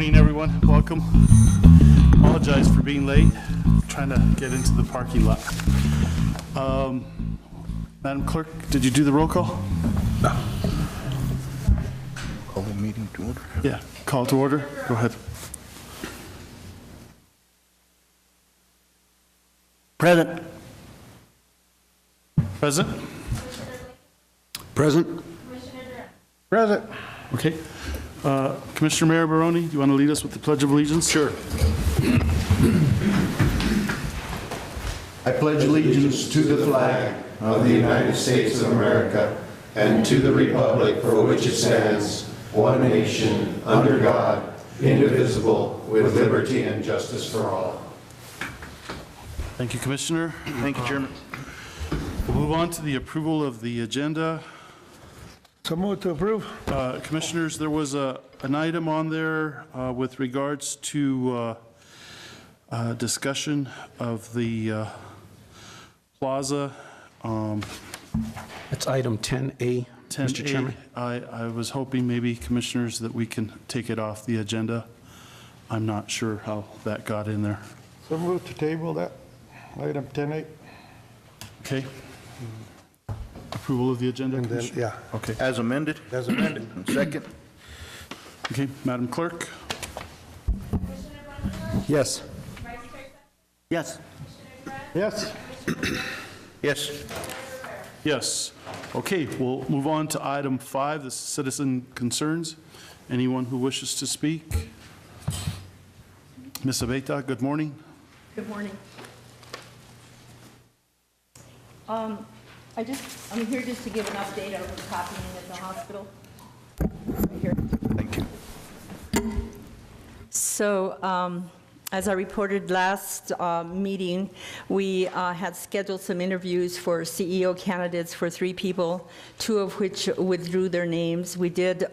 morning, everyone. Welcome. Apologize for being late. Trying to get into the parking lot. Madam Clerk, did you do the roll call? No. Call the meeting to order. Yeah, call to order. Go ahead. Present. Present? Present. Present. Okay. Commissioner Mayor Baroni, do you want to lead us with the Pledge of Allegiance? Sure. I pledge allegiance to the flag of the United States of America and to the republic for which it stands, one nation, under God, indivisible, with liberty and justice for all. Thank you, Commissioner. Thank you, Chairman. We'll move on to the approval of the agenda. So move to approve. Commissioners, there was an item on there with regards to discussion of the plaza. That's item 10A, Mr. Chairman. I was hoping maybe, Commissioners, that we can take it off the agenda. I'm not sure how that got in there. So move to table that, item 10A. Okay. Approval of the agenda, And then, Commissioner? yeah, Okay. As amended. as amended. Second. Okay, Madam Clerk? Yes. Yes. Yes. Yes. Yes. Okay, we'll move on to item 5, the citizen concerns. Anyone who wishes to speak? Ms. Abeta, good morning. Good morning. I'm here just to give an update on what's happening at the hospital. Right here. Thank you. So, as I reported last meeting, we had scheduled some interviews for CEO candidates for 3 people, 2 of which withdrew their names. We did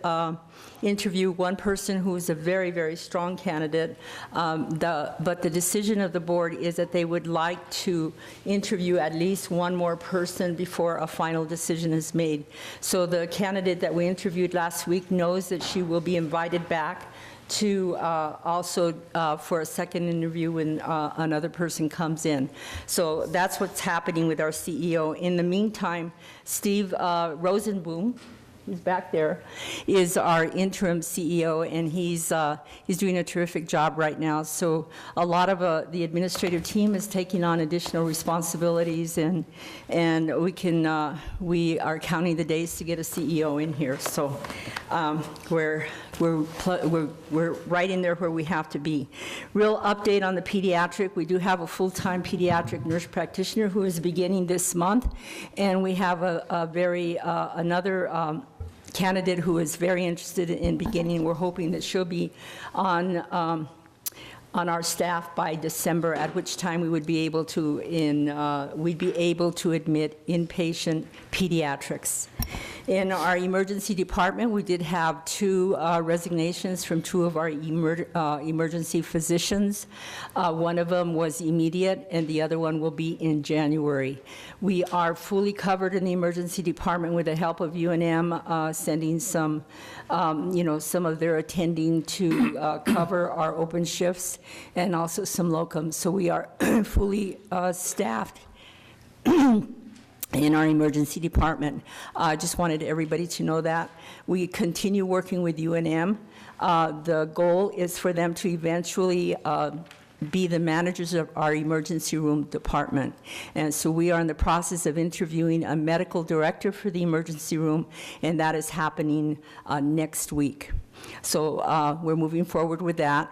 interview one person who is a very, very strong candidate, but the decision of the board is that they would like to interview at least one more person before a final decision is made. So the candidate that we interviewed last week knows that she will be invited back to also for a second interview when another person comes in. So that's what's happening with our CEO. In the meantime, Steve Rosenboom, he's back there, is our interim CEO, and he's doing a terrific job right now. So a lot of the administrative team is taking on additional responsibilities, and we are counting the days to get a CEO in here. So we're right in there where we have to be. Real update on the pediatric. We do have a full-time pediatric nurse practitioner who is beginning this month, and we have another candidate who is very interested in beginning. We're hoping that she'll be on our staff by December, at which time we would be able to admit inpatient pediatrics. In our emergency department, we did have 2 resignations from 2 of our emergency physicians. One of them was immediate, and the other one will be in January. We are fully covered in the emergency department with the help of UNM, sending some of their attending to cover our open shifts, and also some locums. So we are fully staffed in our emergency department. I just wanted everybody to know that. We continue working with UNM. The goal is for them to eventually be the managers of our emergency room department. And so we are in the process of interviewing a medical director for the emergency room, and that is happening next week. So we're moving forward with that.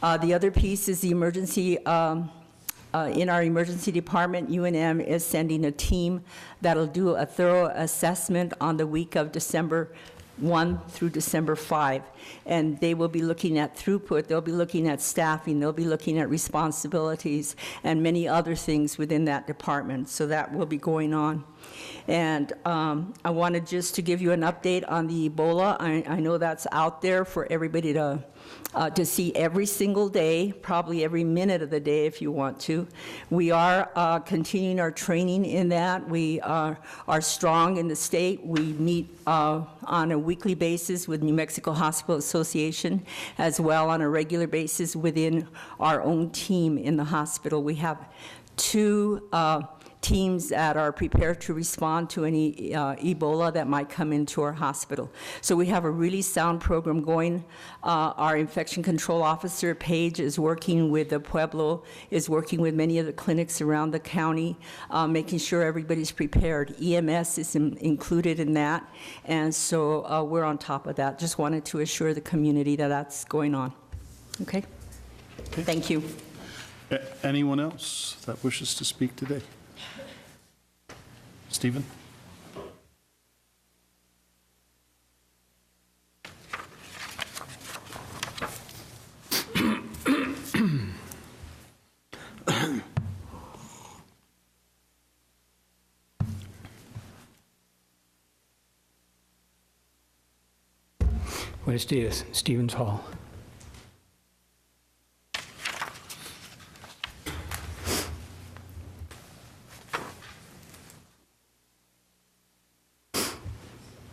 The other piece is the emergency in our emergency department. UNM is sending a team that'll do a thorough assessment on the week of December 1 through December 5. And they will be looking at throughput, they'll be looking at staffing, they'll be looking at responsibilities, and many other things within that department. So that will be going on. And I wanted just to give you an update on the Ebola. I know that's out there for everybody to see every single day, probably every minute of the day if you want to. We are continuing our training in that. We are strong in the state. We meet on a weekly basis with New Mexico Hospital Association, as well on a regular basis within our own team in the hospital. We have 2 teams that are prepared to respond to any Ebola that might come into our hospital. So we have a really sound program going. Our infection control officer, Paige, is working with the Pueblo, is working with many of the clinics around the county, making sure everybody's prepared. EMS is included in that, and so we're on top of that. Just wanted to assure the community that that's going on. Okay? Thank you. Anyone else that wishes to speak today? Stephen? Buenos dias, Stevens Hall.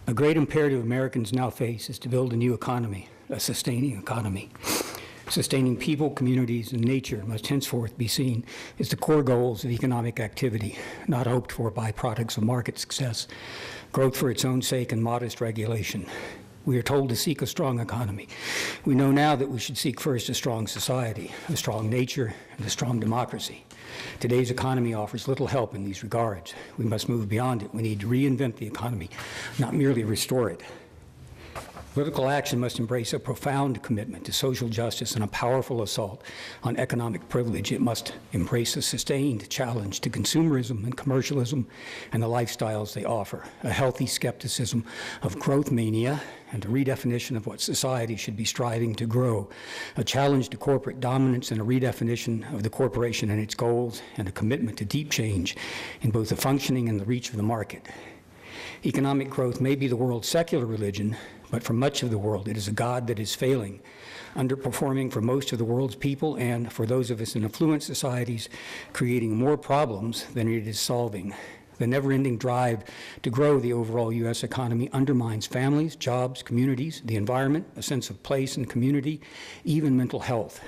A great imperative Americans now face is to build a new economy, a sustaining economy. Sustaining people, communities, and nature must henceforth be seen as the core goals of economic activity, not hoped for byproducts of market success, growth for its own sake, and modest regulation. We are told to seek a strong economy. We know now that we should seek first a strong society, a strong nature, and a strong democracy. Today's economy offers little help in these regards. We must move beyond it. We need to reinvent the economy, not merely restore it. Political action must embrace a profound commitment to social justice and a powerful assault on economic privilege. It must embrace a sustained challenge to consumerism and commercialism and the lifestyles they offer, a healthy skepticism of growth mania and a redefinition of what society should be striving to grow, a challenge to corporate dominance and a redefinition of the corporation and its goals, and a commitment to deep change in both the functioning and the reach of the market. Economic growth may be the world's secular religion, but for much of the world, it is a God that is failing, underperforming for most of the world's people, and for those of us in affluent societies, creating more problems than it is solving. The never-ending drive to grow the overall U.S. economy undermines families, jobs, communities, the environment, a sense of place and community, even mental health.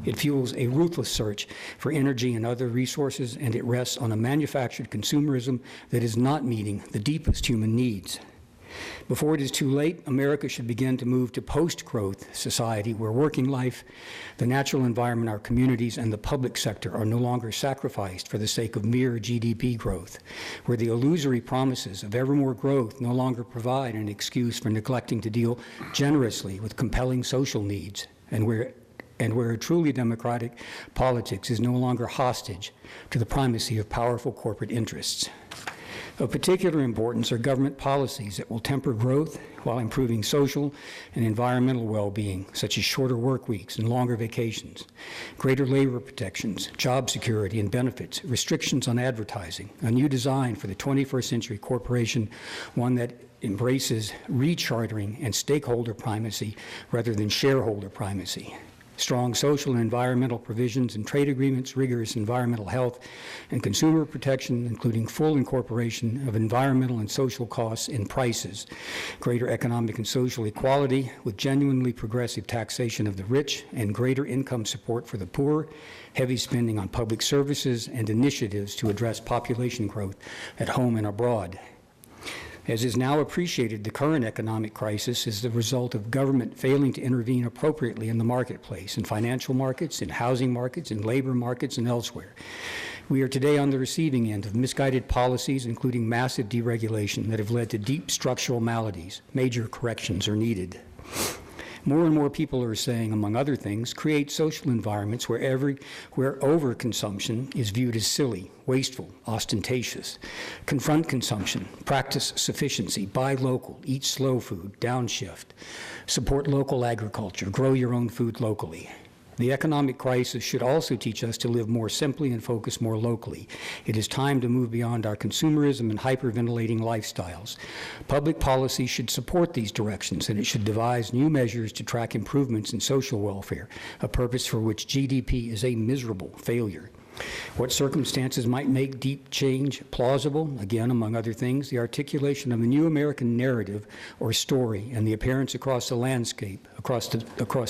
It fuels a ruthless search for energy and other resources, and it rests on a manufactured consumerism that is not meeting the deepest human needs. Before it is too late, America should begin to move to post-growth society where working life, the natural environment, our communities, and the public sector are no longer sacrificed for the sake of mere GDP growth, where the illusory promises of ever more growth no longer provide an excuse for neglecting to deal generously with compelling social needs, and where truly democratic politics is no longer hostage to the primacy of powerful corporate interests. Of particular importance are government policies that will temper growth while improving social and environmental well-being, such as shorter work weeks and longer vacations, greater labor protections, job security and benefits, restrictions on advertising, a new design for the 21st century corporation, one that embraces rechartering and stakeholder primacy rather than shareholder primacy. Strong social and environmental provisions and trade agreements, rigorous environmental health and consumer protection, including full incorporation of environmental and social costs in prices, greater economic and social equality with genuinely progressive taxation of the rich and greater income support for the poor, heavy spending on public services, and initiatives to address population growth at home and abroad. As is now appreciated, the current economic crisis is the result of government failing to intervene appropriately in the marketplace, in financial markets, in housing markets, in labor markets, and elsewhere. We are today on the receiving end of misguided policies, including massive deregulation, that have led to deep structural maladies. Major corrections are needed. More and more people are saying, among other things, create social environments where overconsumption is viewed as silly, wasteful, ostentatious. Confront consumption, practice sufficiency, buy local, eat slow food, downshift, support local agriculture, grow your own food locally. The economic crisis should also teach us to live more simply and focus more locally. It is time to move beyond our consumerism and hyperventilating lifestyles. Public policy should support these directions, and it should devise new measures to track improvements in social welfare, a purpose for which GDP is a miserable failure. What circumstances might make deep change plausible? Again, among other things, the articulation of a new American narrative or story and the appearance across the landscape, across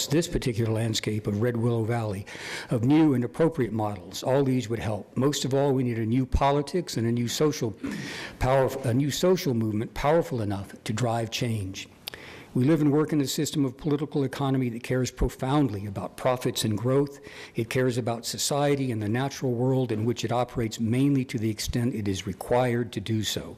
this particular landscape of Red Willow Valley, of new and appropriate models. All these would help. Most of all, we need a new politics and a new social movement powerful enough to drive change. We live and work in a system of political economy that cares profoundly about profits and growth. It cares about society and the natural world in which it operates mainly to the extent it is required to do so.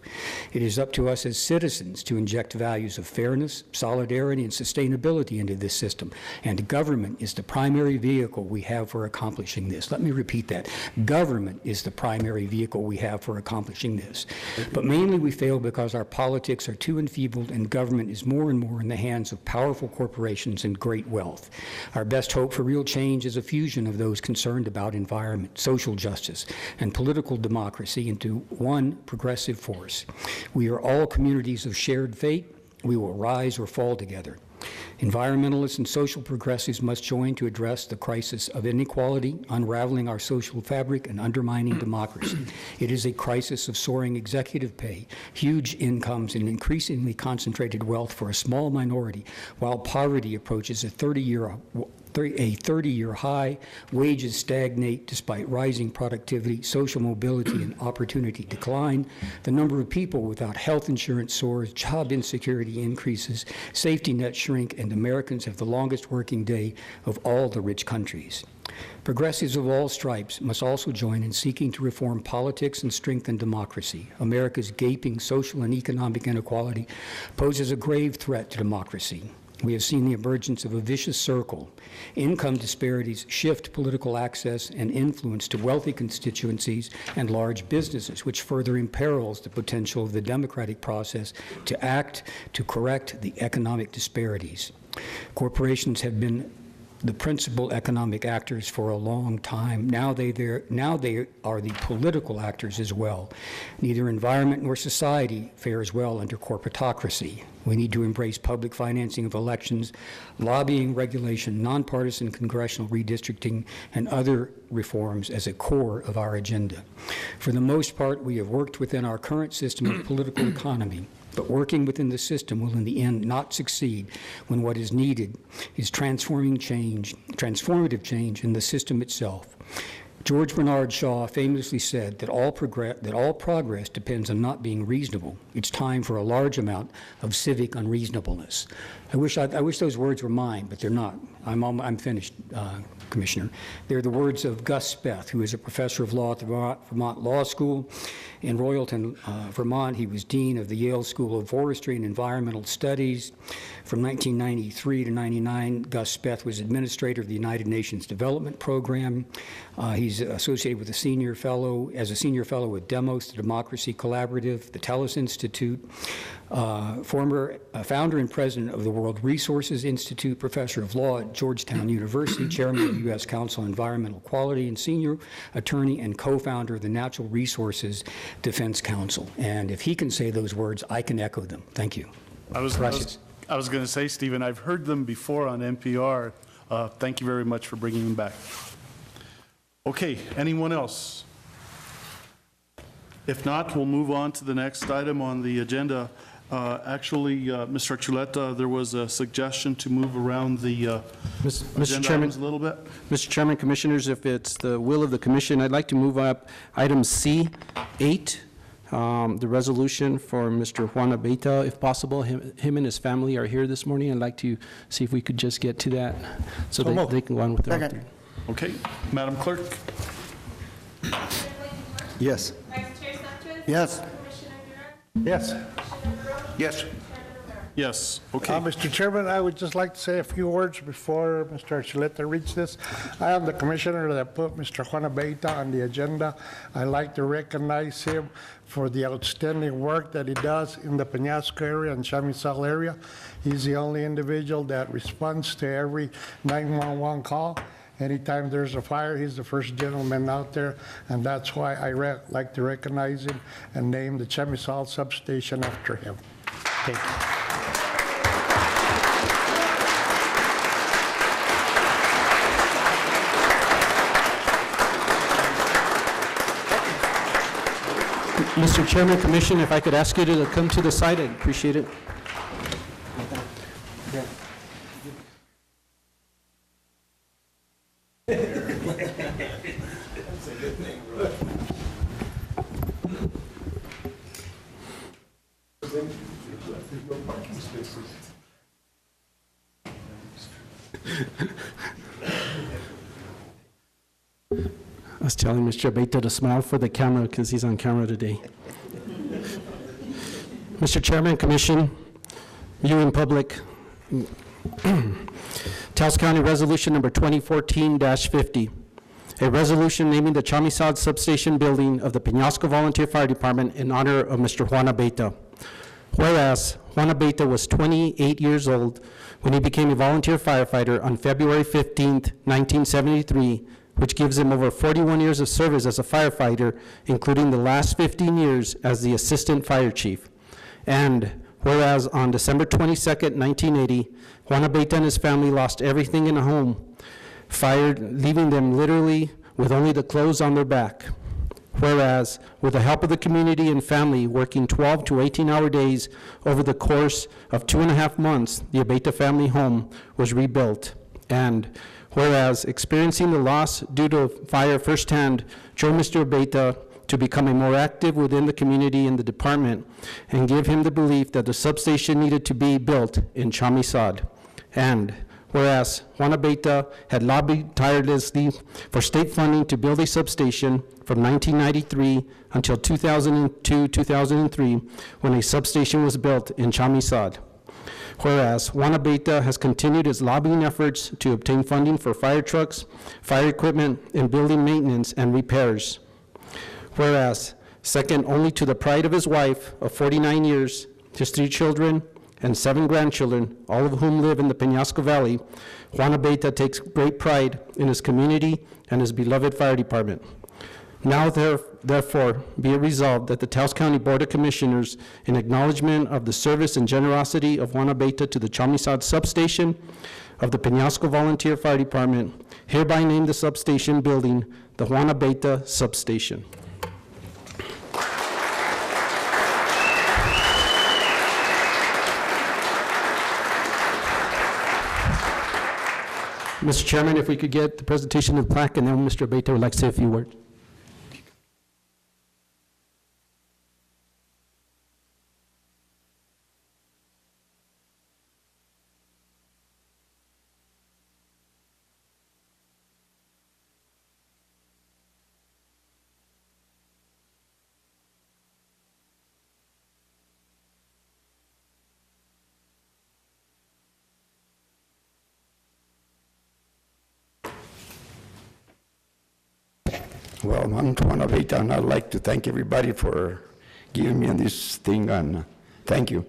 It is up to us as citizens to inject values of fairness, solidarity, and sustainability into this system. And government is the primary vehicle we have for accomplishing this. Let me repeat that. Government is the primary vehicle we have for accomplishing this. But mainly we fail because our politics are too enfeebled and government is more and more in the hands of powerful corporations and great wealth. Our best hope for real change is a fusion of those concerned about environment, social justice, and political democracy into one progressive force. We are all communities of shared fate. We will rise or fall together. Environmentalists and social progressives must join to address the crisis of inequality, unraveling our social fabric and undermining democracy. It is a crisis of soaring executive pay, huge incomes, and increasingly concentrated wealth for a small minority, while poverty approaches a 30-year high, wages stagnate despite rising productivity, social mobility and opportunity decline, the number of people without health insurance soars, job insecurity increases, safety nets shrink, and Americans have the longest working day of all the rich countries. Progressives of all stripes must also join in seeking to reform politics and strengthen democracy. America's gaping social and economic inequality poses a grave threat to democracy. We have seen the emergence of a vicious circle. Income disparities shift political access and influence to wealthy constituencies and large businesses, which further imperils the potential of the democratic process to act to correct the economic disparities. Corporations have been the principal economic actors for a long time. Now they are the political actors as well. Neither environment nor society fares well under corporatocracy. We need to embrace public financing of elections, lobbying, regulation, nonpartisan congressional redistricting, and other reforms as a core of our agenda. For the most part, we have worked within our current system of political economy, but working within the system will in the end not succeed when what is needed is transformative change in the system itself. George Bernard Shaw famously said that all progress depends on not being reasonable. It's time for a large amount of civic unreasonableness. I wish those words were mine, but they're not. I'm finished, Commissioner. They're the words of Gus Speth, who is a professor of law at the Vermont Law School. In Royalton, Vermont, he was dean of the Yale School of Forestry and Environmental Studies. From 1993 to 99, Gus Speth was administrator of the United Nations Development Program. He's associated with a senior fellow with Demos, the Democracy Collaborative, the Taos Institute, former founder and president of the World Resources Institute, professor of law at Georgetown University, chairman of the U.S. Council on Environmental Quality, and senior attorney and co-founder of the Natural Resources Defense Council. And if he can say those words, I can echo them. Thank you. I was going to say, Stephen, I've heard them before on NPR. Thank you very much for bringing them back. Okay, anyone else? If not, we'll move on to the next item on the agenda. Actually, Mr. Archuleta, there was a suggestion to move around the Mr. Chairman, a little bit. Mr. Chairman, Commissioners, if it's the will of the Commission, I'd like to move up item C8, the resolution for Mr. Juan Abeyta, if possible. Him and his family are here this morning. I'd like to see if we could just get to that so that they can go on with their own. Okay, Madam Clerk. Yes. Vice Chair Sanchez? Yes. Commissioner Durant? Yes. Commissioner Barone? Yes. Yes, okay. Mr. Chairman, I would just like to say a few words before Mr. Archuleta reads this. I am the commissioner that put Mr. Juan Abeyta on the agenda. I'd like to recognize him for the outstanding work that he does in the Peñasco area and Chamizal area. He's the only individual that responds to every 911 call. Anytime there's a fire, he's the first gentleman out there, and that's why I like to recognize him and name the Chamisal substation after him. Thank you. Mr. Chairman, Commission, if I could ask you to come to the side, I'd appreciate it. I was telling Mr. Beto to smile for the camera because he's on camera today. Mr. Chairman, Commission, you in public, Taos County Resolution Number 2014-50, a resolution naming the Chamisad Substation Building of the Peñasco Volunteer Fire Department in honor of Mr. Juan Abeyta. Whereas Juan Abeyta was 28 years old when he became a volunteer firefighter on February 15th, 1973, which gives him over 41 years of service as a firefighter, including the last 15 years as the assistant fire chief. And whereas on December 22nd, 1980, Juan Abeyta and his family lost everything in a home, leaving them literally with only the clothes on their back. Whereas, with the help of the community and family working 12 to 18-hour days over the course of 2.5 months, the Abeyta family home was rebuilt. And whereas, experiencing the loss due to fire firsthand drove Mr. Abeyta to become more active within the community and the department and give him the belief that the substation needed to be built in Chamisad. And whereas Juan Abeyta had lobbied tirelessly for state funding to build a substation from 1993 until 2002-2003, when a substation was built in Chamisad. Whereas Juan Abeyta has continued his lobbying efforts to obtain funding for fire trucks, fire equipment, and building maintenance and repairs. Whereas, second only to the pride of his wife of 49 years, his 3 children, and 7 grandchildren, all of whom live in the Peñasco Valley, Juan Abeyta takes great pride in his community and his beloved fire department. Now, therefore, be it resolved that the Taos County Board of Commissioners, in acknowledgement of the service and generosity of Juan Abeyta to the Chamisad substation of the Peñasco Volunteer Fire Department, hereby name the substation building the Juan Abeyta Substation. Mr. Chairman, if we could get the presentation of the plaque, and then Mr. Abeyta would like to say a few words. Well, I'm Juan Abeyta, and I'd like to thank everybody for giving me this thing, and thank you.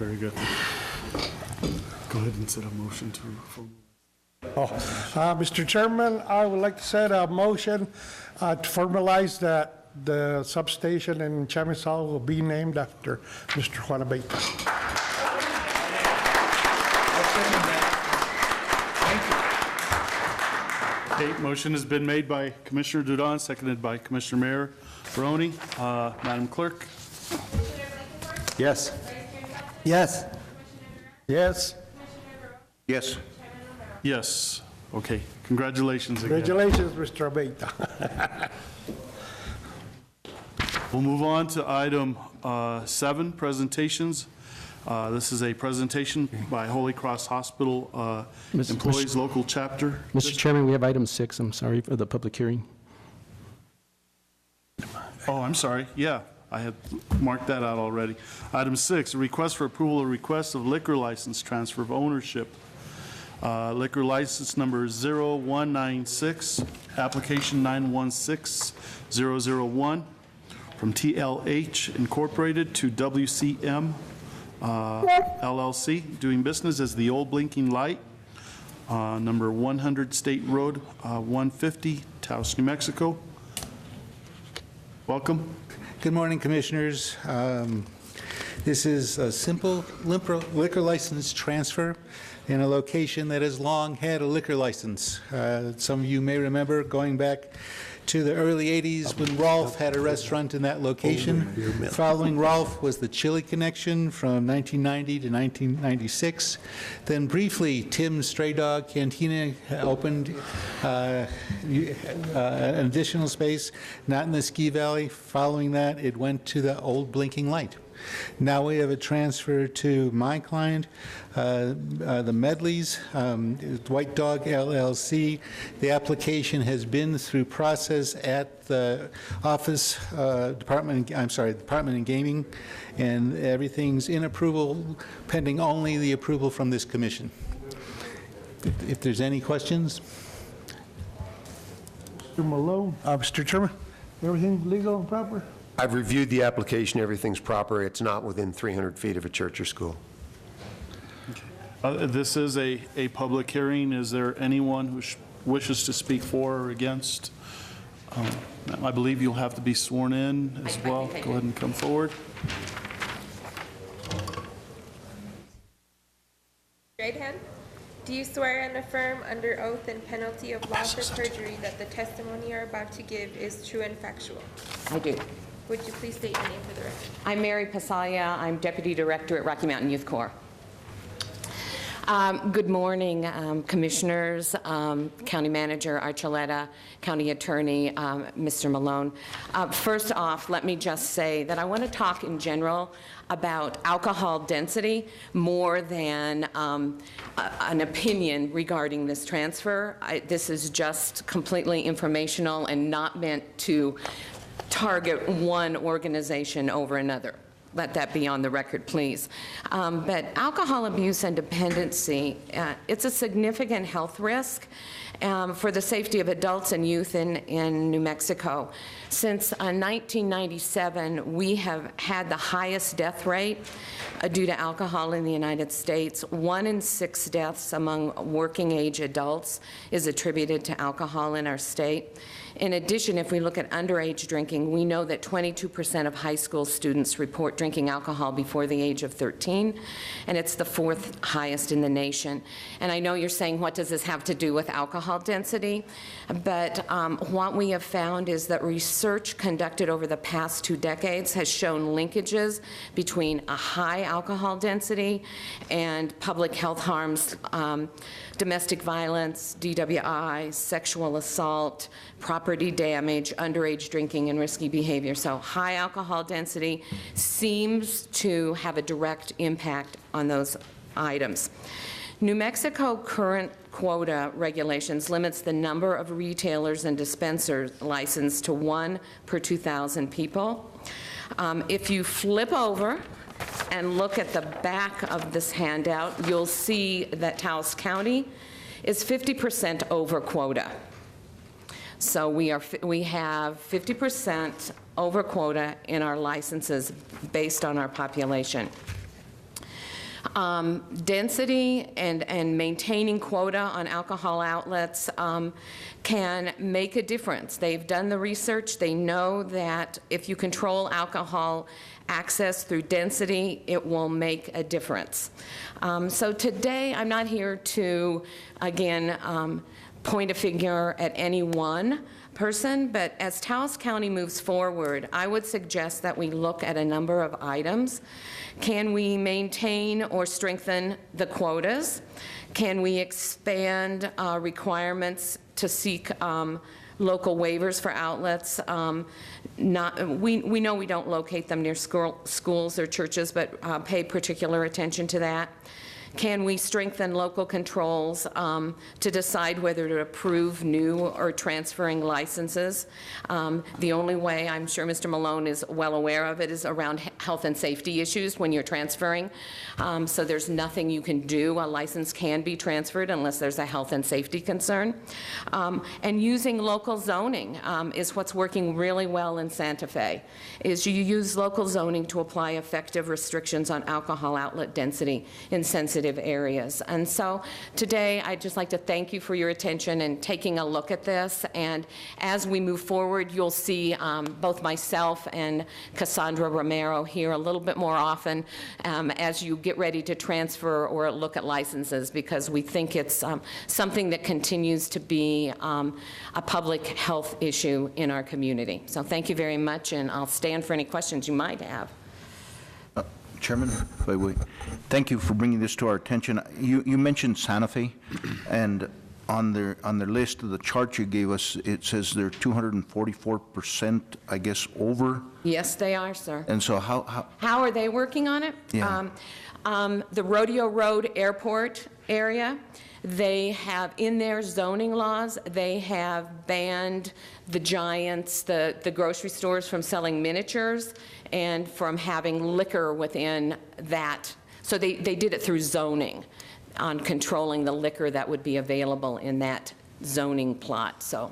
Very good. Go ahead and set a motion to. Mr. Chairman, I would like to set a motion to formalize that the substation in Chamisal will be named after Mr. Juan Abeyta. Okay, motion has been made by Commissioner Dudan, seconded by Commissioner Mayor Barone. Madam Clerk? Yes. Yes. Yes. Yes. Yes. Okay, congratulations again. Congratulations, Mr. Abeyta. We'll move on to item 7, presentations. This is a presentation by Holy Cross Hospital Employees Local Chapter. Mr. Chairman, we have item 6, I'm sorry, for the public hearing. Oh, I'm sorry. Yeah, I had marked that out already. Item 6, a request for approval of request of liquor license transfer of ownership. Liquor license number 0196, application 916001, from TLH Incorporated to WCM LLC, doing business as the Old Blinking Light, number 100 State Road 150, Taos, New Mexico. Welcome. Good morning, Commissioners. This is a simple liquor license transfer in a location that has long had a liquor license. Some of you may remember going back to the early 80s when Rolf had a restaurant in that location. Following Rolf was the Chili Connection from 1990 to 1996. Then briefly, Tim's Stray Dog Cantina opened an additional space, not in the Ski Valley. Following that, it went to the Old Blinking Light. Now we have a transfer to my client, the Medleys, White Dog LLC. The application has been through process at the Department in Gaming, and everything's in approval, pending only the approval from this commission. If there's any questions? Mr. Malone, Mr. Chairman, everything legal and proper? I've reviewed the application. Everything's proper. It's not within 300 feet of a church or school. This is a public hearing. Is there anyone who wishes to speak for or against? I believe you'll have to be sworn in as well. Go ahead and come forward. Right hand. Do you swear and affirm under oath and penalty of loss or perjury that the testimony you're about to give is true and factual? I do. Would you please state your name for the record? I'm Mary Pasalia. I'm Deputy Director at Rocky Mountain Youth Corps. Good morning, Commissioners, County Manager Archuleta, County Attorney Mr. Malone. First off, let me just say that I want to talk in general about alcohol density more than an opinion regarding this transfer. This is just completely informational and not meant to target one organization over another. Let that be on the record, please. But alcohol abuse and dependency, it's a significant health risk for the safety of adults and youth in New Mexico. Since 1997, we have had the highest death rate due to alcohol in the United States. 1 in 6 deaths among working age adults is attributed to alcohol in our state. In addition, if we look at underage drinking, we know that 22% of high school students report drinking alcohol before the age of 13, and it's the 4th highest in the nation. And I know you're saying, what does this have to do with alcohol density? But what we have found is that research conducted over the past 2 decades has shown linkages between a high alcohol density and public health harms, domestic violence, DWI, sexual assault, property damage, underage drinking, and risky behavior. So high alcohol density seems to have a direct impact on those items. New Mexico current quota regulations limits the number of retailers and dispensers licensed to 1 per 2,000 people. If you flip over and look at the back of this handout, you'll see that Taos County is 50% over quota. So we have 50% over quota in our licenses based on our population. Density and maintaining quota on alcohol outlets can make a difference. They've done the research. They know that if you control alcohol access through density, it will make a difference. So today, I'm not here to, again, point a finger at any one person, but as Taos County moves forward, I would suggest that we look at a number of items. Can we maintain or strengthen the quotas? Can we expand requirements to seek local waivers for outlets? We know we don't locate them near schools or churches, but pay particular attention to that. Can we strengthen local controls to decide whether to approve new or transferring licenses? The only way, I'm sure Mr. Malone is well aware of it, is around health and safety issues when you're transferring. So there's nothing you can do. A license can be transferred unless there's a health and safety concern. And using local zoning is what's working really well in Santa Fe, is you use local zoning to apply effective restrictions on alcohol outlet density in sensitive areas. And so today, I'd just like to thank you for your attention and taking a look at this. And as we move forward, you'll see both myself and Cassandra Romero here a little bit more often as you get ready to transfer or look at licenses, because we think it's something that continues to be a public health issue in our community. So thank you very much, and I'll stand for any questions you might have. Chairman, thank you for bringing this to our attention. You mentioned Santa Fe, and on their list of the chart you gave us, it says they're 244%, I guess, over. Yes, they are, sir. And so how are they working on it? Yeah. The Rodeo Road Airport area, they have, in their zoning laws, they have banned the Giants, the grocery stores, from selling miniatures and from having liquor within that. So they did it through zoning on controlling the liquor that would be available in that zoning plot. So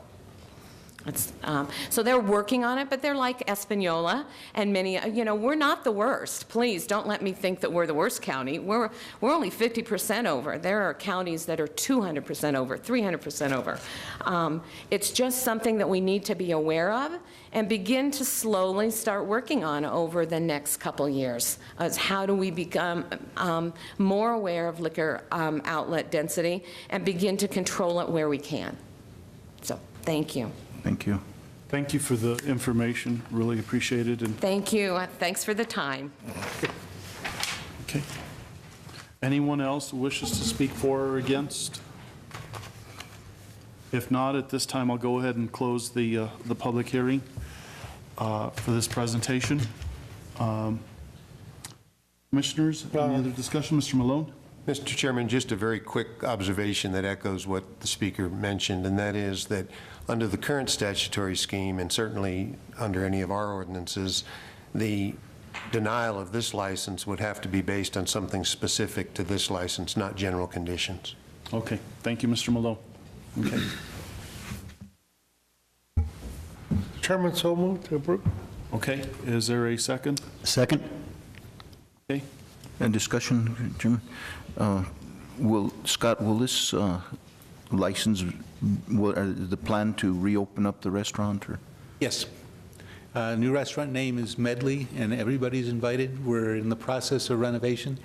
they're working on it, but they're like Espanola and many, we're not the worst. Please don't let me think that we're the worst county. We're only 50% over. There are counties that are 200% over, 300% over. It's just something that we need to be aware of and begin to slowly start working on over the next couple years. How do we become more aware of liquor outlet density and begin to control it where we can? So, thank you. Thank you. Thank you for the information. Really appreciate it. And thank you. Thanks for the time. okay. Anyone else who wishes to speak for or against? If not, at this time, I'll go ahead and close the public hearing for this presentation. Commissioners, any other discussion? Mr. Malone? Mr. Chairman, just a very quick observation that echoes what the speaker mentioned, and that is that under the current statutory scheme, and certainly under any of our ordinances, the denial of this license would have to be based on something specific to this license, not general conditions. Okay. Thank you, Mr. Malone. Okay. Chairman, so moved to approve. Okay. Is there a second? Second. Okay. And discussion, Jim? Will this license, the plan to reopen up the restaurant? Or? Yes. New restaurant name is Medley, and everybody's invited. We're in the process of renovation,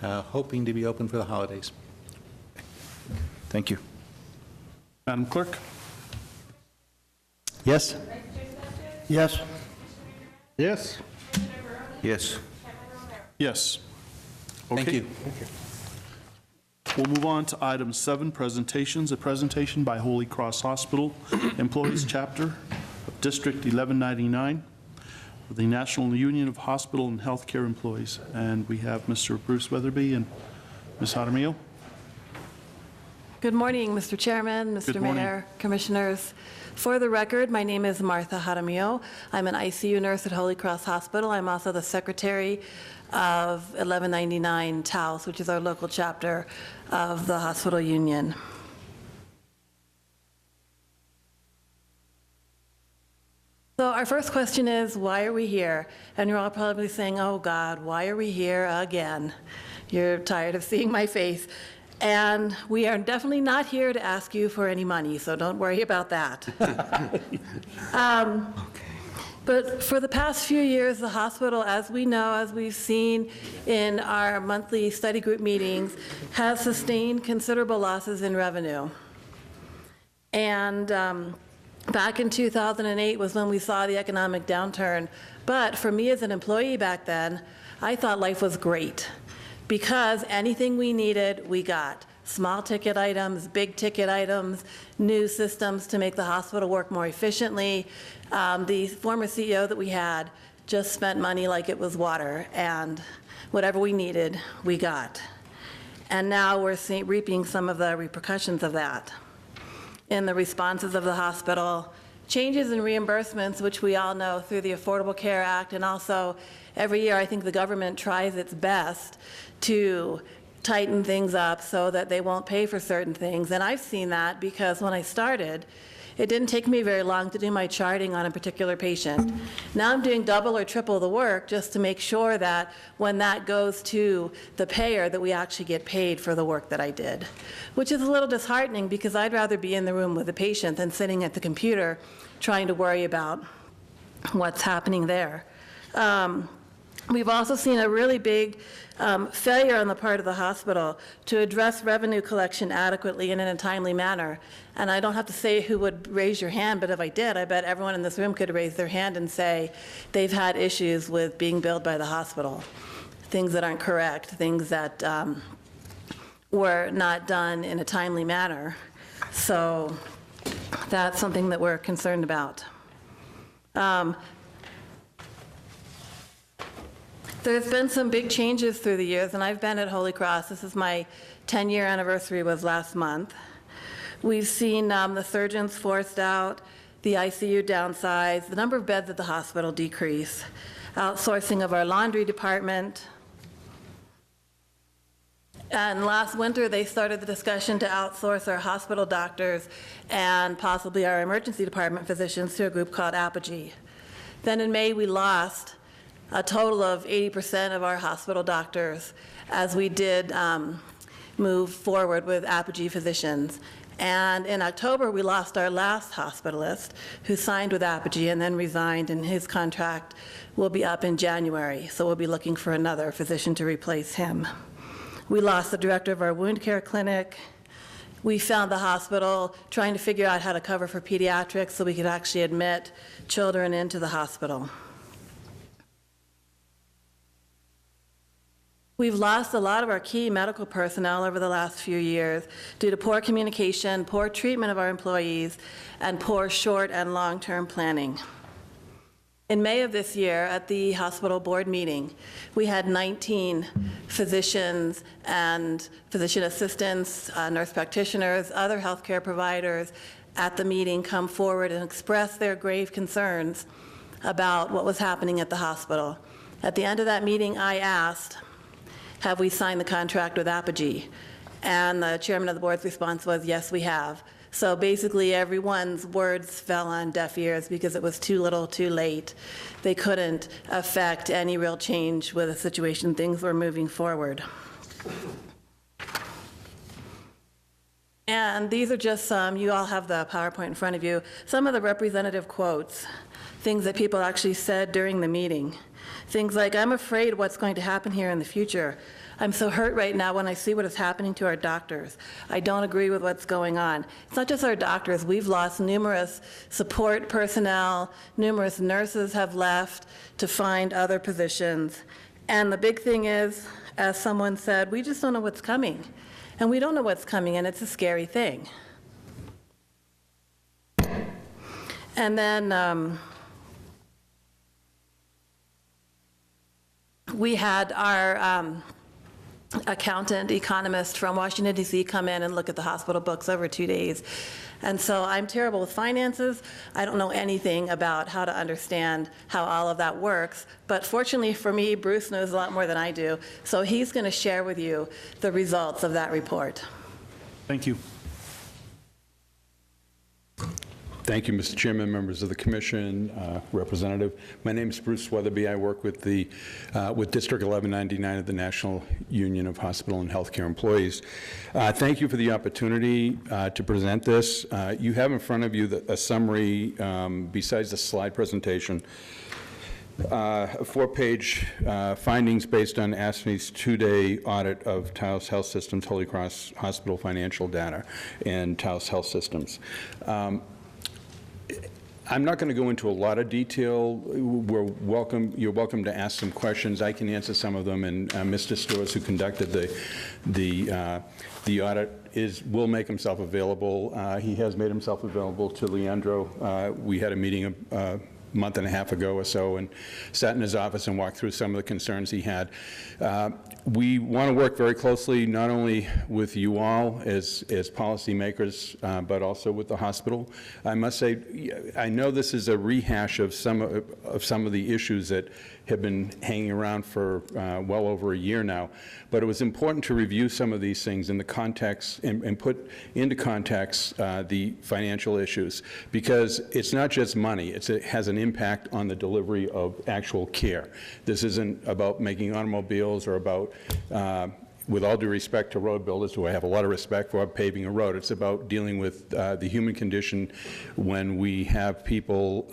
hoping to be open for the holidays. Thank you. Madam Clerk? Yes? Yes. Yes. Yes. Yes. Okay. Thank you. We'll move on to item 7, presentations. A presentation by Holy Cross Hospital Employees Chapter of District 1199 of the National Union of Hospital and Healthcare Employees. And we have Mr. Bruce Wetherbee and Ms. Jaramillo. Good morning, Mr. Chairman, Mr. Mayor, Commissioners. For the record, my name is Martha Jaramillo. I'm an ICU nurse at Holy Cross Hospital. I'm also the secretary of 1199 Taos, which is our local chapter of the hospital union. So our first question is, why are we here? And you're all probably saying, oh God, why are we here again? You're tired of seeing my face. And we are definitely not here to ask you for any money, so don't worry about that. But for the past few years, the hospital, as we know, as we've seen in our monthly study group meetings, has sustained considerable losses in revenue. And back in 2008 was when we saw the economic downturn. But for me as an employee back then, I thought life was great because anything we needed, we got. Small ticket items, big ticket items, new systems to make the hospital work more efficiently. The former CEO that we had just spent money like it was water, and whatever we needed, we got. And now we're reaping some of the repercussions of that in the responses of the hospital, changes in reimbursements, which we all know through the Affordable Care Act, and also every year I think the government tries its best to tighten things up so that they won't pay for certain things. And I've seen that because when I started, it didn't take me very long to do my charting on a particular patient. Now I'm doing double or triple the work just to make sure that when that goes to the payer that we actually get paid for the work that I did, which is a little disheartening because I'd rather be in the room with the patient than sitting at the computer trying to worry about what's happening there. We've also seen a really big failure on the part of the hospital to address revenue collection adequately and in a timely manner. And I don't have to say who would raise your hand, but if I did, I bet everyone in this room could raise their hand and say they've had issues with being billed by the hospital, things that aren't correct, things that were not done in a timely manner. So that's something that we're concerned about. There's been some big changes through the years, and I've been at Holy Cross. This is my 10-year anniversary was last month. We've seen the surgeons forced out, the ICU downsized, the number of beds at the hospital decrease, outsourcing of our laundry department. And last winter, they started the discussion to outsource our hospital doctors and possibly our emergency department physicians to a group called Apogee. Then in May, we lost a total of 80% of our hospital doctors as we did move forward with Apogee physicians. And in October, we lost our last hospitalist who signed with Apogee and then resigned, and his contract will be up in January. So we'll be looking for another physician to replace him. We lost the director of our wound care clinic. We found the hospital trying to figure out how to cover for pediatrics so we could actually admit children into the hospital. We've lost a lot of our key medical personnel over the last few years due to poor communication, poor treatment of our employees, and poor short and long-term planning. In May of this year, at the hospital board meeting, we had 19 physicians and physician assistants, nurse practitioners, other healthcare providers at the meeting come forward and express their grave concerns about what was happening at the hospital. At the end of that meeting, I asked, have we signed the contract with Apogee? And the chairman of the board's response was, yes, we have. So basically, everyone's words fell on deaf ears because it was too little, too late. They couldn't affect any real change with the situation. Things were moving forward. And these are just some, you all have the PowerPoint in front of you, some of the representative quotes, things that people actually said during the meeting. Things like, I'm afraid what's going to happen here in the future. I'm so hurt right now when I see what is happening to our doctors. I don't agree with what's going on. It's not just our doctors. We've lost numerous support personnel. Numerous nurses have left to find other positions. And the big thing is, as someone said, we just don't know what's coming. And we don't know what's coming, and it's a scary thing. And then we had our accountant, economist from Washington, D.C. come in and look at the hospital books over 2 days. And so I'm terrible with finances. I don't know anything about how to understand how all of that works. But fortunately for me, Bruce knows a lot more than I do. So he's going to share with you the results of that report. Thank you. Thank you, Mr. Chairman, members of the commission, representative. My name is Bruce Wetherbee. I work with the with District 1199 of the National Union of Hospital and Healthcare Employees. Thank you for the opportunity to present this. You have in front of you a summary, besides the slide presentation, a 4-page findings based on ASME's 2-day audit of Taos Health Systems, Holy Cross Hospital financial data, and Taos Health Systems. I'm not going to go into a lot of detail. You're welcome to ask some questions. I can answer some of them, and Mr. Storrs, who conducted the audit, will make himself available. He has made himself available to Leandro. We had a meeting a month and a half ago or so and sat in his office and walked through some of the concerns he had. We want to work very closely not only with you all as policymakers, but also with the hospital. I must say, I know this is a rehash of some of the issues that have been hanging around for well over a year now, but it was important to review some of these things in the context and put into context the financial issues, because it's not just money, it has an impact on the delivery of actual care. This isn't about making automobiles or about, with all due respect to road builders, who I have a lot of respect for, paving a road. It's about dealing with the human condition when we have people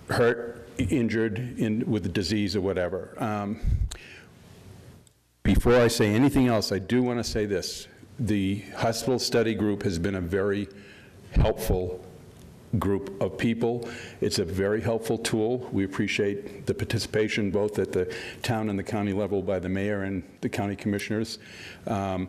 hurt, injured with a disease or whatever. Before I say anything else, I do want to say this. The hospital study group has been a very helpful group of people. It's a very helpful tool. We appreciate the participation both at the town and the county level by the mayor and the county commissioners, and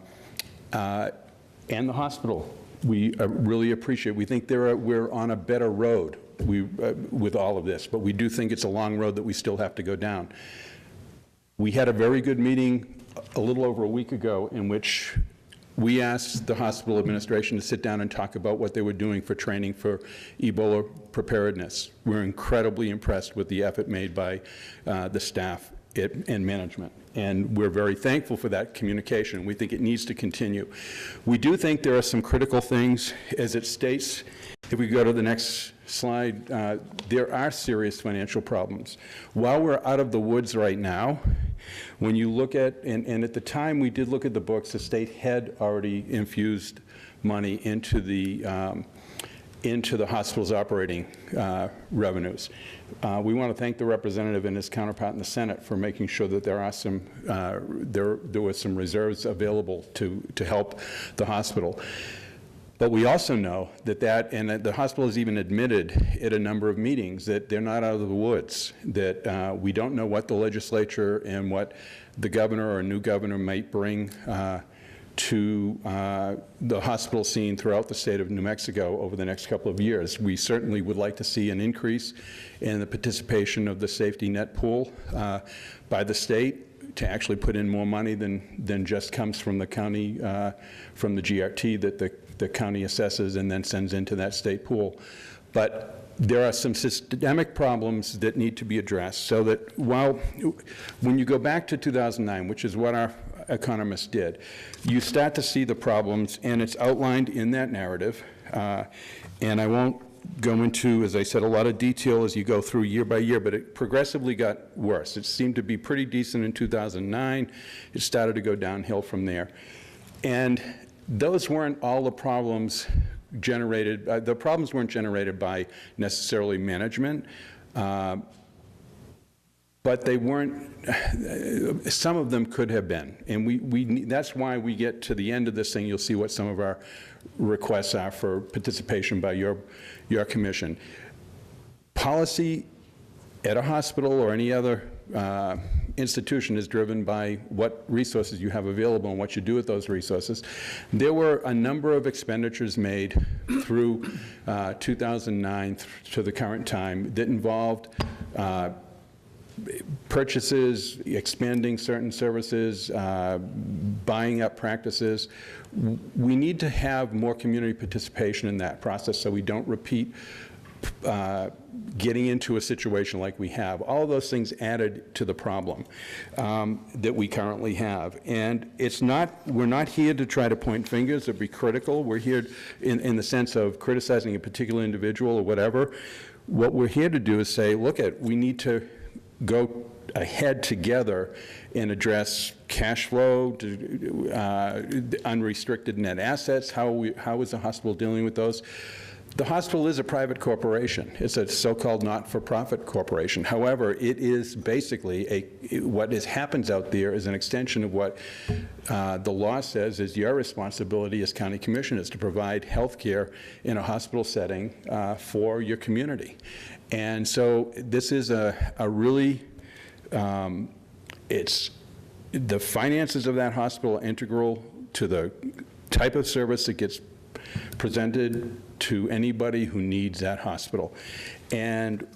the hospital. We really appreciate. We think we're on a better road with all of this, but we do think it's a long road that we still have to go down. We had a very good meeting a little over a week ago in which we asked the hospital administration to sit down and talk about what they were doing for training for Ebola preparedness. We're incredibly impressed with the effort made by the staff and management, and we're very thankful for that communication. We think it needs to continue. We do think there are some critical things, as it states. If we go to the next slide, there are serious financial problems. While we're out of the woods right now, when you look at, and at the time we did look at the books, the state had already infused money into the hospital's operating revenues. We want to thank the representative and his counterpart in the Senate for making sure that there are some, there were some reserves available to help the hospital. But we also know and the hospital has even admitted at a number of meetings that they're not out of the woods, that we don't know what the legislature and what the governor or a new governor might bring to the hospital scene throughout the state of New Mexico over the next couple of years. We certainly would like to see an increase in the participation of the safety net pool by the state to actually put in more money than just comes from the county, from the GRT that the county assesses and then sends into that state pool. But there are some systemic problems that need to be addressed, so that when you go back to 2009, which is what our economists did, you start to see the problems, and it's outlined in that narrative. And I won't go into, as I said, a lot of detail as you go through year by year, but it progressively got worse. It seemed to be pretty decent in 2009. It started to go downhill from there. And those weren't all the problems generated, the problems weren't generated by necessarily management, but they weren't, some of them could have been. And that's why we get to the end of this thing, you'll see what some of our requests are for participation by your commission. Policy at a hospital or any other institution is driven by what resources you have available and what you do with those resources. There were a number of expenditures made through 2009 to the current time that involved purchases, expanding certain services, buying up practices. We need to have more community participation in that process so we don't repeat getting into a situation like we have. All those things added to the problem that we currently have. And we're not here to try to point fingers or be critical. We're here in the sense of criticizing a particular individual or whatever. What we're here to do is say, we need to go ahead together and address cash flow, unrestricted net assets, how is the hospital dealing with those? The hospital is a private corporation. It's a so-called not-for-profit corporation. However, it is basically what happens out there is an extension of what the law says is your responsibility as county commissioners to provide health care in a hospital setting for your community. And so this is a really, the finances of that hospital are integral to the type of service that gets presented to anybody who needs that hospital. And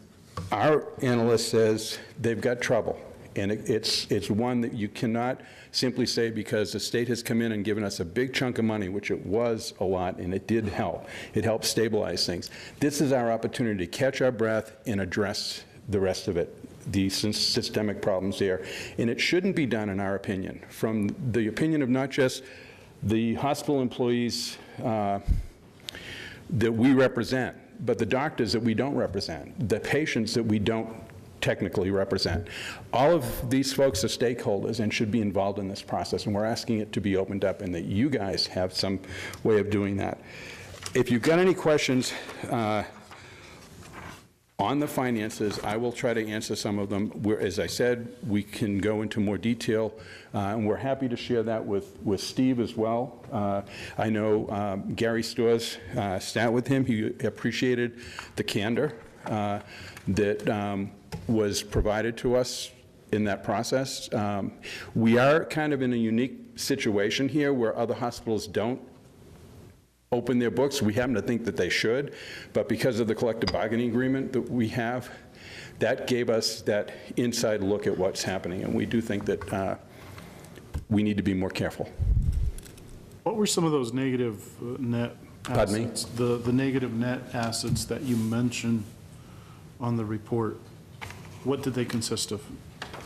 our analyst says they've got trouble. And it's one that you cannot simply say because the state has come in and given us a big chunk of money, which it was a lot, and it did help. It helped stabilize things. This is our opportunity to catch our breath and address the rest of it, the systemic problems there. And it shouldn't be done, in our opinion, from the opinion of not just the hospital employees that we represent, but the doctors that we don't represent, the patients that we don't technically represent. All of these folks are stakeholders and should be involved in this process, and we're asking it to be opened up and that you guys have some way of doing that. If you've got any questions on the finances, I will try to answer some of them. As I said, we can go into more detail, and we're happy to share that with Steve as well. I know Gary Storrs sat with him. He appreciated the candor that was provided to us in that process. We are kind of in a unique situation here where other hospitals don't open their books. We happen to think that they should, but because of the collective bargaining agreement that we have, that gave us that inside look at what's happening, and we do think that we need to be more careful. What were some of those negative net assets? Pardon me? The negative net assets that you mentioned on the report, what did they consist of?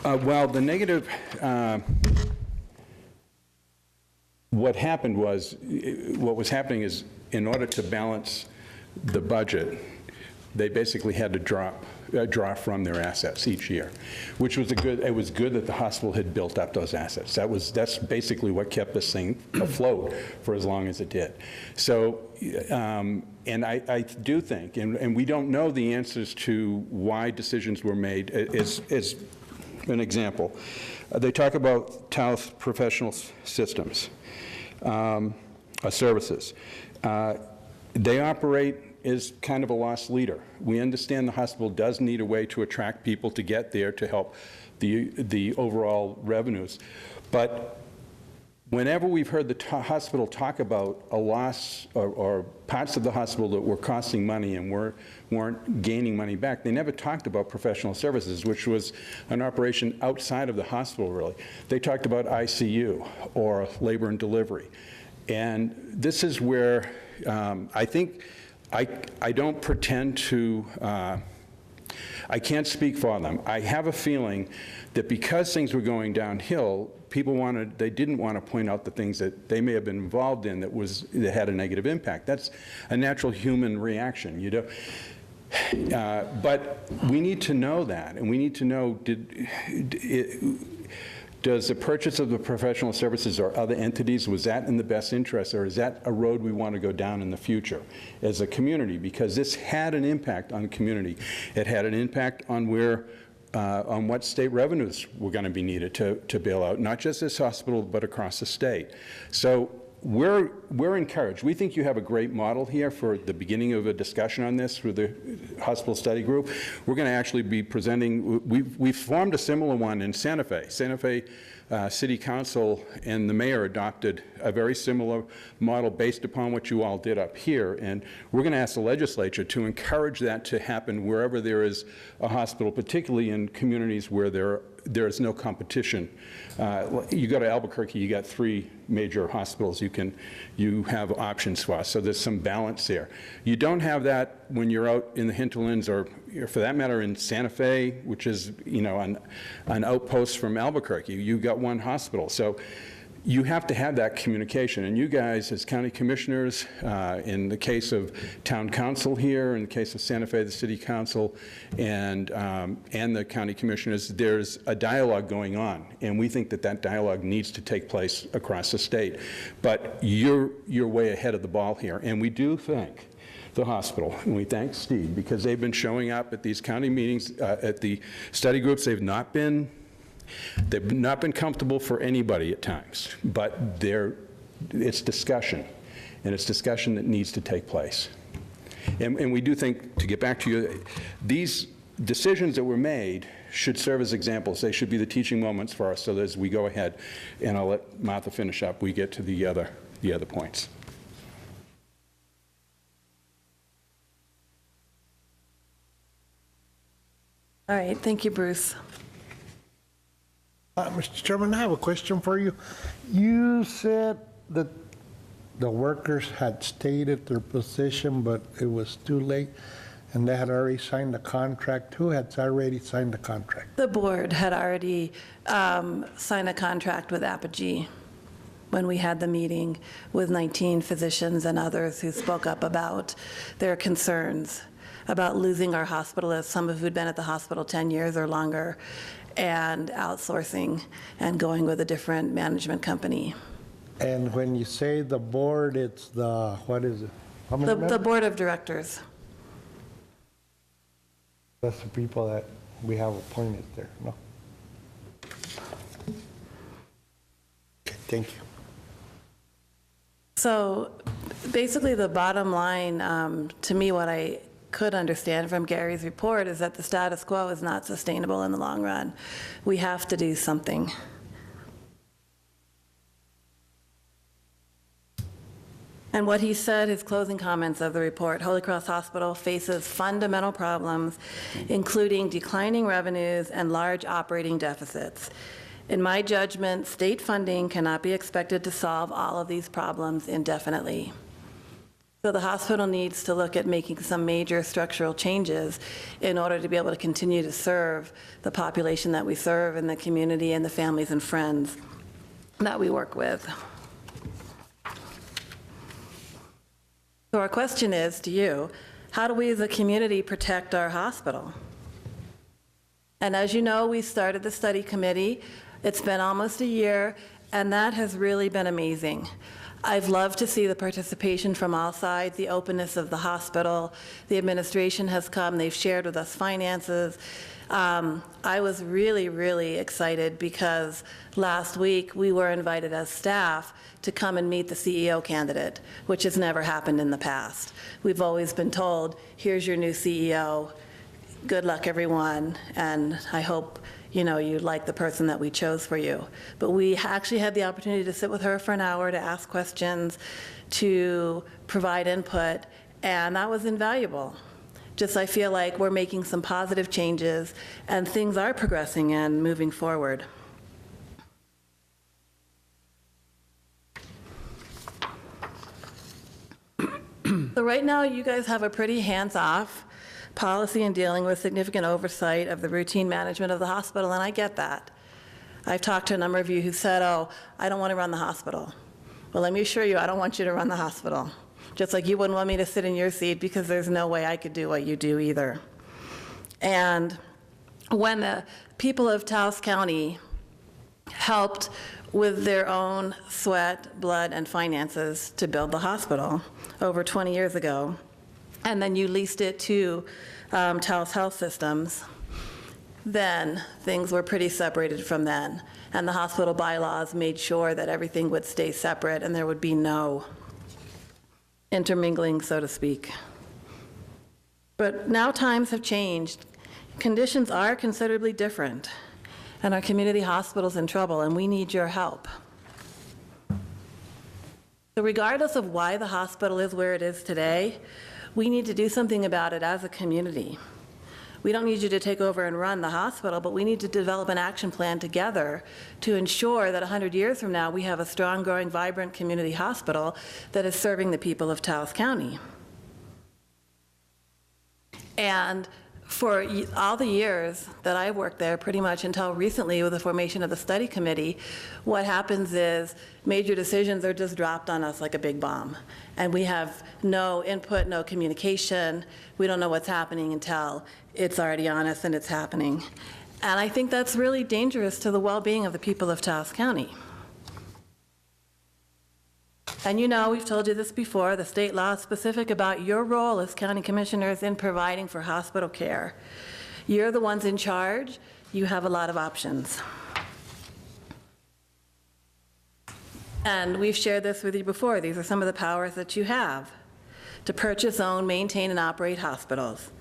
Well, the negative, what was happening is, in order to balance the budget, they basically had to draw from their assets each year, which was it was good that the hospital had built up those assets. That's basically what kept this thing afloat for as long as it did. So, and I do think, and we don't know the answers to why decisions were made. As an example, they talk about Taos professional systems. Services. They operate as kind of a lost leader. We understand the hospital does need a way to attract people to get there to help the overall revenues. But whenever we've heard the hospital talk about a loss or parts of the hospital that were costing money and weren't gaining money back, they never talked about professional services, which was an operation outside of the hospital, really. They talked about ICU or labor and delivery. And this is where I think I don't pretend to, I can't speak for them. I have a feeling that because things were going downhill, they didn't want to point out the things that they may have been involved in that had a negative impact. That's a natural human reaction, you know. But we need to know that, and we need to know, does the purchase of the professional services or other entities, was that in the best interest, or is that a road we want to go down in the future as a community? Because this had an impact on the community. It had an impact on on what state revenues were going to be needed to bail out, not just this hospital, but across the state. So we're encouraged. We think you have a great model here for the beginning of a discussion on this through the hospital study group. We're going to actually be presenting, we've formed a similar one in Santa Fe. Santa Fe City Council and the mayor adopted a very similar model based upon what you all did up here. And we're going to ask the legislature to encourage that to happen wherever there is a hospital, particularly in communities where there is no competition. You go to Albuquerque, you got 3 major hospitals you have options for, so there's some balance there. You don't have that when you're out in the hinterlands, or for that matter in Santa Fe, which is, you know, an outpost from Albuquerque. You've got 1 hospital. So you have to have that communication. And you guys, as county commissioners, in the case of town council here, in the case of Santa Fe, the city council, and the county commissioners, there's a dialogue going on. And we think that that dialogue needs to take place across the state. But you're way ahead of the ball here. And we do thank the hospital, and we thank Steve, because they've been showing up at these county meetings, at the study groups. They've not been comfortable for anybody at times, but it's discussion, and it's discussion that needs to take place. And we do think, to get back to you, these decisions that were made should serve as examples. They should be the teaching moments for us, so that as we go ahead, and I'll let Martha finish up, we get to the other points. All right, thank you, Bruce. Mr. Chairman, I have a question for you. You said that the workers had stated their position, but it was too late, and they had already signed the contract. Who had already signed the contract? The board had already signed a contract with Apogee when we had the meeting with 19 physicians and others who spoke up about their concerns about losing our hospitalists, some of who'd been at the hospital 10 years or longer, and outsourcing and going with a different management company. And when you say the board, it's what is it? How many members? The board of directors. That's the people that we have appointed there, no? Okay, thank you. So basically the bottom line, to me, what I could understand from Gary's report is that the status quo is not sustainable in the long run. We have to do something. And what he said, his closing comments of the report, Holy Cross Hospital faces fundamental problems, including declining revenues and large operating deficits. In my judgment, state funding cannot be expected to solve all of these problems indefinitely. So the hospital needs to look at making some major structural changes in order to be able to continue to serve the population that we serve and the community and the families and friends that we work with. So our question is to you, how do we as a community protect our hospital? And as you know, we started the study committee. It's been almost a year, and that has really been amazing. I've loved to see the participation from all sides, the openness of the hospital. The administration has come, they've shared with us finances. I was really, really excited because last week we were invited as staff to come and meet the CEO candidate, which has never happened in the past. We've always been told, here's your new CEO, good luck everyone, and I hope you like the person that we chose for you. But we actually had the opportunity to sit with her for an hour, to ask questions, to provide input, and that was invaluable. Just I feel like we're making some positive changes and things are progressing and moving forward. So right now you guys have a pretty hands-off policy in dealing with significant oversight of the routine management of the hospital, and I get that. I've talked to a number of you who said, oh, I don't want to run the hospital. Well, let me assure you, I don't want you to run the hospital. Just like you wouldn't want me to sit in your seat, because there's no way I could do what you do either. And when the people of Taos County helped with their own sweat, blood, and finances to build the hospital over 20 years ago, and then you leased it to Taos Health Systems, then things were pretty separated from then. And the hospital bylaws made sure that everything would stay separate and there would be no intermingling, so to speak. But now times have changed. Conditions are considerably different. and our community hospital's in trouble, and we need your help. So regardless of why the hospital is where it is today, we need to do something about it as a community. We don't need you to take over and run the hospital, but we need to develop an action plan together to ensure that 100 years from now, we have a strong, growing, vibrant community hospital that is serving the people of Taos County. And for all the years that I worked there, pretty much until recently with the formation of the study committee, what happens is major decisions are just dropped on us like a big bomb. And we have no input, no communication. We don't know what's happening until it's already on us and it's happening. And I think that's really dangerous to the well-being of the people of Taos County. And you know, we've told you this before, the state law is specific about your role as county commissioners in providing for hospital care. You're the ones in charge. You have a lot of options. And we've shared this with you before. These are some of the powers that you have: to purchase, own, maintain, and operate hospitals,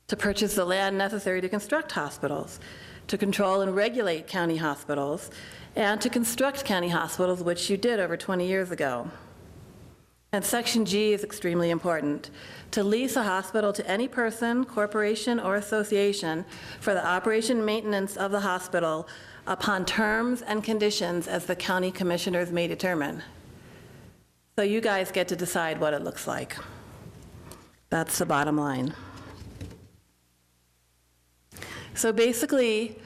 to purchase the land necessary to construct hospitals, to control and regulate county hospitals, and to construct county hospitals, which you did over 20 years ago. And Section G is extremely important: to lease a hospital to any person, corporation, or association for the operation and maintenance of the hospital upon terms and conditions as the county commissioners may determine. So you guys get to decide what it looks like. That's the bottom line. So basically,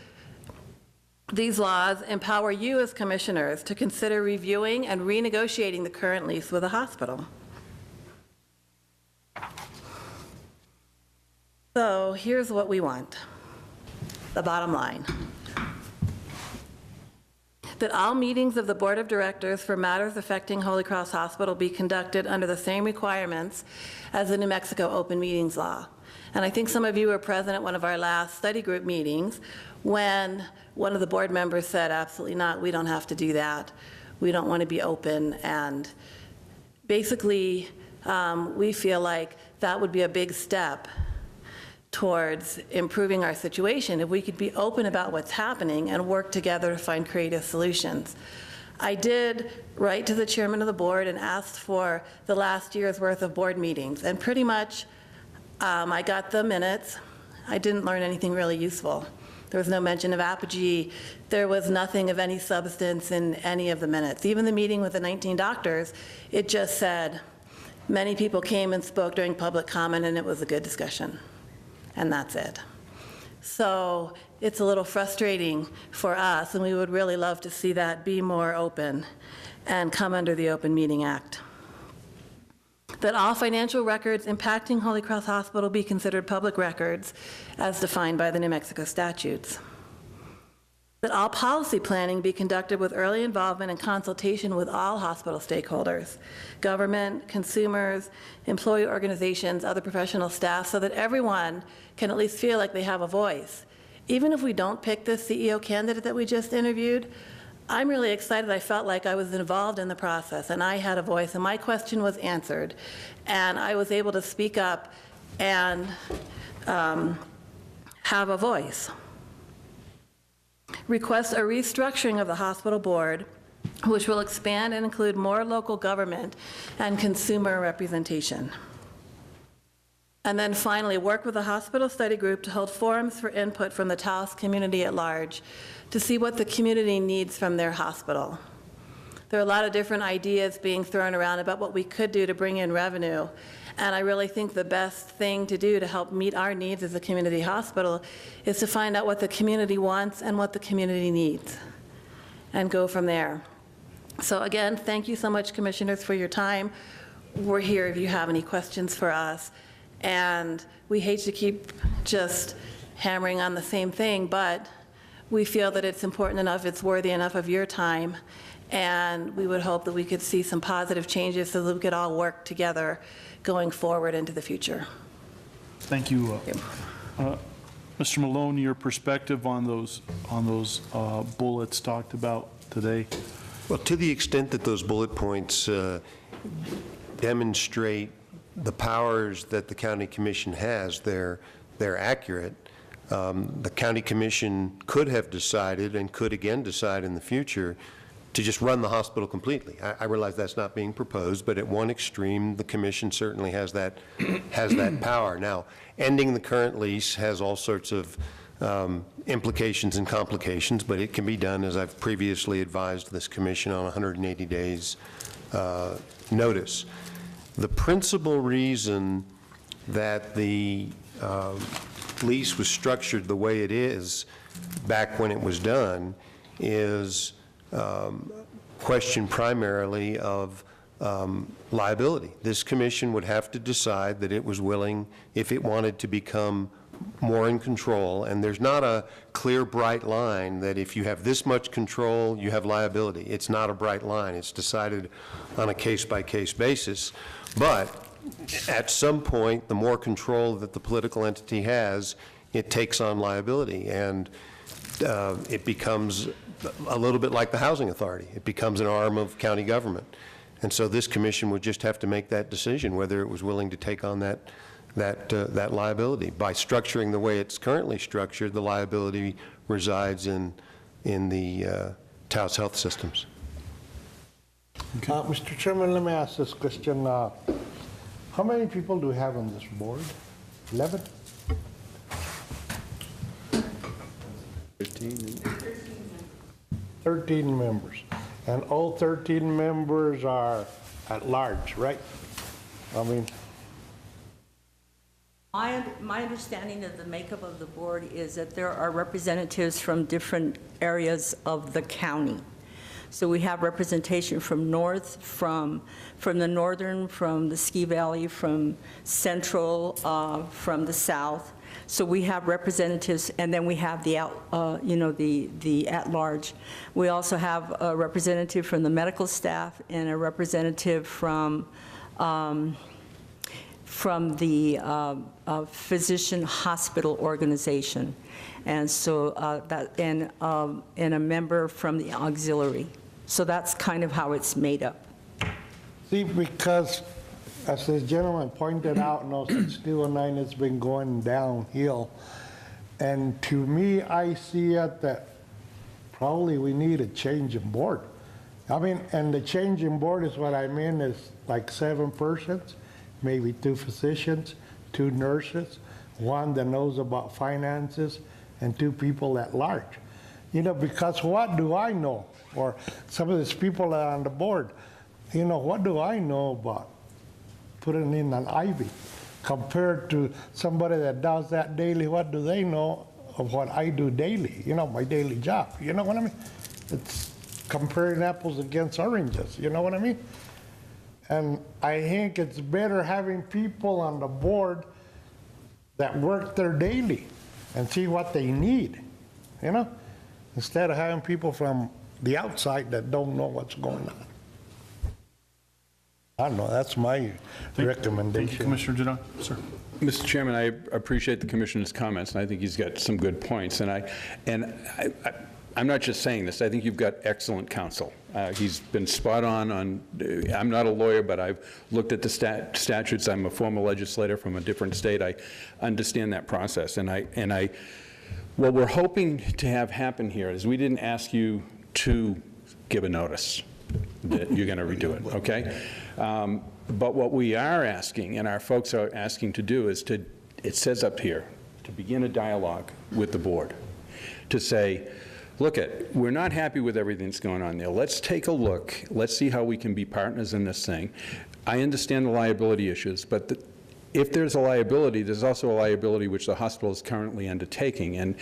these laws empower you as commissioners to consider reviewing and renegotiating the current lease with a hospital. So here's what we want. The bottom line: that all meetings of the Board of Directors for matters affecting Holy Cross Hospital be conducted under the same requirements as the New Mexico Open Meetings Law. And I think some of you were present at one of our last study group meetings when one of the board members said, absolutely not, we don't have to do that. We don't want to be open. And basically, we feel like that would be a big step towards improving our situation if we could be open about what's happening and work together to find creative solutions. I did write to the chairman of the board and asked for the last year's worth of board meetings, and pretty much I got the minutes. I didn't learn anything really useful. There was no mention of apogee. There was nothing of any substance in any of the minutes. Even the meeting with the 19 doctors, it just said, many people came and spoke during public comment, and it was a good discussion. And that's it. So it's a little frustrating for us, and we would really love to see that be more open and come under the Open Meeting Act. That all financial records impacting Holy Cross Hospital be considered public records as defined by the New Mexico statutes. That all policy planning be conducted with early involvement and consultation with all hospital stakeholders, government, consumers, employee organizations, other professional staff, so that everyone can at least feel like they have a voice. Even if we don't pick this CEO candidate that we just interviewed, I'm really excited. I felt like I was involved in the process, and I had a voice, and my question was answered, and I was able to speak up and have a voice. Request a restructuring of the hospital board, which will expand and include more local government and consumer representation. And then finally, work with the hospital study group to hold forums for input from the Taos community at large to see what the community needs from their hospital. There are a lot of different ideas being thrown around about what we could do to bring in revenue, and I really think the best thing to do to help meet our needs as a community hospital is to find out what the community wants and what the community needs, and go from there. So again, thank you so much, commissioners, for your time. We're here if you have any questions for us. And we hate to keep just hammering on the same thing, but we feel that it's important enough, it's worthy enough of your time, and we would hope that we could see some positive changes so that we could all work together going forward into the future. Thank you. Mr. Malone, your perspective on those bullets talked about today? Well, to the extent that those bullet points demonstrate the powers that the county commission has, they're accurate. The county commission could have decided, and could again decide in the future, to just run the hospital completely. I realize that's not being proposed, but at one extreme, the commission certainly has that power. Now, ending the current lease has all sorts of implications and complications, but it can be done, as I've previously advised this commission, on 180 days notice. The principal reason that the lease was structured the way it is back when it was done is question primarily of liability. This commission would have to decide that it was willing, if it wanted to become more in control, and there's not a clear, bright line that if you have this much control, you have liability. It's not a bright line. It's decided on a case-by-case basis. But at some point, the more control that the political entity has, it takes on liability, and it becomes a little bit like the housing authority. It becomes an arm of county government. And so this commission would just have to make that decision, whether it was willing to take on that liability. By structuring the way it's currently structured, the liability resides in the Taos Health Systems. Mr. Chairman, let me ask this question. How many people do we have on this board? 11? 13 members. And all 13 members are at large, right? I mean, My understanding of the makeup of the board is that there are representatives from different areas of the county. So we have representation from north, from the northern, from the Ski Valley, from central, from the south. So we have representatives, and then we have the at-large. We also have a representative from the medical staff and a representative from the physician hospital organization, and so and a member from the auxiliary. So that's kind of how it's made up. see, because as the gentleman pointed out, since 2009 it's been going downhill, and to me, I see it that probably we need a change in board. I mean, and the change in board is what I mean is like 7 persons, maybe 2 physicians, 2 nurses, 1 that knows about finances, and 2 people at large. Because what do I know? Or some of these people that are on the board, what do I know about putting in an IV? Compared to somebody that does that daily, what do they know of what I do daily? My daily job. You know what I mean? It's comparing apples against oranges. You know what I mean? And I think it's better having people on the board that work there daily and see what they need, instead of having people from the outside that don't know what's going on. I don't know, that's my recommendation. Thank you, Commissioner Jadon. Sir. Mr. Chairman, I appreciate the Commissioner's comments, and I think he's got some good points. I'm not just saying this. I think you've got excellent counsel. He's been spot on. I'm not a lawyer, but I've looked at the statutes. I'm a former legislator from a different state. I understand that process. What we're hoping to have happen here is we didn't ask you to give a notice that you're going to redo it, okay? But what we are asking, and our folks are asking to do, is it says up here, to begin a dialogue with the board, to say, look, we're not happy with everything that's going on there. Let's take a look. Let's see how we can be partners in this thing. I understand the liability issues, but if there's a liability, there's also a liability which the hospital is currently undertaking.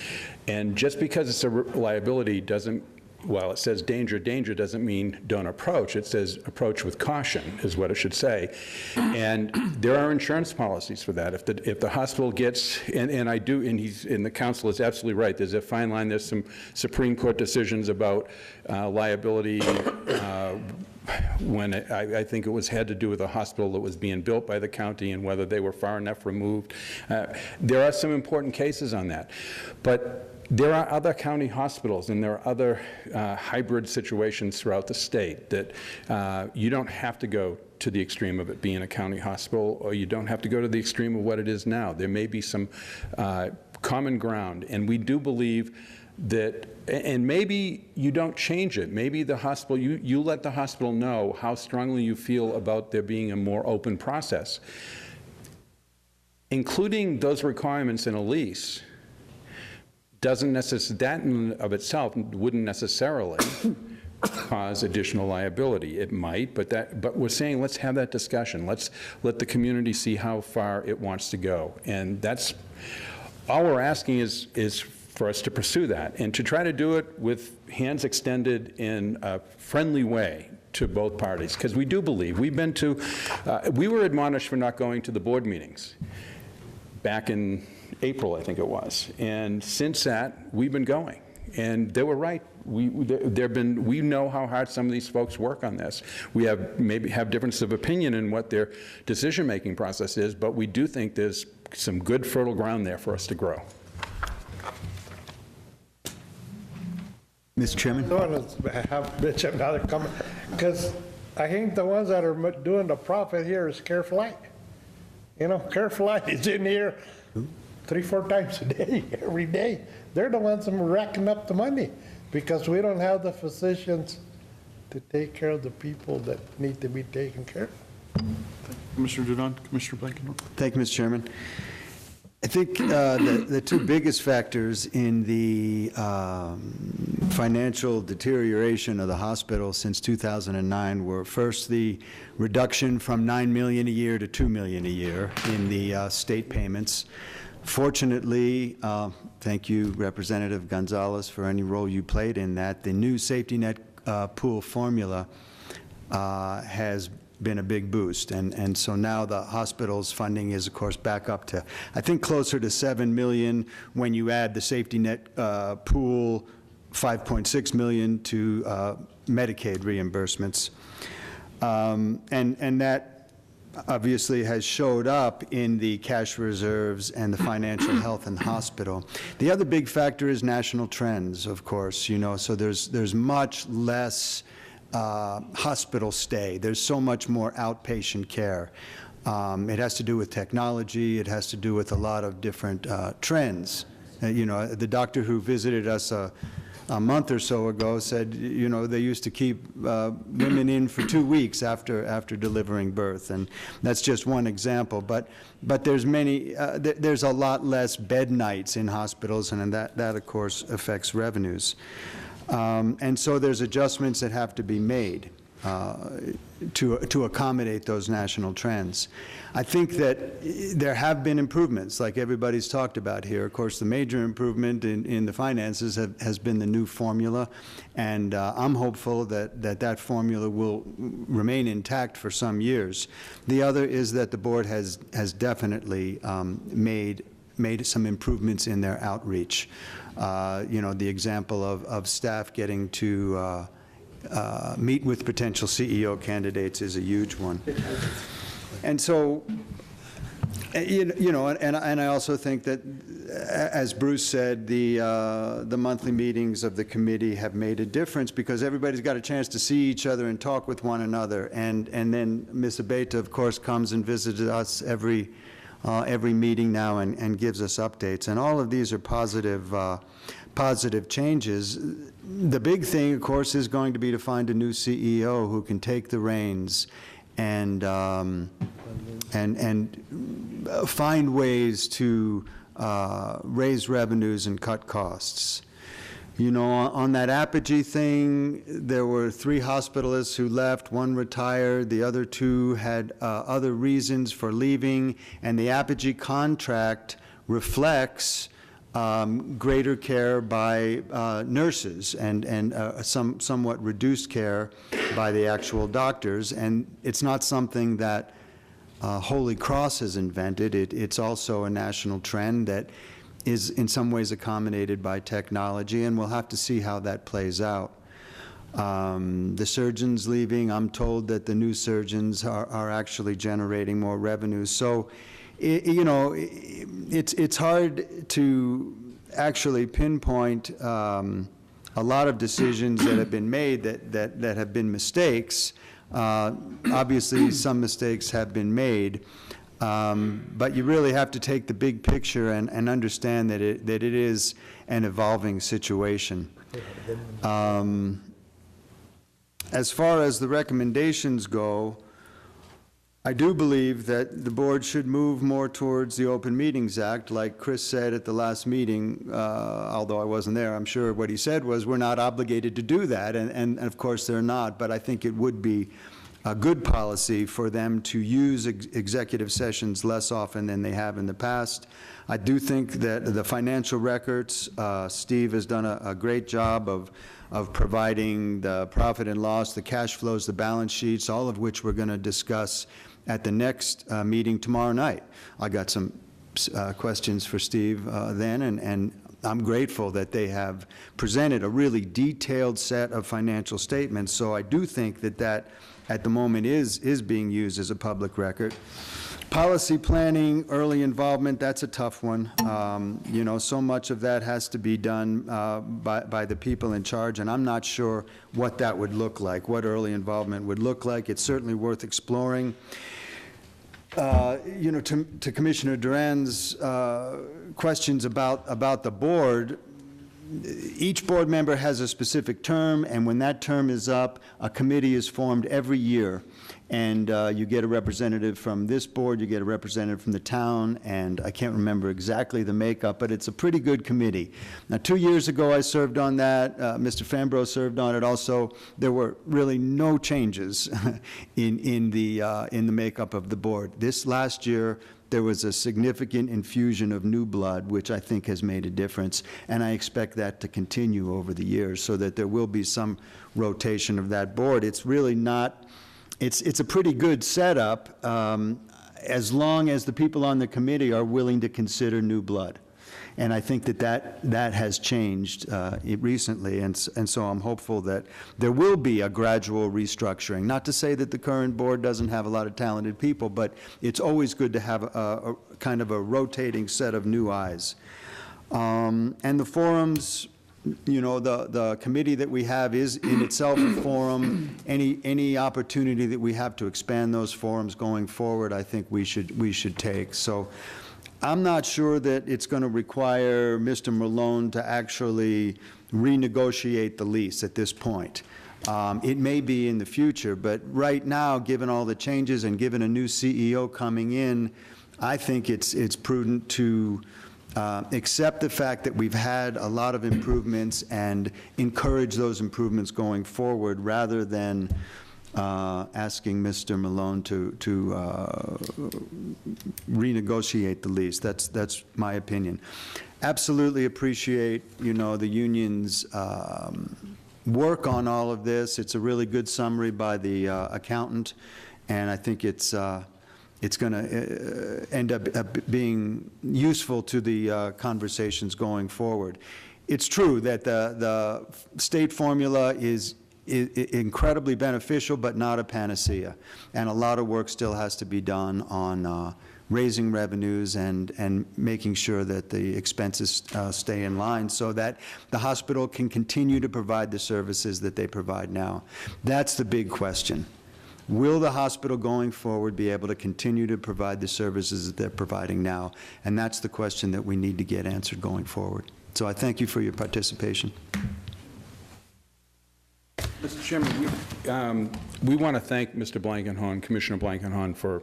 And just because it's a liability doesn't, well, it says danger, danger doesn't mean don't approach. It says approach with caution is what it should say. And there are insurance policies for that. If the hospital gets, and the council is absolutely right, there's a fine line. There's some Supreme Court decisions about liability when I think it had to do with a hospital that was being built by the county and whether they were far enough removed. There are some important cases on that. But there are other county hospitals and there are other hybrid situations throughout the state that you don't have to go to the extreme of it being a county hospital, or you don't have to go to the extreme of what it is now. There may be some common ground, and we do believe that, and maybe you don't change it. Maybe the hospital, you let the hospital know how strongly you feel about there being a more open process. Including those requirements in a lease doesn't necessarily, that in of itself wouldn't necessarily cause additional liability. It might, but we're saying let's have that discussion. Let's let the community see how far it wants to go. And that's, all we're asking is for us to pursue that and to try to do it with hands extended in a friendly way to both parties. Because we do believe, we've been to, we were admonished for not going to the board meetings back in April, I think it was. And since that, we've been going. And they were right. We know how hard some of these folks work on this. We maybe have difference of opinion in what their decision-making process is, but we do think there's some good fertile ground there for us to grow. Mr. Chairman? I want to have Mitch another comment, because I think the ones that are doing the profit here is Care Flight. You know, Care Flight is in here 3-4 times a day, every day. They're the ones that are racking up the money because we don't have the physicians to take care of the people that need to be taken care of. Commissioner Dudon, Commissioner Blankenhorn. Thank you, Mr. Chairman. I think the two biggest factors in the financial deterioration of the hospital since 2009 were first the reduction from $9 million a year to $2 million a year in the state payments. Fortunately, thank you, Representative Gonzalez, for any role you played in that. The new safety net pool formula has been a big boost, and so now the hospital's funding is, of course, back up to, I think, closer to $7 million when you add the safety net pool, $5.6 million to Medicaid reimbursements, and that obviously has showed up in the cash reserves and the financial health in the hospital. The other big factor is national trends, of course, you know, so there's much less hospital stay. There's so much more outpatient care. It has to do with technology. It has to do with a lot of different trends. You know, the doctor who visited us a month or so ago said, you know, they used to keep women in for 2 weeks after delivering birth, and that's just one example. But there's many. There's a lot less bed nights in hospitals, and that of course affects revenues. And so there's adjustments that have to be made to accommodate those national trends. I think that there have been improvements, like everybody's talked about here. Of course, the major improvement in the finances has been the new formula, and I'm hopeful that formula will remain intact for some years. The other is that the board has definitely made some improvements in their outreach. You know, the example of staff getting to meet with potential CEO candidates is a huge one. And so, you know, and I also think that, as Bruce said, the monthly meetings of the committee have made a difference because everybody's got a chance to see each other and talk with one another. And then Ms. Abeyta, of course, comes and visits us every meeting now and gives us updates. And all of these are positive changes. The big thing, of course, is going to be to find a new CEO who can take the reins and find ways to raise revenues and cut costs. You know, on that Apogee thing, there were 3 hospitalists who left, 1 retired, the other 2 had other reasons for leaving, and the Apogee contract reflects greater care by nurses and somewhat reduced care by the actual doctors, and it's not something that Holy Cross has invented. It's also a national trend that is in some ways accommodated by technology, and we'll have to see how that plays out. The surgeons leaving, I'm told that the new surgeons are actually generating more revenue. So, you know, it's hard to actually pinpoint a lot of decisions that have been made that have been mistakes. Obviously, some mistakes have been made. But you really have to take the big picture and understand that it is an evolving situation. As far as the recommendations go, I do believe that the board should move more towards the Open Meetings Act. Like Chris said at the last meeting, although I wasn't there, I'm sure what he said was we're not obligated to do that, and of course they're not, but I think it would be a good policy for them to use executive sessions less often than they have in the past. I do think that the financial records, Steve has done a great job of providing the profit and loss, the cash flows, the balance sheets, all of which we're going to discuss at the next meeting tomorrow night. I got some questions for Steve then, and I'm grateful that they have presented a really detailed set of financial statements. So I do think that that at the moment is being used as a public record. Policy planning, early involvement, that's a tough one. You know, so much of that has to be done by the people in charge, and I'm not sure what that would look like, what early involvement would look like. It's certainly worth exploring. You know, to Commissioner Duran's questions about the board, each board member has a specific term, and when that term is up, a committee is formed every year. And you get a representative from this board, you get a representative from the town, and I can't remember exactly the makeup, but it's a pretty good committee. Now, 2 years ago, I served on that. Mr. Fambro served on it also. There were really no changes in the makeup of the board. This last year, there was a significant infusion of new blood, which I think has made a difference, and I expect that to continue over the years so that there will be some rotation of that board. It's really not, it's a pretty good setup as long as the people on the committee are willing to consider new blood. And I think that has changed recently, and so I'm hopeful that there will be a gradual restructuring. Not to say that the current board doesn't have a lot of talented people, but it's always good to have a kind of a rotating set of new eyes. And the forums, you know, the committee that we have is in itself a forum. Any opportunity that we have to expand those forums going forward, I think we should take. So I'm not sure that it's going to require Mr. Malone to actually renegotiate the lease at this point. It may be in the future, but right now, given all the changes and given a new CEO coming in, I think it's prudent to accept the fact that we've had a lot of improvements and encourage those improvements going forward rather than asking Mr. Malone to renegotiate the lease. That's my opinion. Absolutely appreciate, you know, the union's work on all of this. It's a really good summary by the accountant, and I think it's going to end up being useful to the conversations going forward. It's true that the state formula is incredibly beneficial, but not a panacea. And a lot of work still has to be done on raising revenues and making sure that the expenses stay in line so that the hospital can continue to provide the services that they provide now. That's the big question. Will the hospital going forward be able to continue to provide the services that they're providing now? And that's the question that we need to get answered going forward. So I thank you for your participation. Mr. Chairman, we want to thank Mr. Blankenhorn, Commissioner Blankenhorn, for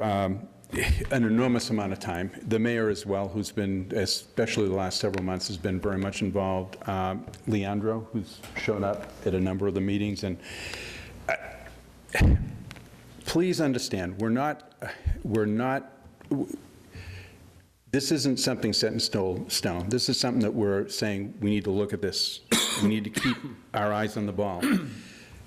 an enormous amount of time. The mayor as well, who's been, especially the last several months, has been very much involved. Leandro, who's shown up at a number of the meetings. And please understand, this isn't something set in stone. This is something that we're saying we need to look at this. We need to keep our eyes on the ball.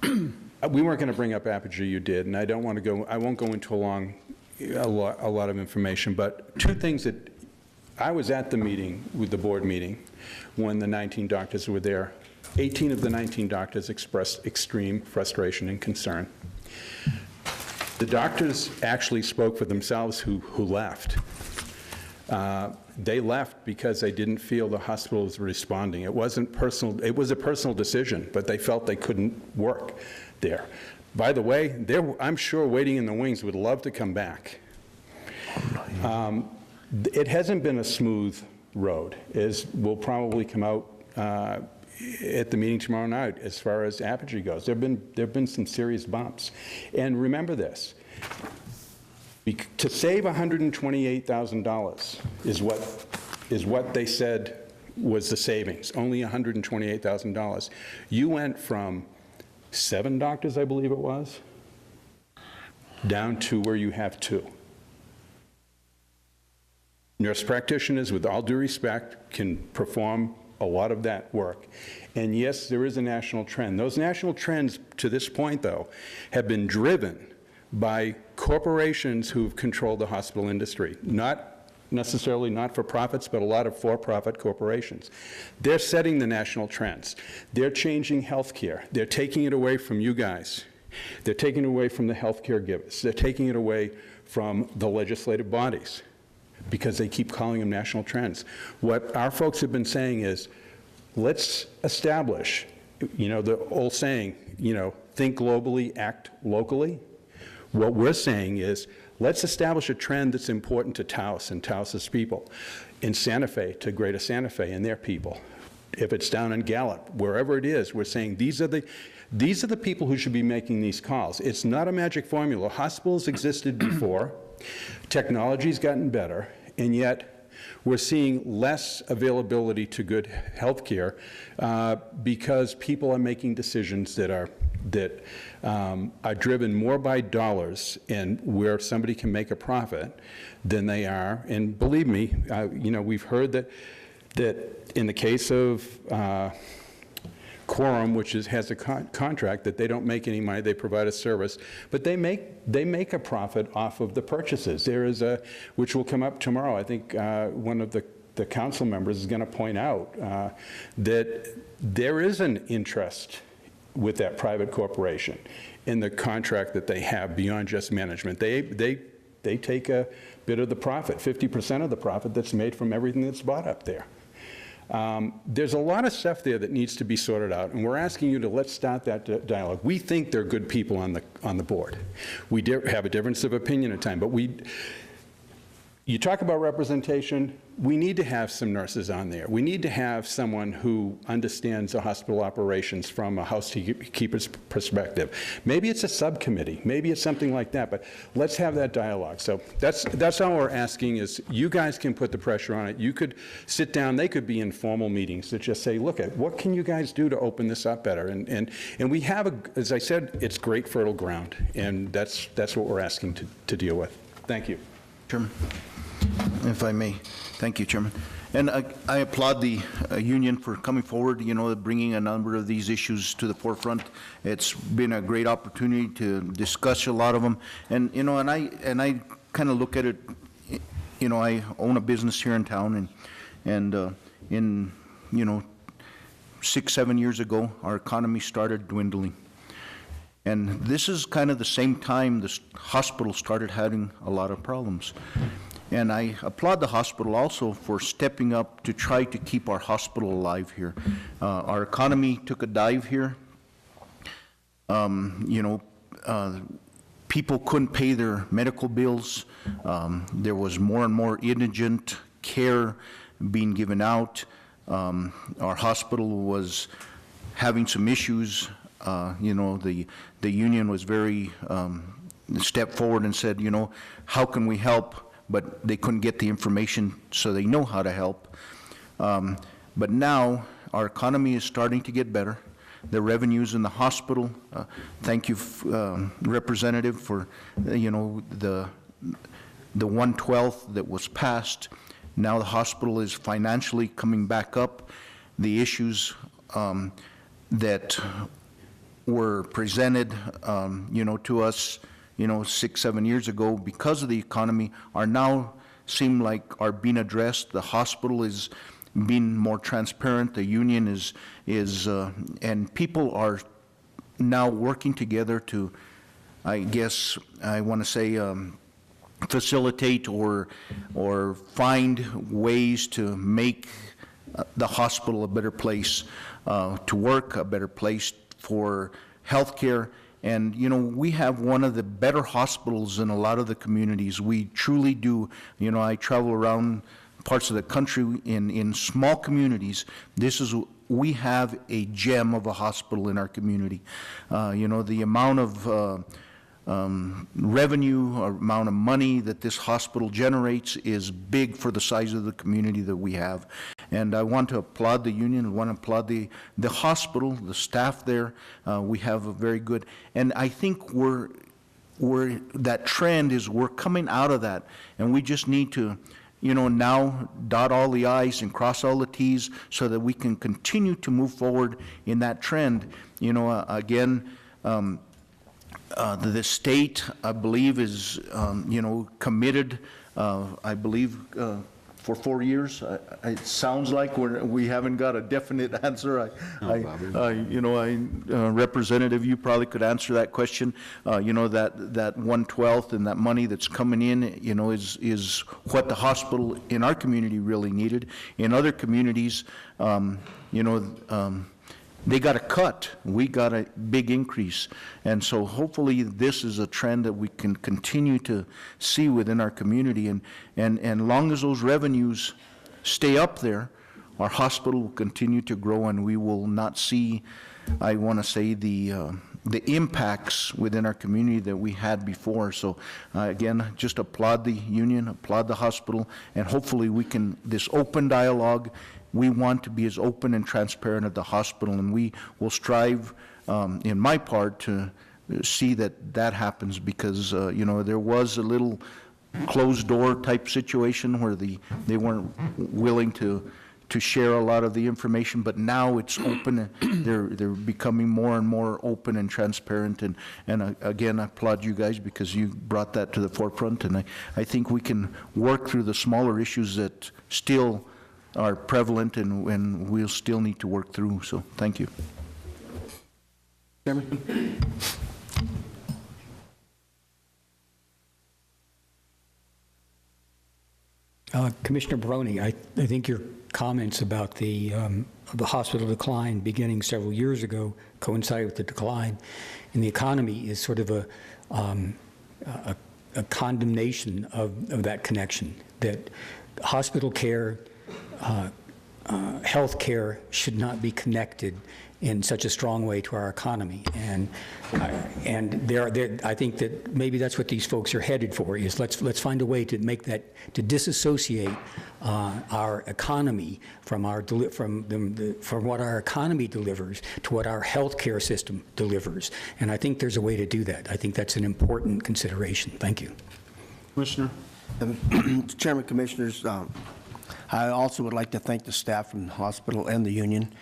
We weren't going to bring up Apogee, you did, and I won't go into a lot of information, but two things that, I was at the meeting, with the board meeting, when the 19 doctors were there. 18 of the 19 doctors expressed extreme frustration and concern. The doctors actually spoke for themselves who left. They left because they didn't feel the hospital was responding. It wasn't personal. It was a personal decision, but they felt they couldn't work there. by the way, they're, I'm sure, waiting in the wings, would love to come back. It hasn't been a smooth road, as will probably come out at the meeting tomorrow night as far as Apogee goes. There have been some serious bumps. And remember this, to save $128,000 is what they said was the savings, only $128,000. You went from 7 doctors, I believe it was, down to where you have 2. Nurse practitioners, with all due respect, can perform a lot of that work. And yes, there is a national trend. Those national trends, to this point, though, have been driven by corporations who've controlled the hospital industry, not necessarily not-for-profits, but a lot of for-profit corporations. They're setting the national trends. They're changing healthcare. They're taking it away from you guys. They're taking it away from the healthcare givers. They're taking it away from the legislative bodies because they keep calling them national trends. What our folks have been saying is, let's establish, you know, the old saying, you know, think globally, act locally. What we're saying is, let's establish a trend that's important to Taos and Taos's people, in Santa Fe to Greater Santa Fe and their people. If it's down in Gallup, wherever it is, we're saying these are the people who should be making these calls. It's not a magic formula. Hospitals existed before. Technology's gotten better, and yet we're seeing less availability to good health care because people are making decisions that are driven more by dollars and where somebody can make a profit than they are. And believe me, you know, we've heard that in the case of Quorum, which has a contract that they don't make any money, they provide a service, but they make a profit off of the purchases. There is which will come up tomorrow. I think one of the council members is going to point out that there is an interest with that private corporation in the contract that they have beyond just management. They take a bit of the profit, 50% of the profit that's made from everything that's bought up there. There's a lot of stuff there that needs to be sorted out, and we're asking you to let's start that dialogue. We think they're good people on the board. We have a difference of opinion at times, but you talk about representation, we need to have some nurses on there. We need to have someone who understands the hospital operations from a housekeeper's perspective. Maybe it's a subcommittee, maybe it's something like that, but let's have that dialogue. So that's all we're asking is you guys can put the pressure on it. You could sit down, they could be informal meetings that just say, look, what can you guys do to open this up better? And we have, as I said, it's great fertile ground, and that's what we're asking to deal with. Thank you. Chairman, if I may. Thank you, Chairman. And I applaud the union for coming forward, you know, bringing a number of these issues to the forefront. It's been a great opportunity to discuss a lot of them. And, you know, and I kind of look at it, you know, I own a business here in town, and in, you know, 6-7 years ago, our economy started dwindling. And this is kind of the same time the hospital started having a lot of problems. And I applaud the hospital also for stepping up to try to keep our hospital alive here. Our economy took a dive here. You know, people couldn't pay their medical bills. There was more and more indigent care being given out. Our hospital was having some issues. You know, the union was very stepped forward and said, you know, how can we help? But they couldn't get the information, so they know how to help. But now our economy is starting to get better. The revenues in the hospital, thank you, Representative, for you know the 1/12 that was passed. Now the hospital is financially coming back up. The issues that were presented, you know, to us, you know, 6-7 years ago because of the economy are now seem like are being addressed. The hospital is being more transparent. The union is and people are now working together to, I guess I want to say, facilitate or find ways to make the hospital a better place to work, a better place for health care, And, you know, we have one of the better hospitals in a lot of the communities. We truly do. You know, I travel around parts of the country in small communities. We have a gem of a hospital in our community. You know, the amount of revenue or amount of money that this hospital generates is big for the size of the community that we have. And I want to applaud the union, I want to applaud the hospital, the staff there. We have a very good, and I think that trend is we're coming out of that, and we just need to, you know, now dot all the I's and cross all the T's so that we can continue to move forward in that trend. You know, again, the state, I believe, is, you know, committed, I believe, for 4 years. It sounds like we haven't got a definite answer. You know, Representative, you probably could answer that question. You know, that 1/12 and that money that's coming in, you know, is what the hospital in our community really needed. In other communities, you know, they got a cut. We got a big increase. And so hopefully this is a trend that we can continue to see within our community. And long as those revenues stay up there, our hospital will continue to grow, and we will not see, I want to say, the impacts within our community that we had before. So again, just applaud the union, applaud the hospital, and hopefully we can, this open dialogue, we want to be as open and transparent at the hospital, and we will strive, in my part, to see that happens, because, you know, there was a little closed door type situation where they weren't willing to share a lot of the information, but now it's open. They're becoming more and more open and transparent, and again, I applaud you guys because you brought that to the forefront, and I think we can work through the smaller issues that still are prevalent and we'll still need to work through. So thank you. Chairman? Commissioner Baroni, I think your comments about the hospital decline beginning several years ago coincided with the decline in the economy is sort of a condemnation of that connection, that hospital care, health care should not be connected in such a strong way to our economy. And I think that maybe that's what these folks are headed for, is let's find a way to make that, to disassociate our economy from what our economy delivers to what our health care system delivers. And I think there's a way to do that. I think that's an important consideration. Thank you. Commissioner. Chairman, Commissioners, I also would like to thank the staff from the hospital and the union.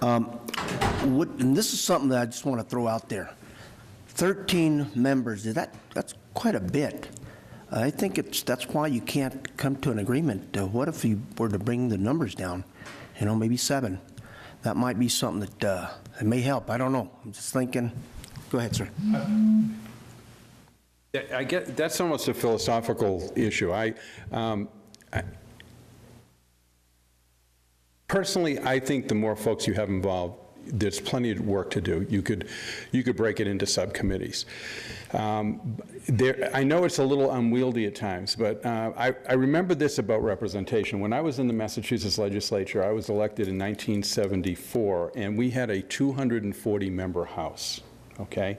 And this is something that I just want to throw out there. 13 members, that's quite a bit. I think that's why you can't come to an agreement. What if you were to bring the numbers down, you know, maybe 7? That might be something that it may help. I don't know. I'm just thinking. Go ahead, sir. I get that's almost a philosophical issue. Personally, I think the more folks you have involved, there's plenty of work to do. You could break it into subcommittees. I know it's a little unwieldy at times, but I remember this about representation. When I was in the Massachusetts legislature, I was elected in 1974, and we had a 240-member House, okay?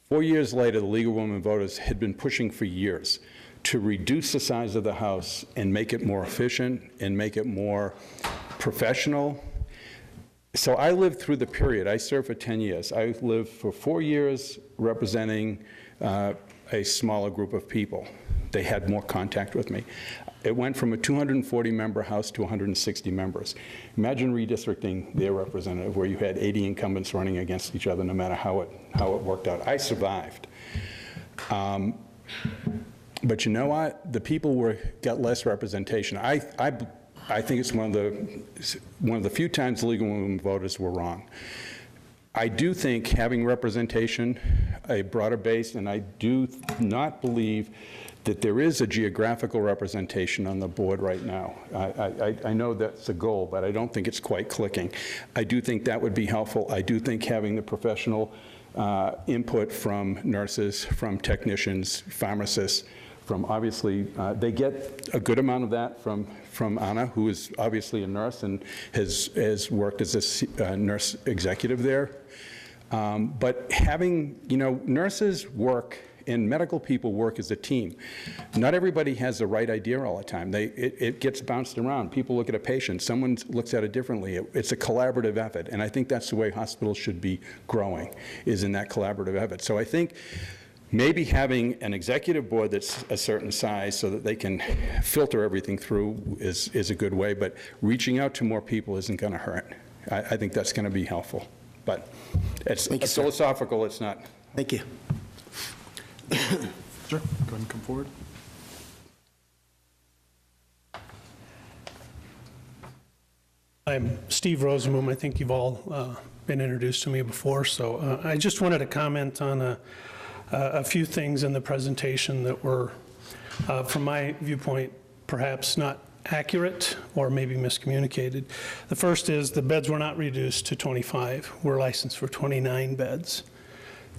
4 years later, the League of Women Voters had been pushing for years to reduce the size of the House and make it more efficient and make it more professional. So I lived through the period. I served for 10 years. I lived for 4 years representing a smaller group of people. They had more contact with me. It went from a 240-member House to 160 members. Imagine redistricting their representative, where you had 80 incumbents running against each other, no matter how it worked out. I survived. But you know what? The people got less representation. I think it's one of the few times the League of Women Voters were wrong. I do think having representation, a broader base, and I do not believe that there is a geographical representation on the board right now. I know that's a goal, but I don't think it's quite clicking. I do think that would be helpful. I do think having the professional input from nurses, from technicians, pharmacists, from obviously, they get a good amount of that from Anna, who is obviously a nurse and has worked as a nurse executive there. But having, nurses work and medical people work as a team. Not everybody has the right idea all the time. It gets bounced around. People look at a patient, someone looks at it differently. It's a collaborative effort, and I think that's the way hospitals should be growing, is in that collaborative effort. So I think maybe having an executive board that's a certain size so that they can filter everything through is a good way, but reaching out to more people isn't going to hurt. I think that's going to be helpful. But it's philosophical, it's not. Thank you. Sure, go ahead and come forward. I'm Steve Rosenboom. I think you've all been introduced to me before, so I just wanted to comment on a few things in the presentation that were, from my viewpoint, perhaps not accurate or maybe miscommunicated. The first is the beds were not reduced to 25. We're licensed for 29 beds.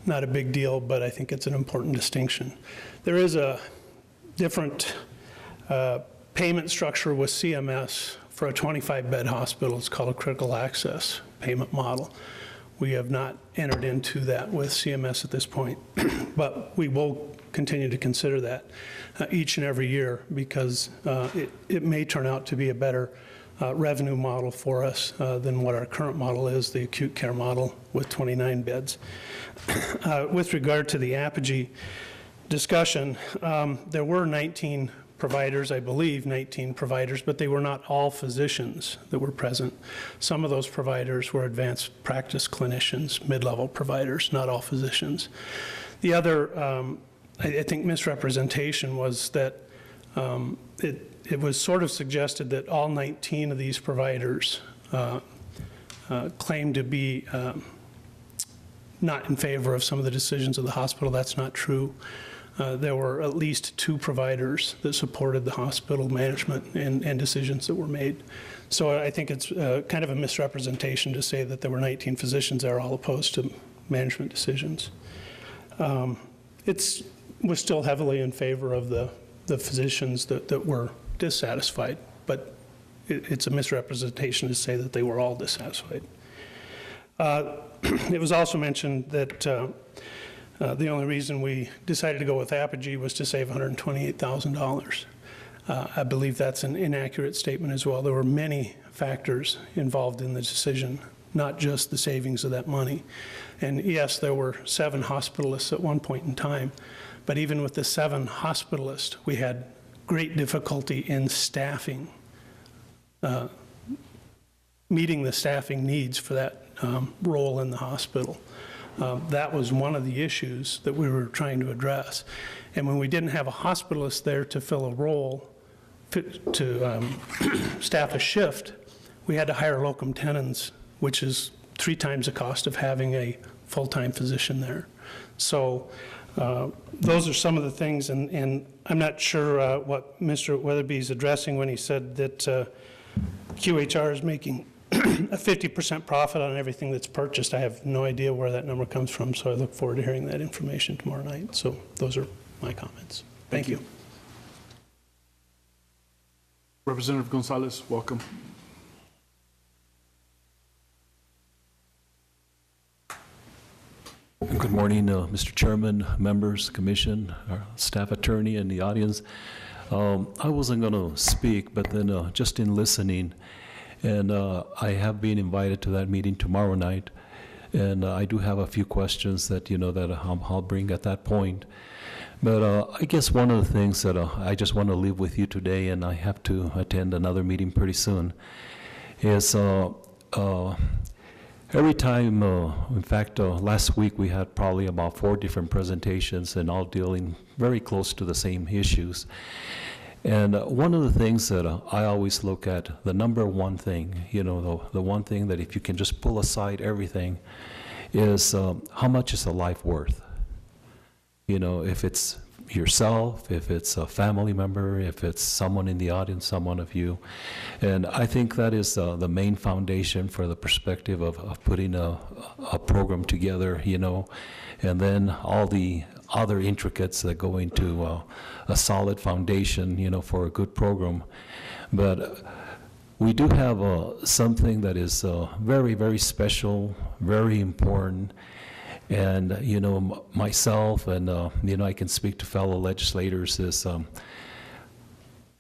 Not a big deal, but I think it's an important distinction. There is a different payment structure with CMS for a 25-bed hospital. It's called a critical access payment model. We have not entered into that with CMS at this point, but we will continue to consider that each and every year because it may turn out to be a better revenue model for us than what our current model is, the acute care model with 29 beds. With regard to the Apogee discussion, there were 19 providers, I believe 19 providers, but they were not all physicians that were present. Some of those providers were advanced practice clinicians, mid-level providers, not all physicians. The other, I think, misrepresentation was that it was sort of suggested that all 19 of these providers claimed to be not in favor of some of the decisions of the hospital. That's not true. There were at least 2 providers that supported the hospital management and decisions that were made. So I think it's kind of a misrepresentation to say that there were 19 physicians that are all opposed to management decisions. It was still heavily in favor of the physicians that were dissatisfied, but it's a misrepresentation to say that they were all dissatisfied. It was also mentioned that the only reason we decided to go with Apogee was to save $128,000. I believe that's an inaccurate statement as well. There were many factors involved in the decision, not just the savings of that money. And yes, there were 7 hospitalists at one point in time, but even with the 7 hospitalists, we had great difficulty in staffing, meeting the staffing needs for that role in the hospital. That was one of the issues that we were trying to address. And when we didn't have a hospitalist there to fill a role, to staff a shift, we had to hire locum tenens, which is 3 times the cost of having a full-time physician there. So those are some of the things, and I'm not sure what Mr. Wetherbee is addressing when he said that QHR is making a 50% profit on everything that's purchased. I have no idea where that number comes from, so I look forward to hearing that information tomorrow night. So those are my comments. Thank you. Representative Gonzalez, welcome. Good morning, Mr. Chairman, members, commission, our staff attorney, and the audience. I wasn't going to speak, but then just in listening, and I have been invited to that meeting tomorrow night, and I do have a few questions that that I'll bring at that point. But I guess one of the things that I just want to leave with you today, and I have to attend another meeting pretty soon, is every time, in fact, last week we had probably about 4 different presentations and all dealing very close to the same issues. And one of the things that I always look at, the number one thing, the one thing that if you can just pull aside everything, is how much is a life worth? If it's yourself, if it's a family member, if it's someone in the audience, someone of you. And I think that is the main foundation for the perspective of putting a program together, you know, and then all the other intricacies that go into a solid foundation, you know, for a good program. But we do have something that is very, very special, very important. And, you know, myself and, you know, I can speak to fellow legislators is,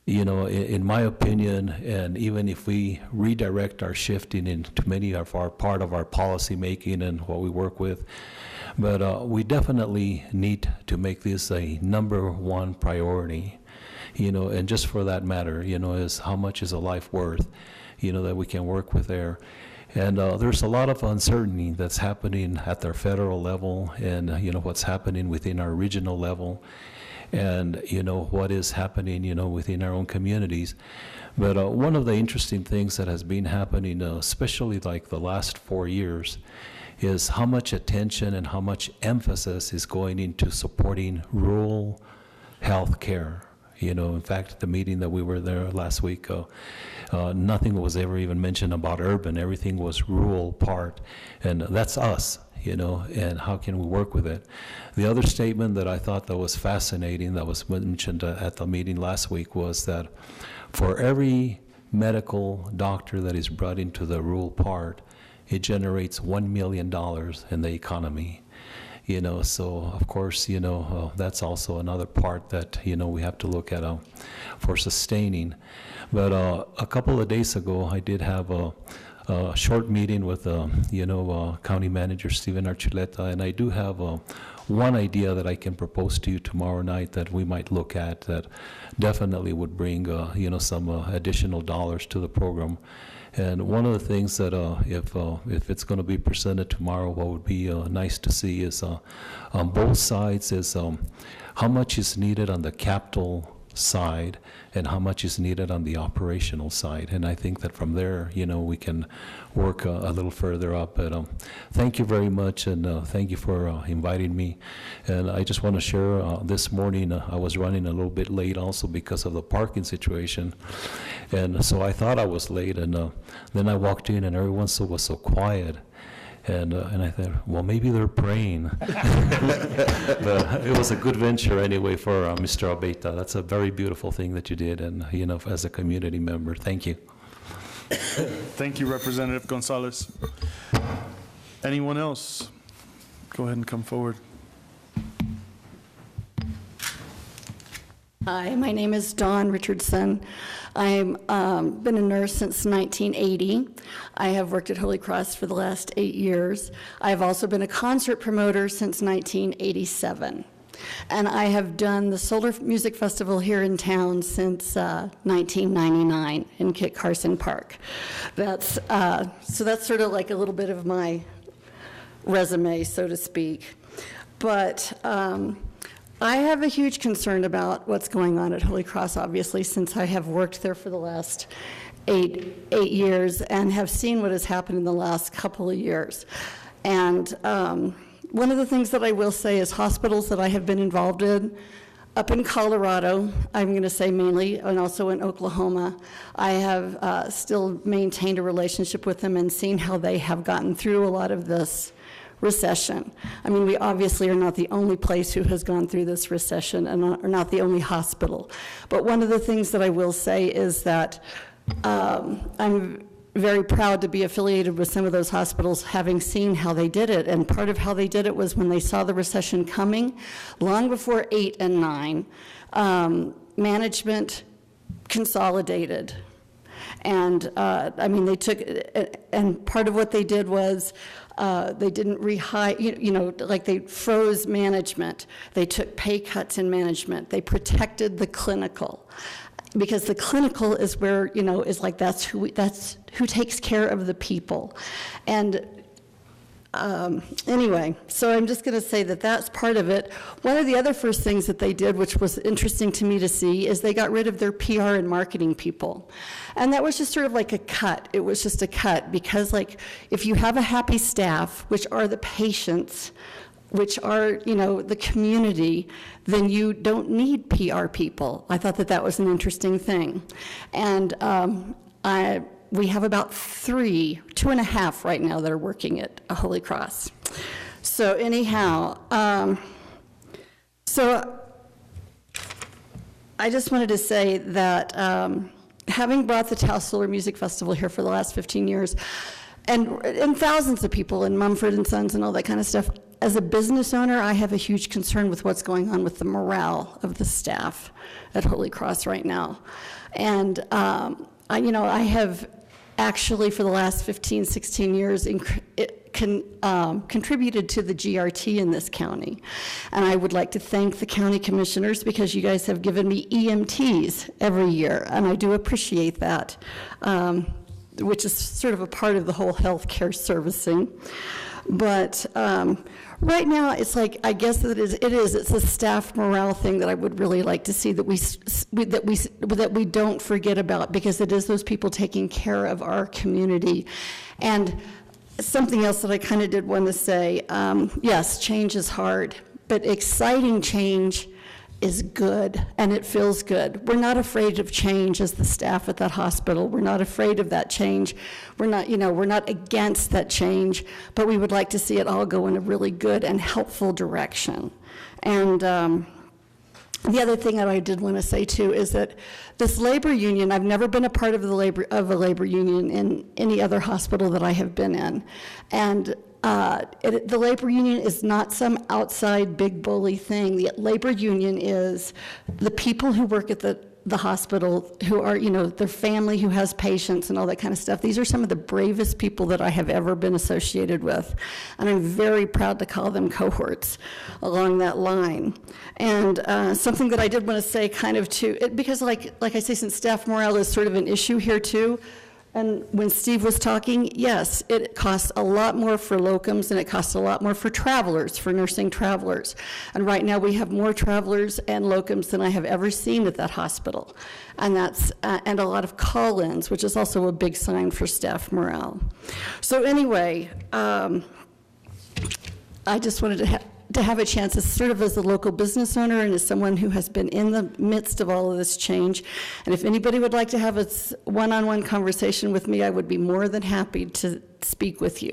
you know, in my opinion, and even if we redirect our shifting into many of our part of our policy making and what we work with, but we definitely need to make this a #1 priority, you know, and just for that matter, you know, is how much is a life worth, you know, that we can work with there. And there's a lot of uncertainty that's happening at the federal level and, you know, what's happening within our regional level and, you know, what is happening, you know, within our own communities. But one of the interesting things that has been happening, especially like the last 4 years, is how much attention and how much emphasis is going into supporting rural health care. You know, in fact, at the meeting that we were there last week, nothing was ever even mentioned about urban. Everything was rural part, and that's us, you know, and how can we work with it? The other statement that I thought that was fascinating that was mentioned at the meeting last week was that for every medical doctor that is brought into the rural part, it generates $1 million in the economy. You know, so of course, you know, that's also another part that, you know, we have to look at for sustaining. But a couple of days ago, I did have a short meeting with, you know, County Manager Steven Archuleta, and I do have one idea that I can propose to you tomorrow night that we might look at that definitely would bring, you know, some additional dollars to the program. And one of the things that if it's going to be presented tomorrow, what would be nice to see is on both sides is how much is needed on the capital side and how much is needed on the operational side. And I think that from there, you know, we can work a little further up. But thank you very much, and thank you for inviting me. And I just want to share this morning, I was running a little bit late also because of the parking situation. And so I thought I was late, and then I walked in and everyone was so quiet. And I thought, well, maybe they're praying. But it was a good venture anyway for Mr. Abeyta. That's a very beautiful thing that you did, and, you know, as a community member, thank you. Thank you, Representative Gonzalez. Anyone else? Go ahead and come forward. Hi, my name is Dawn Richardson. I've been a nurse since 1980. I have worked at Holy Cross for the last 8 years. I've also been a concert promoter since 1987. And I have done the Solar Music Festival here in town since 1999 in Kit Carson Park. So that's sort of like a little bit of my resume, so to speak. But I have a huge concern about what's going on at Holy Cross, obviously, since I have worked there for the last eight years and have seen what has happened in the last couple of years. And one of the things that I will say is hospitals that I have been involved in, up in Colorado, I'm going to say mainly, and also in Oklahoma, I have still maintained a relationship with them and seen how they have gotten through a lot of this recession. I mean, we obviously are not the only place who has gone through this recession and are not the only hospital. But one of the things that I will say is that I'm very proud to be affiliated with some of those hospitals, having seen how they did it. And part of how they did it was when they saw the recession coming, long before 8 and 9, management consolidated. And I mean, they took, and part of what they did was they didn't rehire, you know, like they froze management. They took pay cuts in management. They protected the clinical, because the clinical is where, you know, is like that's who takes care of the people. And anyway, so I'm just going to say that that's part of it. One of the other first things that they did, which was interesting to me to see, is they got rid of their PR and marketing people. And that was just sort of like a cut. It was just a cut because, like, if you have a happy staff, which are the patients which are, you know, the community, then you don't need PR people. I thought that that was an interesting thing. And we have about 2.5 right now that are working at Holy Cross. So anyhow, so I just wanted to say that having brought the Taos Solar Music Festival here for the last 15 years, and thousands of people in Mumford and Sons and all that kind of stuff, as a business owner, I have a huge concern with what's going on with the morale of the staff at Holy Cross right now. And I have actually for the last 15, 16 years contributed to the GRT in this county. And I would like to thank the county commissioners because you guys have given me EMTs every year, and I do appreciate that, which is sort of a part of the whole healthcare servicing. But right now, it's like, I guess that it's a staff morale thing that I would really like to see that we don't forget about, because it is those people taking care of our community. And something else that I kind of did want to say, yes, change is hard, but exciting change is good, and it feels good. We're not afraid of change as the staff at that hospital. We're not afraid of that change. We're not against that change, but we would like to see it all go in a really good and helpful direction. And the other thing that I did want to say too is that this labor union, I've never been a part of a labor union in any other hospital that I have been in. And the labor union is not some outside big bully thing. The labor union is the people who work at the hospital, who are, their family who has patients and all that kind of stuff. These are some of the bravest people that I have ever been associated with. And I'm very proud to call them cohorts along that line. And something that I did want to say kind of too, because like I say, since staff morale is sort of an issue here too, and when Steve was talking, yes, it costs a lot more for locums, and it costs a lot more for travelers, for nursing travelers. And right now we have more travelers and locums than I have ever seen at that hospital. And that's and a lot of call-ins, which is also a big sign for staff morale. So anyway, I just wanted to have a chance as a local business owner and as someone who has been in the midst of all of this change. And if anybody would like to have a one-on-one conversation with me, I would be more than happy to speak with you.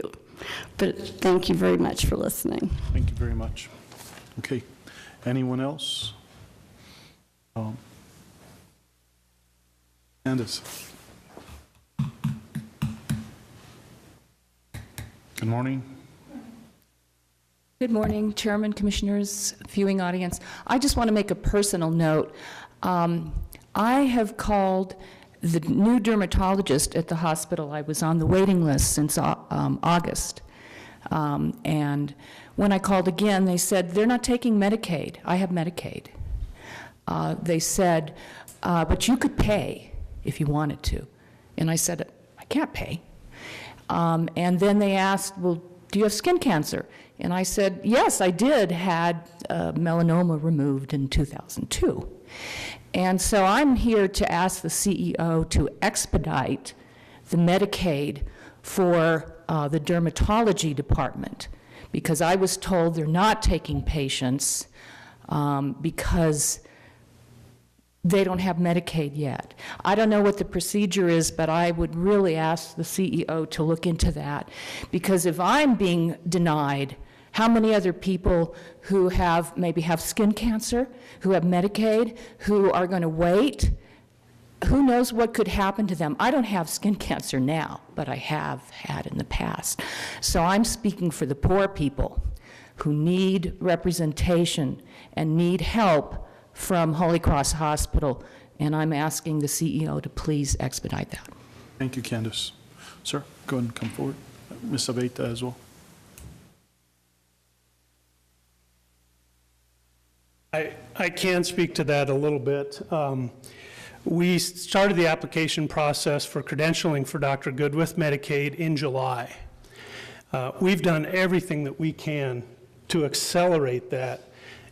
But thank you very much for listening. Thank you very much. Okay. Anyone else? Candace. Good morning. Good morning, Chairman, Commissioners, viewing audience. I just want to make a personal note. I have called the new dermatologist at the hospital. I was on the waiting list since August. And when I called again, they said, they're not taking Medicaid. I have Medicaid. They said, but you could pay if you wanted to. And I said, I can't pay. And then they asked, well, do you have skin cancer? And I said, yes, I did, had melanoma removed in 2002. And so I'm here to ask the CEO to expedite the Medicaid for the dermatology department, because I was told they're not taking patients because they don't have Medicaid yet. I don't know what the procedure is, but I would really ask the CEO to look into that, because if I'm being denied, how many other people who maybe have skin cancer, who have Medicaid, who are going to wait, who knows what could happen to them? I don't have skin cancer now, but I have had in the past. So I'm speaking for the poor people who need representation and need help from Holy Cross Hospital, and I'm asking the CEO to please expedite that. Thank you, Candace. Sir, go ahead and come forward. Ms. Abeyta as well. I can speak to that a little bit. We started the application process for credentialing for Dr. Good with Medicaid in July. We've done everything that we can to accelerate that.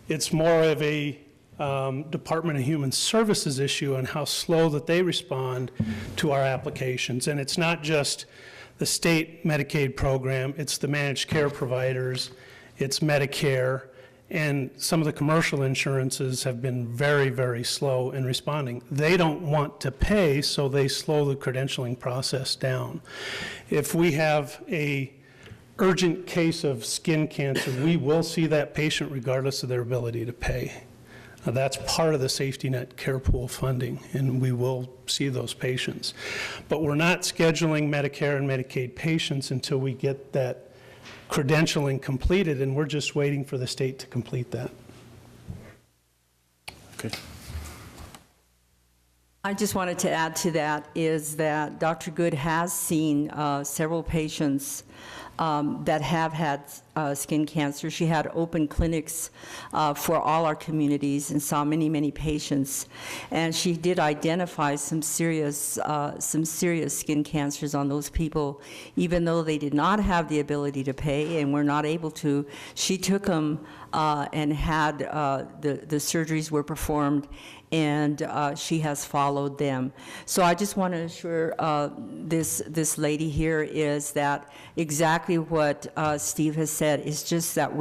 It's more of a Department of Human Services issue and how slow that they respond to our applications. And it's not just the state Medicaid program, it's the managed care providers, it's Medicare, and some of the commercial insurances have been very, very slow in responding. They don't want to pay, so they slow the credentialing process down. If we have a urgent case of skin cancer, we will see that patient regardless of their ability to pay. That's part of the safety net care pool funding, and we will see those patients. But we're not scheduling Medicare and Medicaid patients until we get that credentialing completed, and we're just waiting for the state to complete that. Okay. I just wanted to add to that is that Dr. Good has seen several patients that have had skin cancer. She had open clinics for all our communities and saw many, many patients. And she did identify some serious skin cancers on those people, even though they did not have the ability to pay and were not able to. She took them and had the surgeries were performed, and she has followed them. So I just want to assure this lady here is that exactly what Steve has said is just that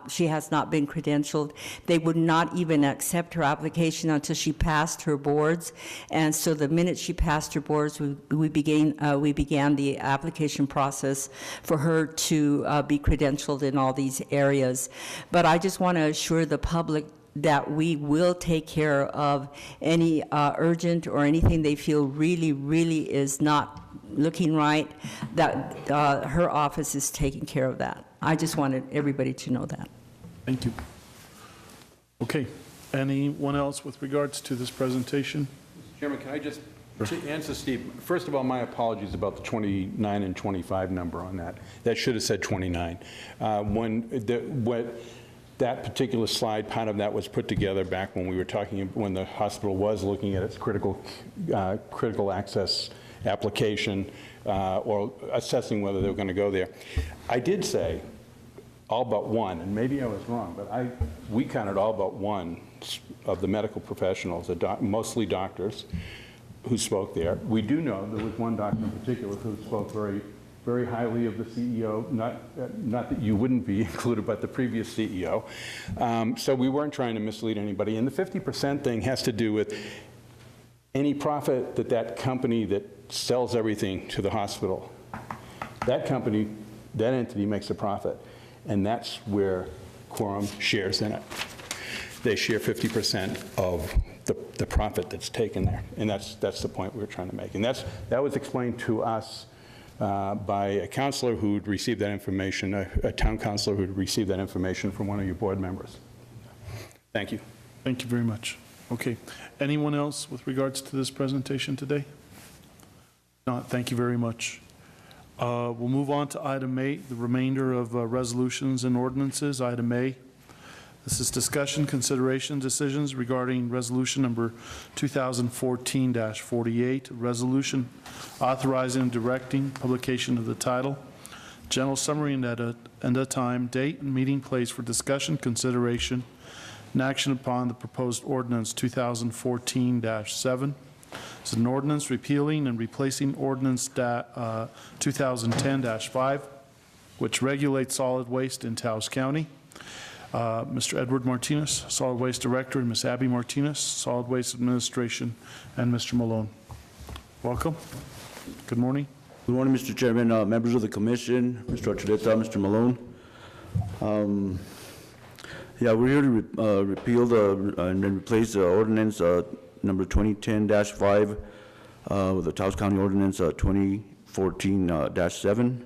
she has not been credentialed. They would not even accept her application until she passed her boards. And so the minute she passed her boards, we began the application process for her to be credentialed in all these areas. But I just want to assure the public that we will take care of any urgent or anything they feel really, really is not looking right, that her office is taking care of that. I just wanted everybody to know that. Thank you. Okay. Anyone else with regards to this presentation? Chairman, can I just, to answer Steve, first of all, my apologies about the 29 and 25 number on that. That should have said 29. That particular slide, part of that was put together back when we were talking, when the hospital was looking at its critical access application or assessing whether they were going to go there. I did say all but one, and maybe I was wrong, but we counted all but one of the medical professionals, mostly doctors, who spoke there. We do know there was one doctor in particular who spoke very, very highly of the CEO, not that you wouldn't be included, but the previous CEO. So we weren't trying to mislead anybody. And the 50% thing has to do with any profit that company that sells everything to the hospital, that company, that entity makes a profit. And that's where Quorum shares in it. They share 50% of the profit that's taken there. And that's the point we were trying to make. And that was explained to us by a counselor who'd received that information, a town counselor who'd received that information from one of your board members. Thank you. Thank you very much. Okay. Anyone else with regards to this presentation today? Not. Thank you very much. We'll move on to item 8, the remainder of resolutions and ordinances. Item A. This is discussion, consideration, decisions regarding resolution number 2014-48, resolution authorizing and directing publication of the title, general summary and a time, date, and meeting place for discussion, consideration, and action upon the proposed ordinance 2014-7. It's an ordinance repealing and replacing ordinance 2010-5, which regulates solid waste in Taos County. Mr. Edward Martinez, Solid Waste Director, and Ms. Abby Martinez, Solid Waste Administration, and Mr. Malone. Welcome. Good morning. Good morning, Mr. Chairman, members of the commission, Mr. Archuleta, Mr. Malone. Yeah, we're here to repeal and replace the ordinance number 2010-5 with the Taos County Ordinance 2014-7.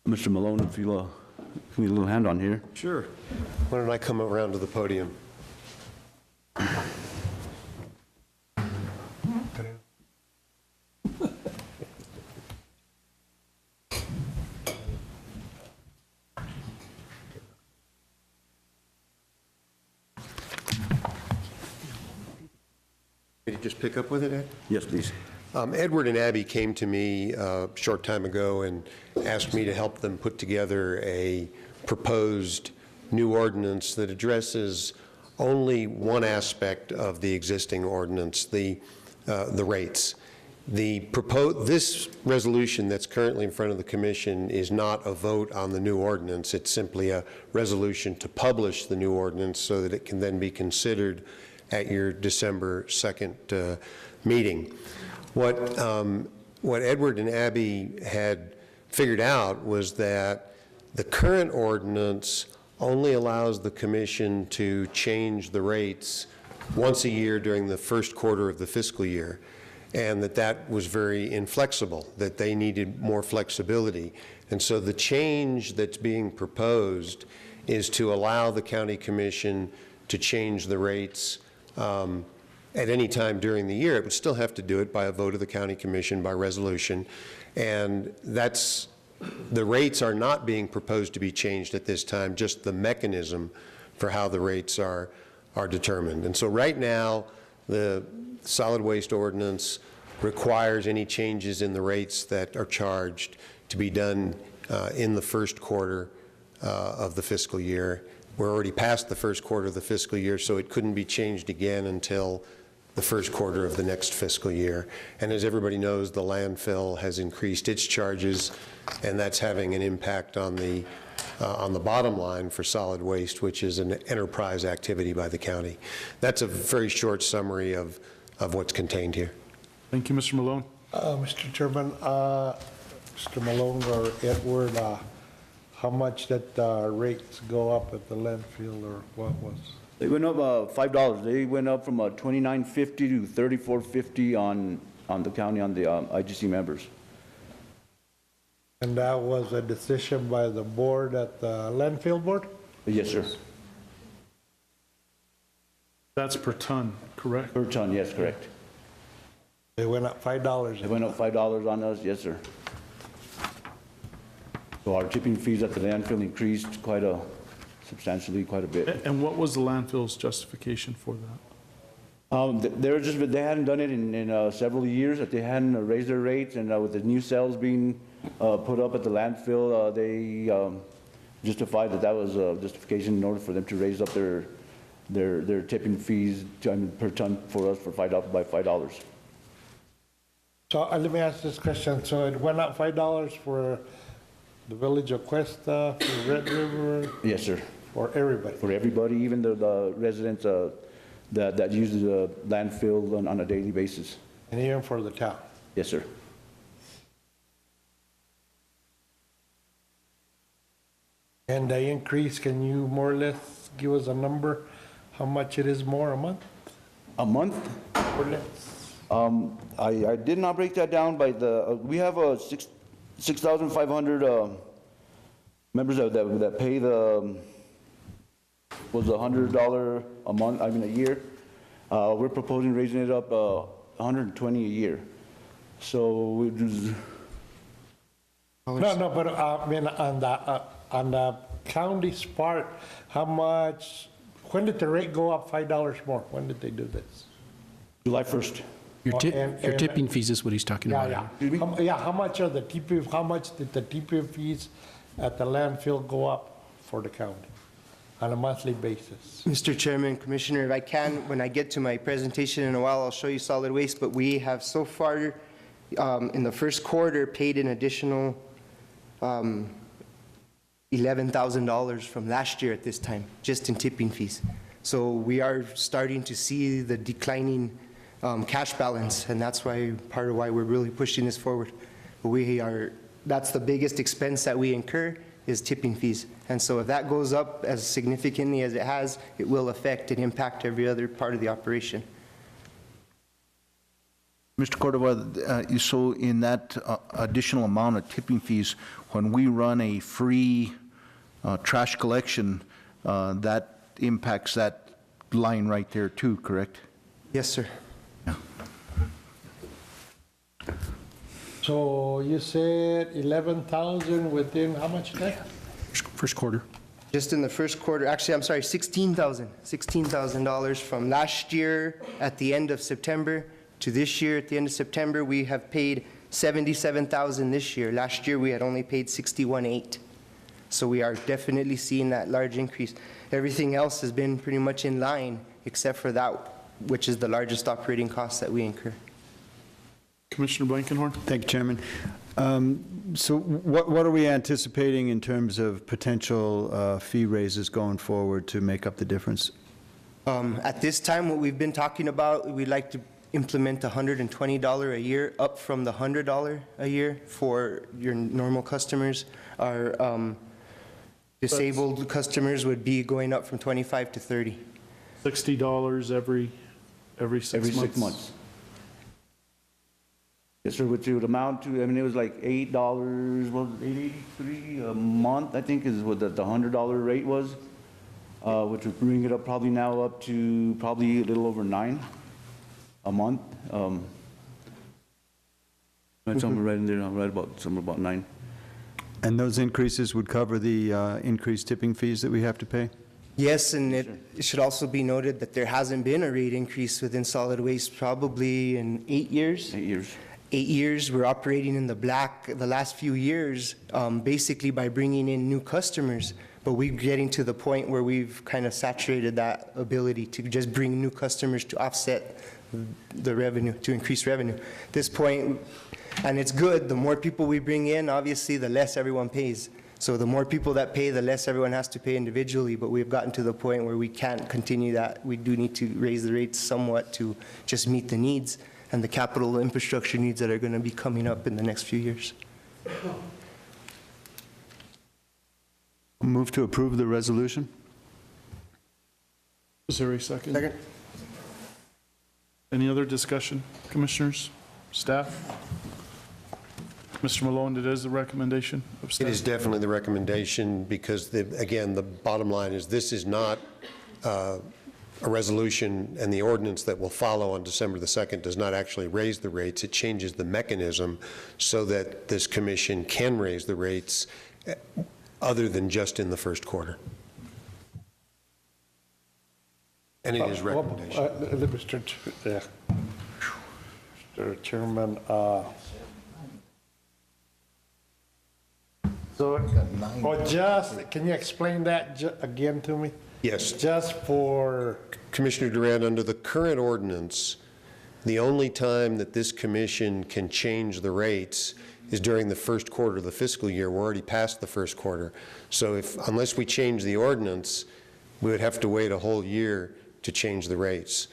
Mr. Malone, if you'll give me a little hand on here. Sure. Why don't I come around to the podium? Can you just pick up with it, Ed? Yes, please. Edward and Abby came to me a short time ago and asked me to help them put together a proposed new ordinance that addresses only one aspect of the existing ordinance, the rates. This resolution that's currently in front of the commission is not a vote on the new ordinance. It's simply a resolution to publish the new ordinance so that it can then be considered at your December 2nd meeting. What Edward and Abby had figured out was that the current ordinance only allows the commission to change the rates once a year during the first quarter of the fiscal year, and that was very inflexible, that they needed more flexibility. And so the change that's being proposed is to allow the county commission to change the rates at any time during the year. It would still have to do it by a vote of the county commission by resolution, and the rates are not being proposed to be changed at this time, just the mechanism for how the rates are determined. And so right now, the solid waste ordinance requires any changes in the rates that are charged to be done in the first quarter of the fiscal year. We're already past the first quarter of the fiscal year, so it couldn't be changed again until the first quarter of the next fiscal year. And as everybody knows, the landfill has increased its charges, and that's having an impact on the bottom line for solid waste, which is an enterprise activity by the county. That's a very short summary of what's contained here. Thank you, Mr. Malone. Mr. Chairman, Mr. Malone or Edward, how much that rates go up at the landfill, or what was? They went up $5. They went up from $29.50 to $34.50 on the county, on the IGC members. And that was a decision by the board at the landfill board? Yes, sir. That's per ton, correct? Per ton, yes, correct. They went up $5. They went up $5 on us, yes, sir. So our tipping fees at the landfill increased substantially, quite a bit. And what was the landfill's justification for that? They hadn't done it in several years, that they hadn't raised their rates, and with the new cells being put up at the landfill, they justified that was a justification in order for them to raise up their tipping fees per ton for us by $5. So let me ask this question. So it went up $5 for the village of Cuesta, for Red River? Yes, sir. For everybody? For everybody, even the residents that use the landfill on a daily basis. And even for the town? Yes, sir. And the increase, can you more or less give us a number, how much it is more a month? A month? Or less? I did not break that down by we have 6,500 members that pay was $100 a month, a year. We're proposing raising it up $120 a year. So it was. No, but I mean, on the county's part, how much, when did the rate go up $5 more? When did they do this? July 1st. Your tipping fees is what he's talking about. Yeah, how much did the tipping fees at the landfill go up for the county on a monthly basis? Mr. Chairman, Commissioner, if I can, when I get to my presentation in a while, I'll show you solid waste, but we have so far in the first quarter paid an additional $11,000 from last year at this time, just in tipping fees. So we are starting to see the declining cash balance, and that's part of why we're really pushing this forward. That's the biggest expense that we incur is tipping fees. And so if that goes up as significantly as it has, it will affect and impact every other part of the operation. Mr. Cordova, so in that additional amount of tipping fees, when we run a free trash collection, that impacts that line right there too, correct? Yes, sir. Yeah. So you said 11,000 within how much time? First quarter. Just in the first quarter, actually, I'm sorry, $16,000 from last year at the end of September to this year at the end of September. We have paid $77,000 this year. Last year we had only paid $61,800. So we are definitely seeing that large increase. Everything else has been pretty much in line except for that, which is the largest operating cost that we incur. Commissioner Blankenhorn? Thank you, Chairman. So what are we anticipating in terms of potential fee raises going forward to make up the difference? At this time, what we've been talking about, we'd like to implement $120 a year, up from the $100 a year for your normal customers. Our disabled customers would be going up from 25 to 30. $60 every 6 months? Every 6 months. Yes, sir, which would amount to, I mean, it was like $8, what was it, $8.83 a month, I think is what the $100 rate was, which would bring it up probably now up to probably a little over $9 a month. That's something right in there, right about, somewhere about 9. And those increases would cover the increased tipping fees that we have to pay? Yes, and it should also be noted that there hasn't been a rate increase within solid waste probably in 8 years. 8 years. 8 years, we're operating in the black the last few years, basically by bringing in new customers. But we're getting to the point where we've kind of saturated that ability to just bring new customers to offset the revenue, to increase revenue. At this point, and it's good, the more people we bring in, obviously, the less everyone pays. So the more people that pay, the less everyone has to pay individually, but we've gotten to the point where we can't continue that. We do need to raise the rates somewhat to just meet the needs and the capital infrastructure needs that are going to be coming up in the next few years. Move to approve the resolution? Is there a second? Second. Any other discussion, commissioners, staff? Mr. Malone, it is the recommendation of staff? It is definitely the recommendation because, again, the bottom line is this is not a resolution, and the ordinance that will follow on December the 2nd does not actually raise the rates. It changes the mechanism so that this commission can raise the rates other than just in the first quarter. And it is recommendation. Mr. Chairman, can you explain that again to me? Yes. Just for... Commissioner Durant, under the current ordinance, the only time that this commission can change the rates is during the first quarter of the fiscal year. We're already past the first quarter. So unless we change the ordinance, we would have to wait a whole year to change the rates.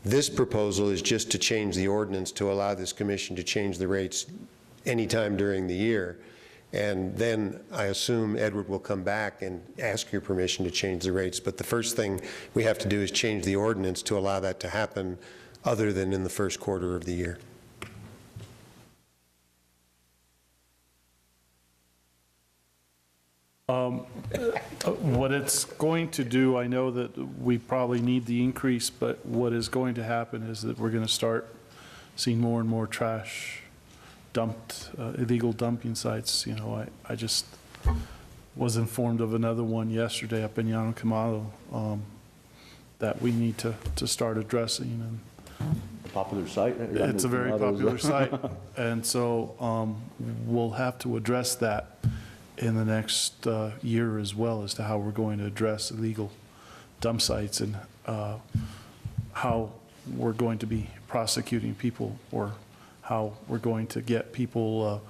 This proposal is just to change the ordinance to allow this commission to change the rates anytime during the year. And then I assume Edward will come back and ask your permission to change the rates. But the first thing we have to do is change the ordinance to allow that to happen other than in the first quarter of the year. What it's going to do, I know that we probably need the increase, but what is going to happen is that we're going to start seeing more and more trash dumped, illegal dumping sites. You know, I just was informed of another one yesterday up in UNM-Taos that we need to start addressing. And popular site. it's a very popular site, and so we'll have to address that in the next year as well as to how we're going to address illegal dump sites and how we're going to be prosecuting people, or how we're going to get people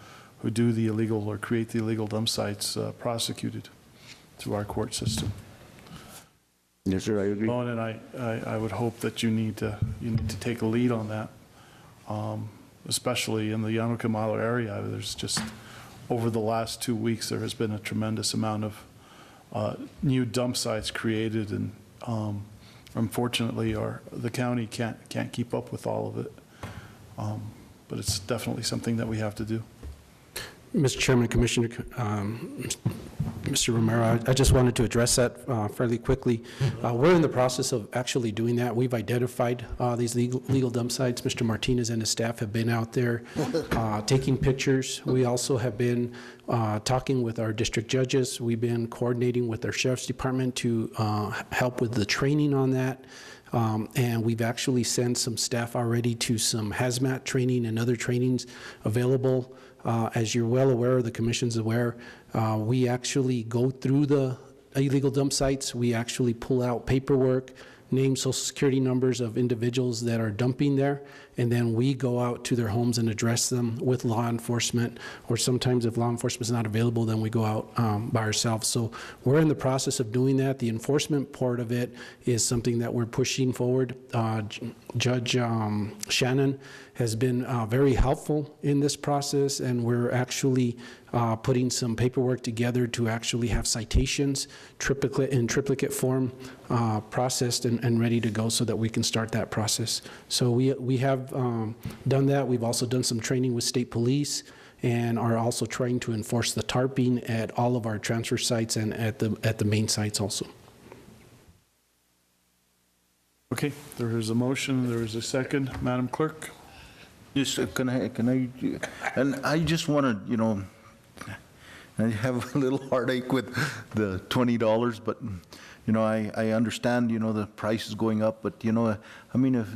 who do the illegal or create the illegal dump sites prosecuted through our court system. Yes, sir, I agree. And I would hope that you need to take a lead on that, especially in the UNM-Taos area. There's just, over the last 2 weeks, there has been a tremendous amount of new dump sites created, and unfortunately, the county can't keep up with all of it. But it's definitely something that we have to do. Mr. Chairman, Commissioner, Mr. Romero, I just wanted to address that fairly quickly. We're in the process of actually doing that. We've identified these legal dump sites. Mr. Martinez and his staff have been out there taking pictures. We also have been talking with our district judges. We've been coordinating with our sheriff's department to help with the training on that. And we've actually sent some staff already to some hazmat training and other trainings available. As you're well aware, the commission's aware, we actually go through the illegal dump sites. We actually pull out paperwork, name, social security numbers of individuals that are dumping there, and then we go out to their homes and address them with law enforcement, or sometimes if law enforcement is not available, then we go out by ourselves. So we're in the process of doing that. The enforcement part of it is something that we're pushing forward. Judge Shannon has been very helpful in this process, and we're actually putting some paperwork together to actually have citations in triplicate form processed and ready to go so that we can start that process. So we have done that. We've also done some training with state police and are also trying to enforce the tarping at all of our transfer sites and at the main sites also. Okay, there is a motion, there is a second. Madam Clerk? Just, can I, and I just want to, you know, I have a little heartache with the $20, but, you know, I understand, you know, the price is going up, but, you know, I mean, if,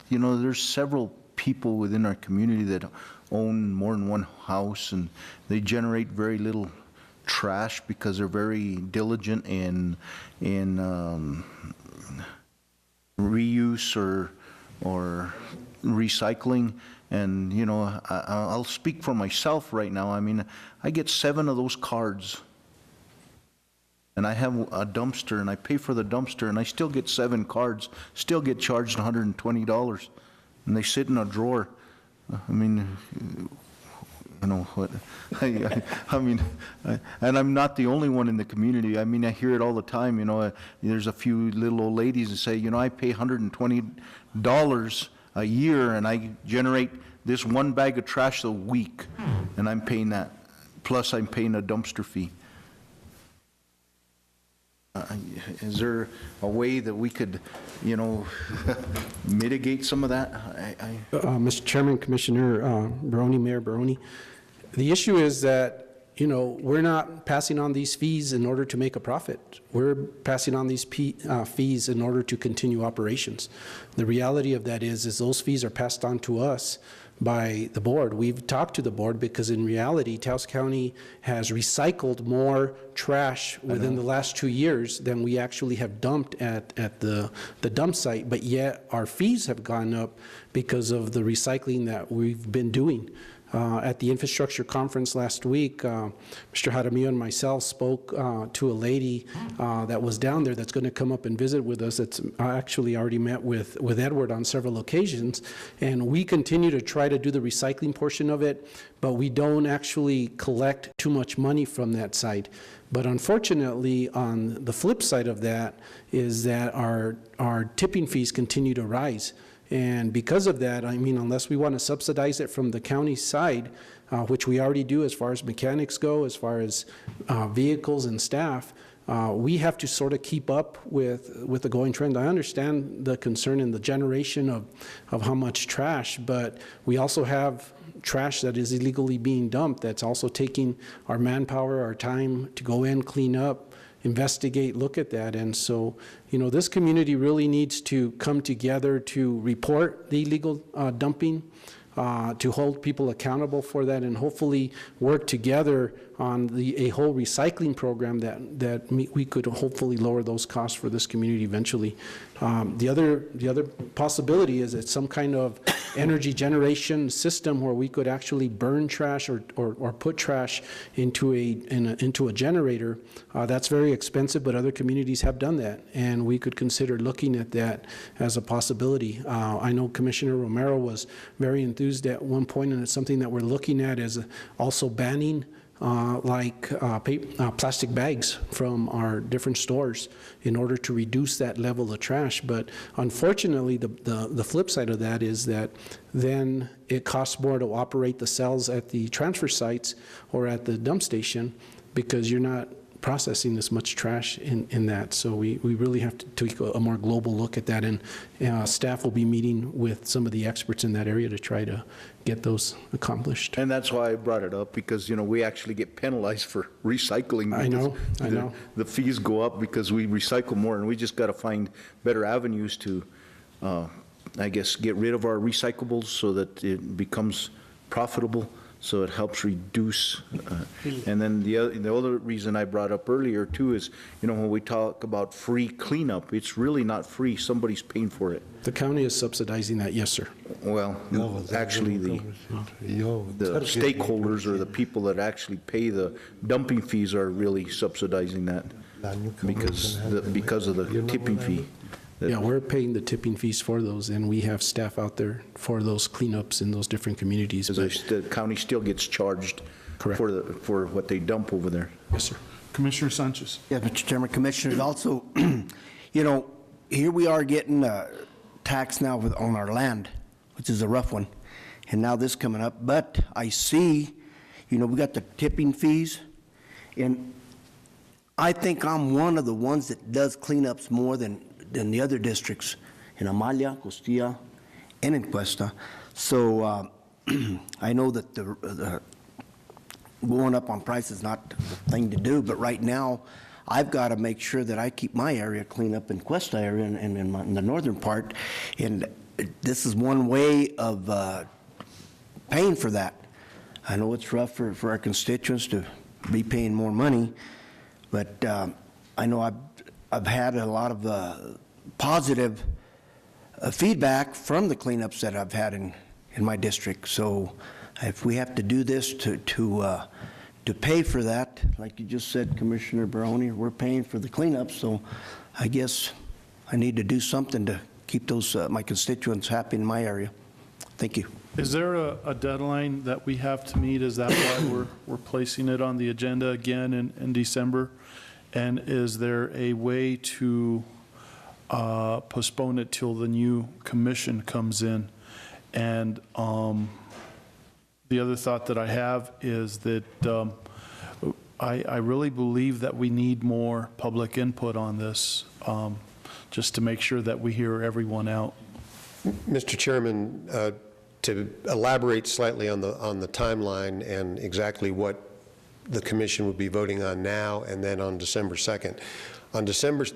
you know, there's several people within our community that own more than one house, and they generate very little trash because they're very diligent in reuse or recycling. And, you know, I'll speak for myself right now. I mean, I get 7 of those cards, and I have a dumpster, and I pay for the dumpster, and I still get 7 cards, still get charged $120, and they sit in a drawer. I mean, you know what? I mean, and I'm not the only one in the community. I mean, I hear it all the time. You know, there's a few little old ladies that say, you know, I pay $120 a year, and I generate this 1 bag of trash a week, and I'm paying that. Plus, I'm paying a dumpster fee. Is there a way that we could, you know, mitigate some of that? Mr. Chairman, Commissioner Barone, Mayor Barone, the issue is that, you know, we're not passing on these fees in order to make a profit. We're passing on these fees in order to continue operations. The reality of that is those fees are passed on to us by the board. We've talked to the board because in reality, Taos County has recycled more trash within the last 2 years than we actually have dumped at the dump site, but yet our fees have gone up because of the recycling that we've been doing. At the infrastructure conference last week, Mr. Jaramillo and myself spoke to a lady that was down there that's going to come up and visit with us. It's actually already met with Edward on several occasions, and we continue to try to do the recycling portion of it, but we don't actually collect too much money from that side. But unfortunately, on the flip side of that is that our tipping fees continue to rise. And because of that, I mean, unless we want to subsidize it from the county side, which we already do as far as mechanics go, as far as vehicles and staff, we have to sort of keep up with the going trend. I understand the concern in the generation of how much trash, but we also have trash that is illegally being dumped that's also taking our manpower, our time to go in, clean up, investigate, look at that. And so, you know, this community really needs to come together to report the illegal dumping, to hold people accountable for that, and hopefully work together on a whole recycling program that we could hopefully lower those costs for this community eventually. The other possibility is that some kind of energy generation system where we could actually burn trash or put trash into a generator. That's very expensive, but other communities have done that, and we could consider looking at that as a possibility. I know Commissioner Romero was very enthused at one point, and it's something that we're looking at as also banning plastic bags from our different stores in order to reduce that level of trash. But unfortunately, the flip side of that is that then it costs more to operate the cells at the transfer sites or at the dump station because you're not processing this much trash in that. So we really have to take a more global look at that, and staff will be meeting with some of the experts in that area to try to get those accomplished. And that's why I brought it up, because, you know, we actually get penalized for recycling. I know. The fees go up because we recycle more, and we just got to find better avenues to, I guess, get rid of our recyclables so that it becomes profitable so it helps reduce. And then the other reason I brought up earlier too is, when we talk about free cleanup, it's really not free. Somebody's paying for it. The county is subsidizing that, yes, sir. Well, actually, the stakeholders or the people that actually pay the dumping fees are really subsidizing that because of the tipping fee. Yeah, we're paying the tipping fees for those, and we have staff out there for those cleanups in those different communities. The county still gets charged for what they dump over there. Yes, sir. Commissioner Sanchez. Yeah, Mr. Chairman, Commissioners, also, here we are getting taxed now on our land, which is a rough one, and now this coming up. But I see, we got the tipping fees, and I think I'm one of the ones that does cleanups more than the other districts in Amalia, Costilla, and in Cuesta. So I know that the going up on price is not the thing to do, but right now I've got to make sure that I keep my area clean up in Cuesta area and in the northern part, and this is one way of paying for that. I know it's rough for our constituents to be paying more money, but I know I've had a lot of positive feedback from the cleanups that I've had in my district. So if we have to do this to pay for that, like you just said, Commissioner Barone, we're paying for the cleanup. So I guess I need to do something to keep those my constituents happy in my area. Thank you. Is there a deadline that we have to meet? Is that why we're placing it on the agenda again in December? And is there a way to postpone it till the new commission comes in? And the other thought that I have is that I really believe that we need more public input on this, just to make sure that we hear everyone out. Mr. Chairman, to elaborate slightly on the timeline and exactly what the commission would be voting on now and then on December 2nd.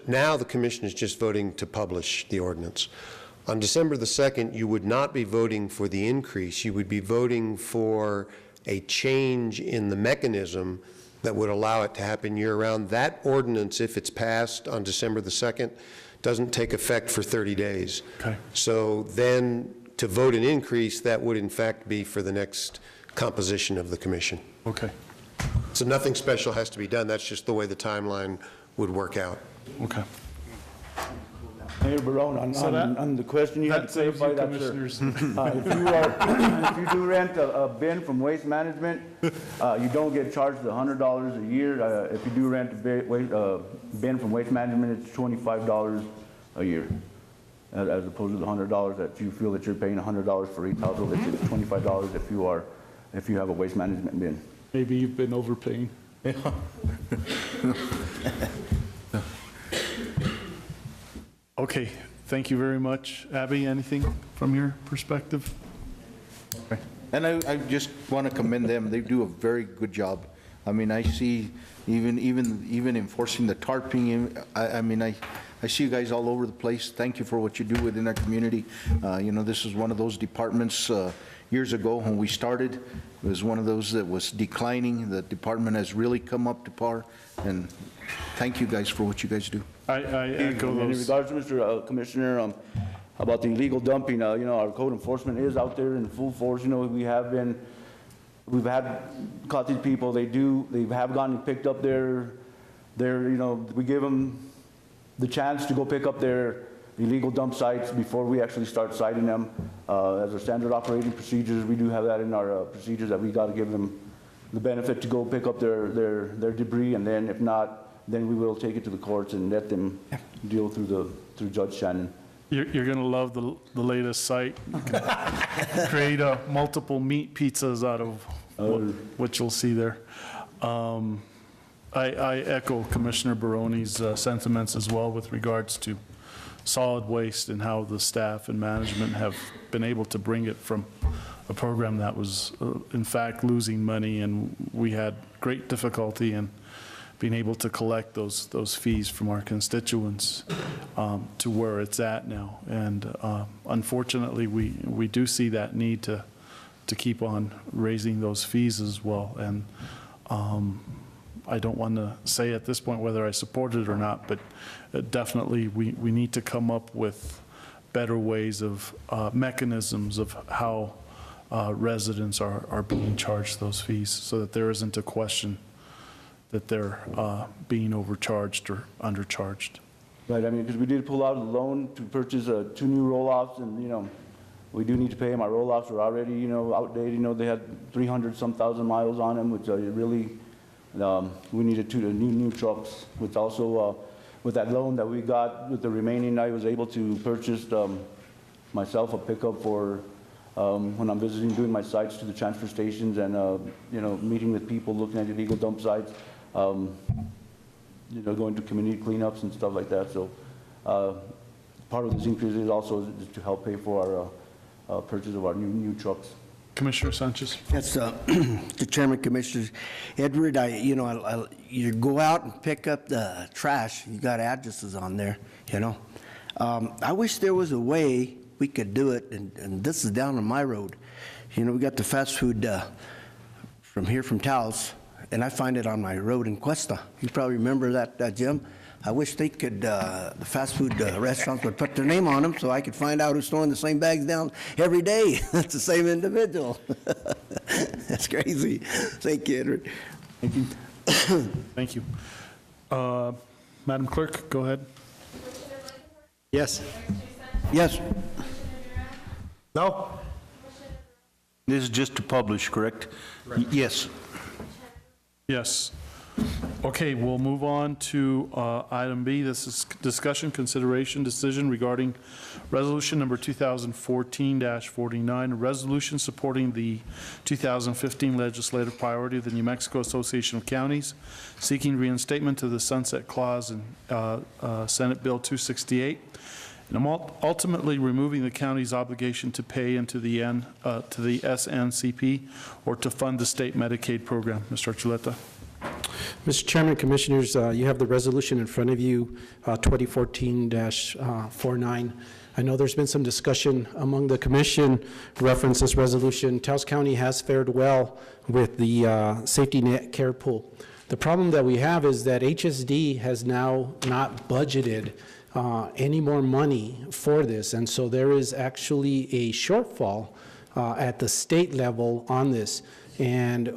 Now the commission is just voting to publish the ordinance. On December the 2nd, you would not be voting for the increase. You would be voting for a change in the mechanism that would allow it to happen year-round. That ordinance, if it's passed on December the 2nd, doesn't take effect for 30 days. Okay. So then to vote an increase, that would in fact be for the next composition of the commission. Okay. So nothing special has to be done. That's just the way the timeline would work out. Okay. Mayor Barone, on the question you had to clarify that, sir. If you do rent a bin from Waste Management, you don't get charged the $100 a year. If you do rent a bin from Waste Management, it's $25 a year, as opposed to the $100 that you feel that you're paying $100 for each household. It's $25 if you have a Waste Management bin. Maybe you've been overpaying. Okay, thank you very much. Abby, anything from your perspective? Okay. And I just want to commend them. They do a very good job. I mean, I see even enforcing the tarping. I see you guys all over the place. Thank you for what you do within our community. This is one of those departments years ago when we started. It was one of those that was declining. The department has really come up to par, and thank you guys for what you guys do. I echo those. In regards to Mr. Commissioner, about the illegal dumping, our code enforcement is out there in full force. We've caught these people. They have gone and picked up we give them the chance to go pick up their illegal dump sites before we actually start citing them. As our standard operating procedures, we do have that in our procedures that we got to give them the benefit to go pick up their debris, and then if not, then we will take it to the courts and let them deal through Judge Shannon. You're going to love the latest site. Create multiple meat pizzas out of what you'll see there. I echo Commissioner Barone's sentiments as well with regards to solid waste and how the staff and management have been able to bring it from a program that was in fact losing money, and we had great difficulty in being able to collect those fees from our constituents to where it's at now. And unfortunately, we do see that need to to keep on raising those fees as well. And I don't want to say at this point whether I support it or not, but definitely we need to come up with better ways of mechanisms of how residents are being charged those fees, so that there isn't a question that they're being overcharged or undercharged. Right, I mean, because we did pull out a loan to purchase 2 new roll-offs, and, you know, we do need to pay them. Our roll-offs are already, you know, outdated. You know, they had 300-some thousand miles on them, which really, we needed 2 new trucks. With also, with that loan that we got, with the remaining, I was able to purchase myself a pickup for when I'm visiting, doing my sites to the transfer stations and, you know, meeting with people, looking at illegal dump sites. You know, going to community cleanups and stuff like that. So part of this increase is also to help pay for our purchase of our new trucks. Commissioner Sanchez. Yes, the Chairman, Commissioners. Edward, you go out and pick up the trash. You got addresses on there, you know. I wish there was a way we could do it, and this is down on my road. You know, we got the fast food from Taos, and I find it on my road in Cuesta. You probably remember that, Jim. I wish they could, the fast food restaurants would put their name on them so I could find out who's throwing the same bags down every day. That's the same individual. That's crazy. Thank you, Edward. Thank you. Thank you. Madam Clerk, go ahead. Yes. Yes. No. This is just to publish, correct? Yes. Yes. Okay, we'll move on to item B. This is discussion, consideration, decision regarding resolution number 2014-49, a resolution supporting the 2015 legislative priority of the New Mexico Association of Counties, seeking reinstatement to the sunset clause in Senate Bill 268, and ultimately removing the county's obligation to pay into the SNCP or to fund the state Medicaid program. Mr. Archuleta. Mr. Chairman, Commissioners, you have the resolution in front of you, 2014-49. I know there's been some discussion among the commission reference this resolution. Taos County has fared well with the safety net care pool. The problem that we have is that HSD has now not budgeted any more money for this, and so there is actually a shortfall at the state level on this. And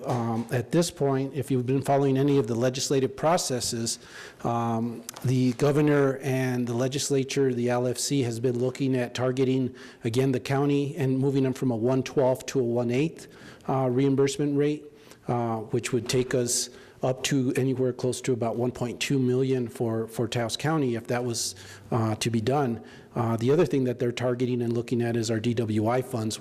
at this point, if you've been following any of the legislative processes, the governor and the legislature, the LFC, has been looking at targeting, again, the county and moving them from a 1/12 to a 1/8 reimbursement rate, which would take us up to anywhere close to about 1.2 million for Taos County if that was to be done. The other thing that they're targeting and looking at is our DWI funds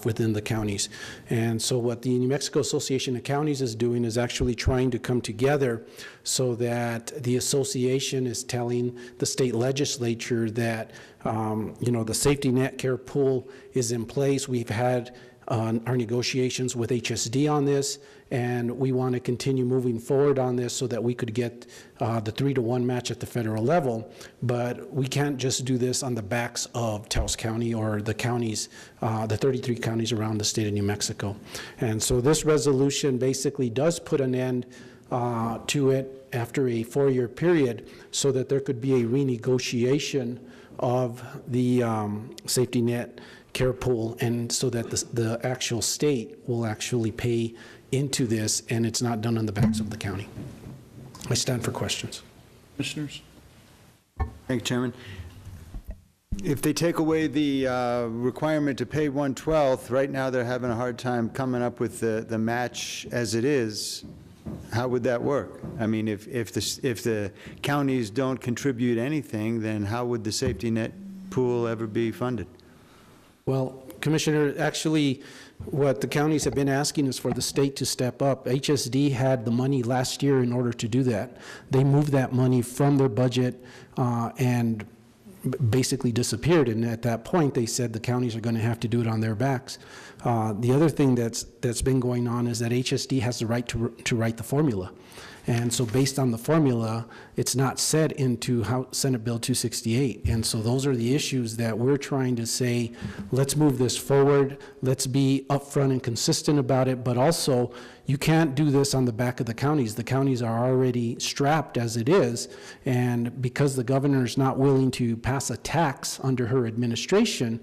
within the counties. And so what the New Mexico Association of Counties is doing is actually trying to come together so that the association is telling the state legislature that, you know, the safety net care pool is in place. We've had our negotiations with HSD on this, and we want to continue moving forward on this so that we could get the 3-to-1 match at the federal level. But we can't just do this on the backs of Taos County or the counties, the 33 counties around the state of New Mexico. And so this resolution basically does put an end to it after a 4-year period so that there could be a renegotiation of the safety net care pool, and so that the actual state will actually pay into this, and it's not done on the backs of the county. I stand for questions. Commissioners? Thank you, Chairman. If they take away the requirement to pay 1/12, right now they're having a hard time coming up with the match as it is. How would that work? I mean, if the counties don't contribute anything, then how would the safety net pool ever be funded? Well, Commissioner, actually, what the counties have been asking is for the state to step up. HSD had the money last year in order to do that. They moved that money from their budget and basically disappeared, and at that point, they said the counties are going to have to do it on their backs. The other thing that's been going on is that HSD has the right to write the formula. And so based on the formula, it's not set into Senate Bill 268. And so those are the issues that we're trying to say, let's move this forward, let's be upfront and consistent about it, but also you can't do this on the back of the counties. The counties are already strapped as it is, and because the governor is not willing to pass a tax under her administration,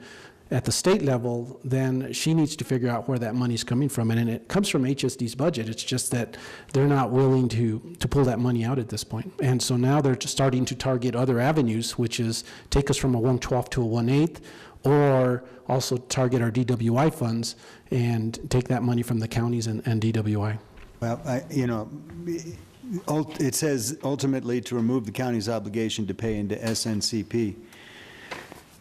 at the state level, then she needs to figure out where that money's coming from. And it comes from HSD's budget. It's just that they're not willing to pull that money out at this point. And so now they're just starting to target other avenues, which is take us from a 1/12 to a 1/8, or also target our DWI funds and take that money from the counties and DWI. Well, it says ultimately to remove the county's obligation to pay into SNCP.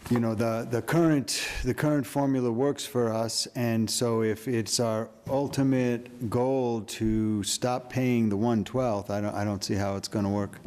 You know, the current formula works for us, and so if it's our ultimate goal to stop paying the 1/12, I don't see how it's going to work.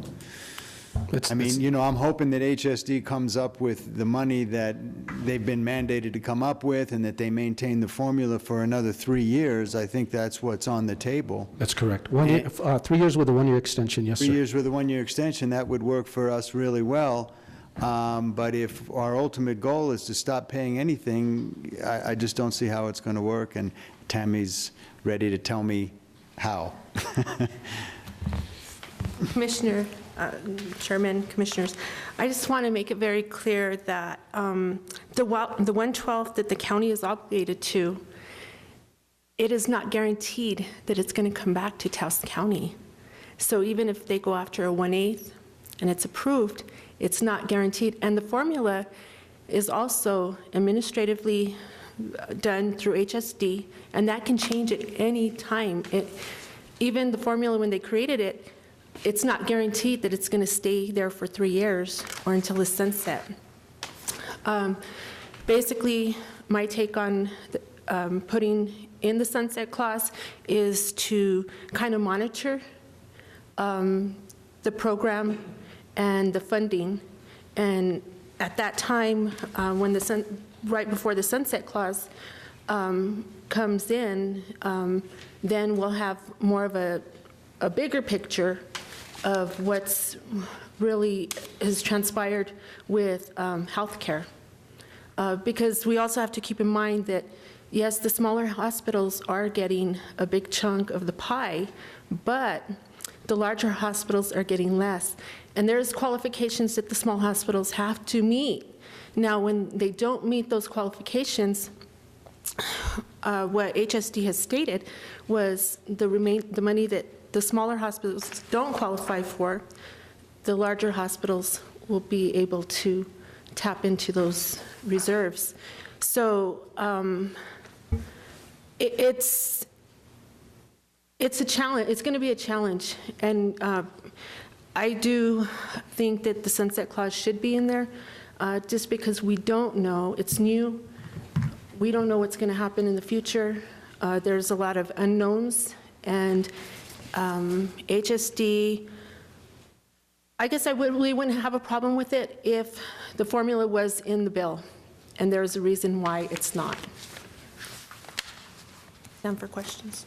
I mean, you know, I'm hoping that HSD comes up with the money that they've been mandated to come up with, and that they maintain the formula for another 3 years. I think that's what's on the table. That's correct. 3 years with a 1-year extension, yes, sir. 3 years with a 1-year extension, that would work for us really well. But if our ultimate goal is to stop paying anything, I just don't see how it's going to work, and Tammy's ready to tell me how. Commissioner, Chairman, Commissioners, I just want to make it very clear that the 1/12 that the county is obligated to, it is not guaranteed that it's going to come back to Taos County. So even if they go after a 1/8 and it's approved, it's not guaranteed. And the formula is also administratively done through HSD, and that can change at any time. Even the formula, when they created it, it's not guaranteed that it's going to stay there for 3 years or until the sunset. Basically, my take on putting in the sunset clause is to kind of monitor the program and the funding, and at that time, when right before the sunset clause comes in, then we'll have more of a bigger picture of what's really has transpired with healthcare, because we also have to keep in mind that yes, the smaller hospitals are getting a big chunk of the pie, but the larger hospitals are getting less. And there's qualifications that the small hospitals have to meet. Now, when they don't meet those qualifications, what HSD has stated was the money that the smaller hospitals don't qualify for, the larger hospitals will be able to tap into those reserves. So it's a challenge. It's going to be a challenge, and I do think that the sunset clause should be in there, just because we don't know. It's new. We don't know what's going to happen in the future. There's a lot of unknowns, and HSD, I guess I really wouldn't have a problem with it if the formula was in the bill, and there's a reason why it's not. Time for questions.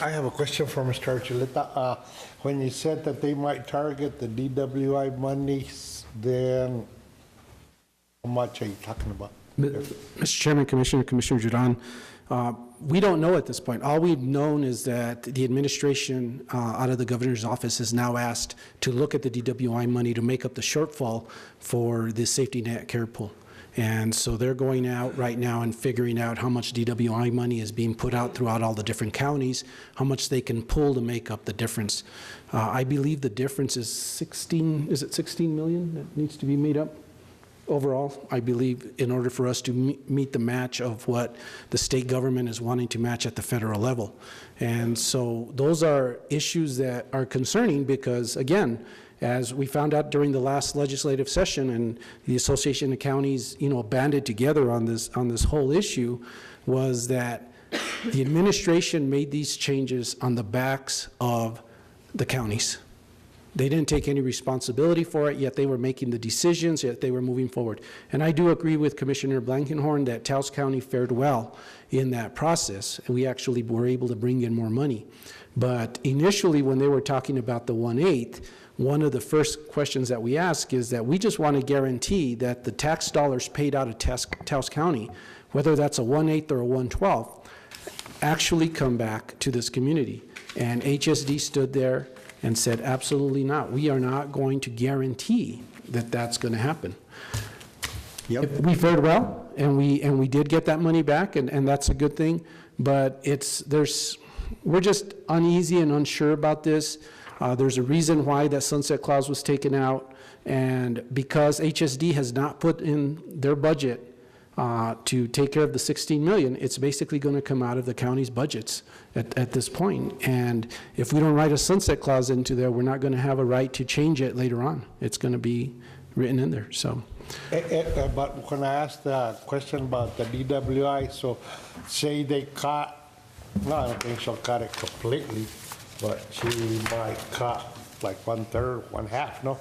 I have a question for Mr. Archuleta. When you said that they might target the DWI monies, then how much are you talking about? Mr. Chairman, Commissioner Judan, we don't know at this point. All we've known is that the administration out of the governor's office is now asked to look at the DWI money to make up the shortfall for the safety net care pool. And so they're going out right now and figuring out how much DWI money is being put out throughout all the different counties, how much they can pull to make up the difference. I believe the difference is 16 million that needs to be made up overall, I believe, in order for us to meet the match of what the state government is wanting to match at the federal level. And so those are issues that are concerning because, again, as we found out during the last legislative session, and the Association of Counties, banded together on this whole issue, was that the administration made these changes on the backs of the counties. They didn't take any responsibility for it, yet they were making the decisions, yet they were moving forward. And I do agree with Commissioner Blankenhorn that Taos County fared well in that process, and we actually were able to bring in more money. But initially, when they were talking about the 1/8, one of the first questions that we ask is that we just want to guarantee that the tax dollars paid out of Taos County, whether that's a 1/8 or a 1/12, actually come back to this community. And HSD stood there and said, absolutely not. We are not going to guarantee that that's going to happen. Yep. We fared well, and we did get that money back, and that's a good thing. But we're just uneasy and unsure about this. There's a reason why that sunset clause was taken out, and because HSD has not put in their budget to take care of the $16 million, it's basically going to come out of the county's budgets at this point. And if we don't write a sunset clause into there, we're not going to have a right to change it later on. It's going to be written in there. So. But when I asked the question about the DWI, so say they cut, no, I don't think she'll cut it completely, but she might cut like 1/3, 1/2, no?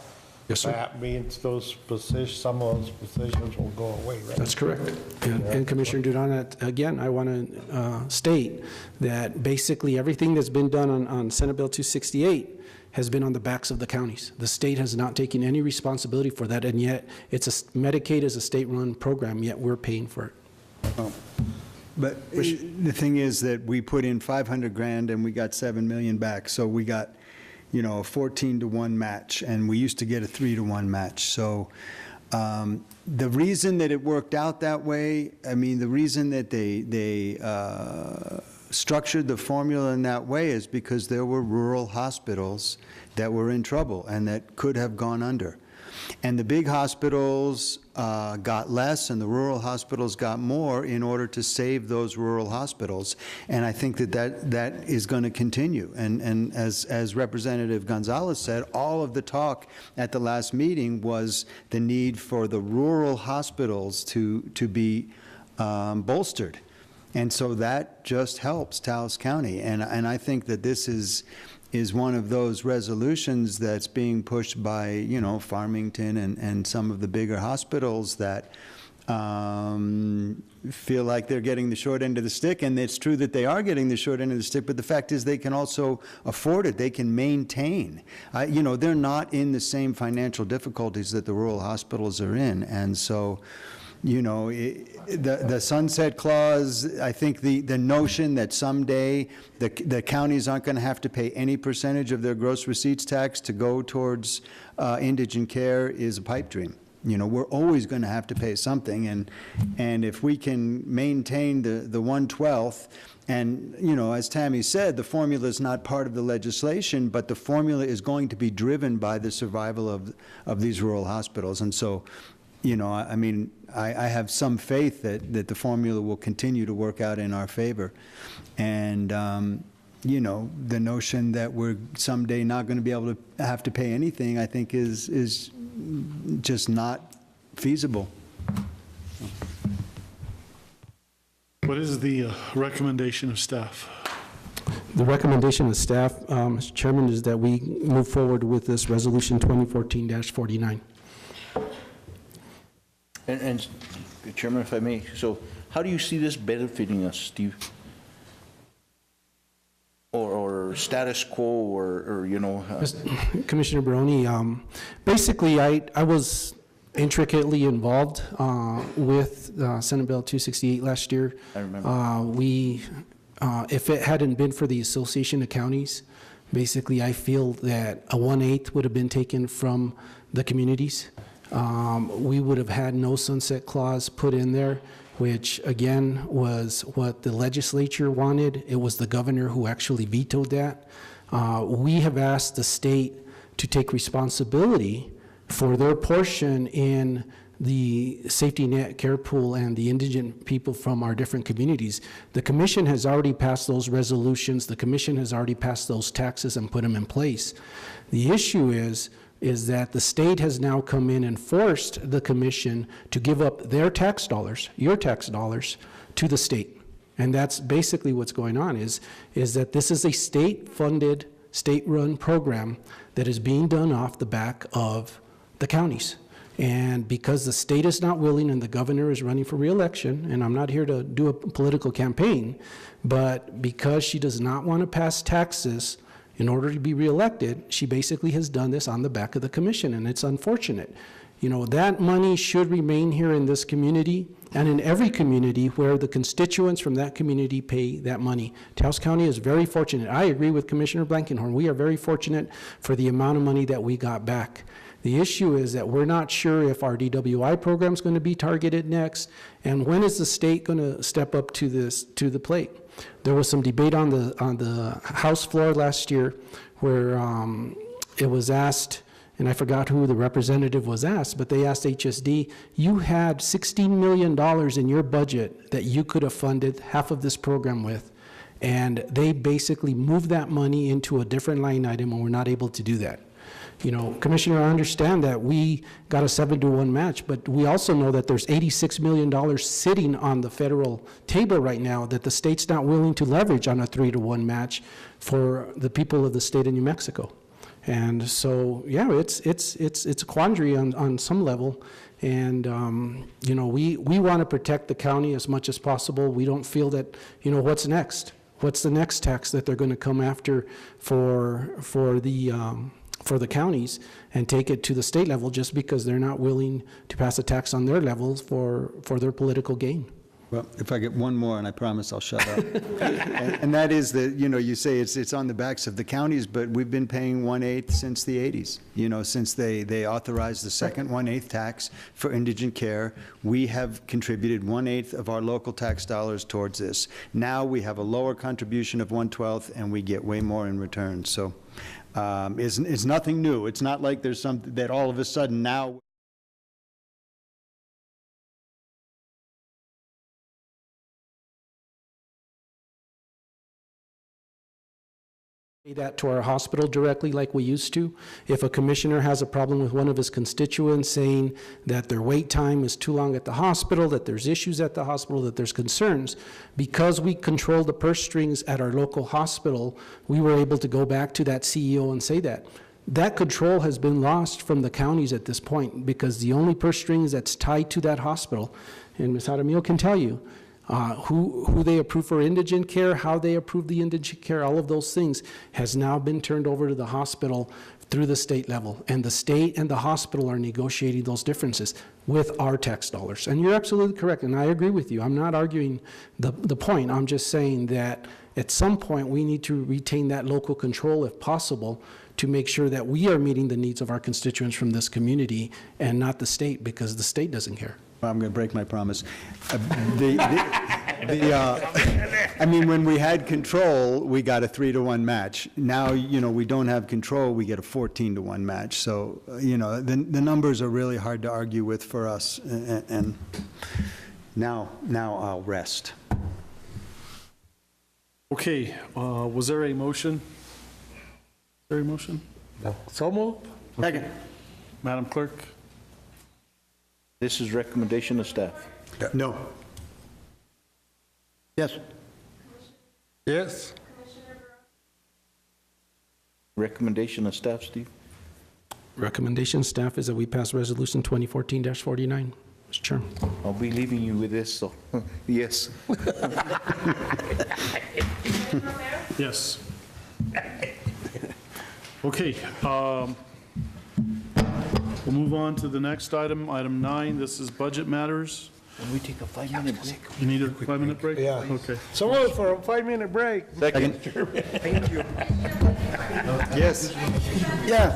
Yes, sir. That means those positions, some of those positions will go away, right? That's correct. And Commissioner Dudon, again, I want to state that basically everything that's been done on Senate Bill 268 has been on the backs of the counties. The state has not taken any responsibility for that, and yet Medicaid is a state-run program, yet we're paying for it. But the thing is that we put in 500 grand and we got 7 million back. So we got, a 14-to-1 match, and we used to get a 3-to-1 match. So the reason that it worked out that way, the reason that they structured the formula in that way is because there were rural hospitals that were in trouble and that could have gone under. And the big hospitals got less, and the rural hospitals got more in order to save those rural hospitals. And I think that is going to continue. And as Representative Gonzalez said, all of the talk at the last meeting was the need for the rural hospitals to be bolstered. And so that just helps Taos County. And I think that this is one of those resolutions that's being pushed by, Farmington and some of the bigger hospitals that feel like they're getting the short end of the stick. And it's true that they are getting the short end of the stick, but the fact is they can also afford it. They can maintain. They're not in the same financial difficulties that the rural hospitals are in. And so, the sunset clause, I think the notion that someday the counties aren't going to have to pay any percentage of their gross receipts tax to go towards indigent care is a pipe dream. We're always going to have to pay something, and if we can maintain the 1/12, and as Tammy said, the formula is not part of the legislation, but the formula is going to be driven by the survival of these rural hospitals. And so, I have some faith that the formula will continue to work out in our favor. And, the notion that we're someday not going to be able to have to pay anything, I think is just not feasible. What is the recommendation of staff? The recommendation of staff, Mr. Chairman, is that we move forward with this resolution 2014-49. And Chairman, if I may, so how do you see this benefiting us, Steve? Or status quo, or Commissioner Baroni, basically I was intricately involved with Senate Bill 268 last year. I remember. If it hadn't been for the Association of Counties, basically I feel that a 1/8 would have been taken from the communities. We would have had no sunset clause put in there, which again was what the legislature wanted. It was the governor who actually vetoed that. We have asked the state to take responsibility for their portion in the safety net care pool and the indigent people from our different communities. The commission has already passed those resolutions. The commission has already passed those taxes and put them in place. The issue is that the state has now come in and forced the commission to give up their tax dollars, your tax dollars, to the state. And that's basically what's going on, is that this is a state-funded state-run program that is being done off the back of the counties. And because the state is not willing and the governor is running for re-election, and I'm not here to do a political campaign, but because she does not want to pass taxes in order to be re-elected, she basically has done this on the back of the commission, and it's unfortunate. You know, that money should remain here in this community and in every community where the constituents from that community pay that money. Taos County is very fortunate. I agree with Commissioner Blankenhorn. We are very fortunate for the amount of money that we got back. The issue is that we're not sure if our DWI program is going to be targeted next, and when is the state going to step up to the plate? There was some debate on the House floor last year where it was asked, and I forgot who the representative was asked, but they asked HSD, you had $16 million in your budget that you could have funded half of this program with, and they basically moved that money into a different line item, and we're not able to do that. You know, Commissioner, I understand that we got a 7-to-1 match, but we also know that there's $86 million sitting on the federal table right now that the state's not willing to leverage on a 3-to-1 match for the people of the state of New Mexico. And so, yeah, it's a quandary on some level. And, you know, we want to protect the county as much as possible. We don't feel that, you know, what's next? What's the next tax that they're going to come after for the counties and take it to the state level just because they're not willing to pass a tax on their levels for their political gain? Well, if I get one more, and I promise I'll shut up. and that is that, you know, you say it's on the backs of the counties, but we've been paying 1/8 since the 80s. You know, since they authorized the second 1/8 tax for indigent care, we have contributed 1/8 of our local tax dollars towards this. Now we have a lower contribution of 1/12, and we get way more in return. So it's nothing new. It's not like there's something that all of a sudden now. That to our hospital directly like we used to. If a commissioner has a problem with one of his constituents saying that their wait time is too long at the hospital, that there's issues at the hospital, that there's concerns, because we control the purse strings at our local hospital, we were able to go back to that CEO and say that. That control has been lost from the counties at this point because the only purse strings that's tied to that hospital, and Ms. Jaramillo can tell you, who they approve for indigent care, how they approve the indigent care, all of those things has now been turned over to the hospital through the state level. And the state and the hospital are negotiating those differences with our tax dollars. And you're absolutely correct, and I agree with you. I'm not arguing the point. I'm just saying that at some point we need to retain that local control if possible to make sure that we are meeting the needs of our constituents from this community and not the state, because the state doesn't care. I'm going to break my promise. I mean, when we had control, we got a 3-to-1 match. Now, you know, we don't have control, we get a 14-to-1 match. So, you know, the numbers are really hard to argue with for us. And now I'll rest. Okay, was there a motion? Is there a motion? No. So moved. Second. Madam Clerk? This is recommendation of staff. No. Yes. Yes. Recommendation of staff, Steve? Recommendation staff is that we pass resolution 2014-49, Mr. Chairman. I'll be leaving you with this, so yes. Yes. Okay, we'll move on to the next item, item 9. This is budget matters. Can we take a 5-minute break? You need a 5-minute break? Yeah. Okay. So moved for a 5-minute break. Second. Thank you. Yes. Yeah.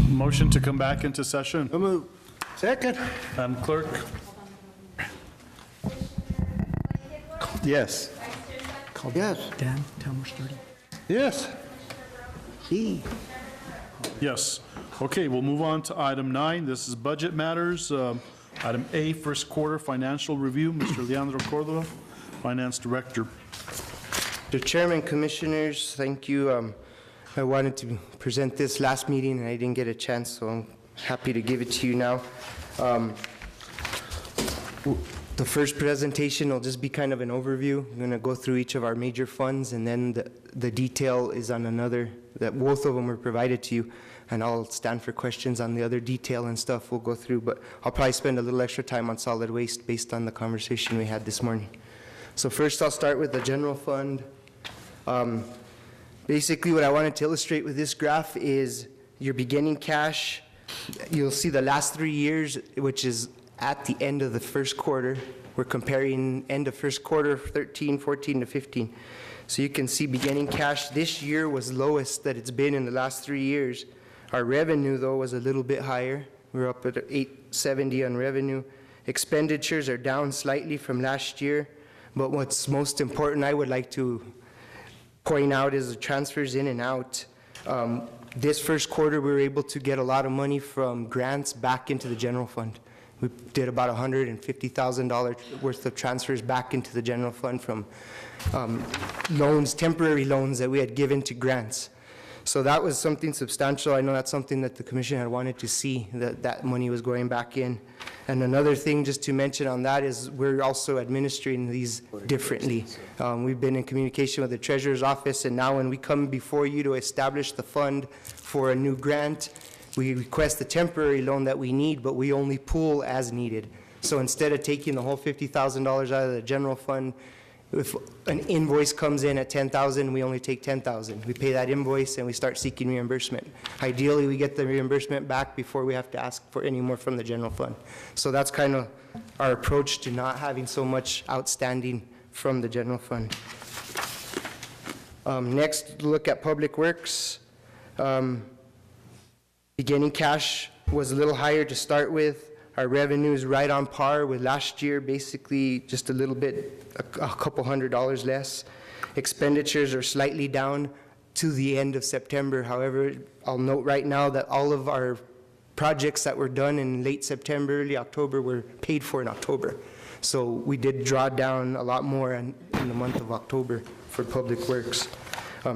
Motion to come back into session. So moved. Second. Madam Clerk? Yes. Yes. Dan, tell them we're starting. Yes. Yes. Okay, we'll move on to item 9. This is budget matters. Item A, first quarter financial review. Mr. Leandro Cordova, Finance Director. Mr. Chairman, Commissioners, thank you. I wanted to present this last meeting and I didn't get a chance, so I'm happy to give it to you now. The first presentation will just be kind of an overview. I'm going to go through each of our major funds, and then the detail is on another, that both of them were provided to you, and I'll stand for questions on the other detail and stuff we'll go through, but I'll probably spend a little extra time on solid waste based on the conversation we had this morning. So first I'll start with the general fund. Basically what I wanted to illustrate with this graph is your beginning cash. You'll see the last 3 years, which is at the end of the first quarter. We're comparing end of first quarter 13, 14 to 15. So you can see beginning cash this year was lowest that it's been in the last 3 years. Our revenue, though, was a little bit higher. We're up at 870 on revenue. Expenditures are down slightly from last year, but what's most important I would like to point out is the transfers in and out. This first quarter, we were able to get a lot of money from grants back into the general fund. We did about $150,000 worth of transfers back into the general fund from loans, temporary loans that we had given to grants. So that was something substantial. I know that's something that the commission had wanted to see, that money was going back in. And another thing just to mention on that is we're also administering these differently. We've been in communication with the treasurer's office, and now when we come before you to establish the fund for a new grant, we request the temporary loan that we need, but we only pool as needed. So instead of taking the whole $50,000 out of the general fund, if an invoice comes in at $10,000, we only take $10,000. We pay that invoice and we start seeking reimbursement. Ideally, we get the reimbursement back before we have to ask for any more from the general fund. So that's kind of our approach to not having so much outstanding from the general fund. Next, look at public works. Beginning cash was a little higher to start with. Our revenue is right on par with last year, basically just a little bit, a couple $100 less. Expenditures are slightly down to the end of September. However, I'll note right now that all of our projects that were done in late September, early October were paid for in October. So we did draw down a lot more in the month of October for public works.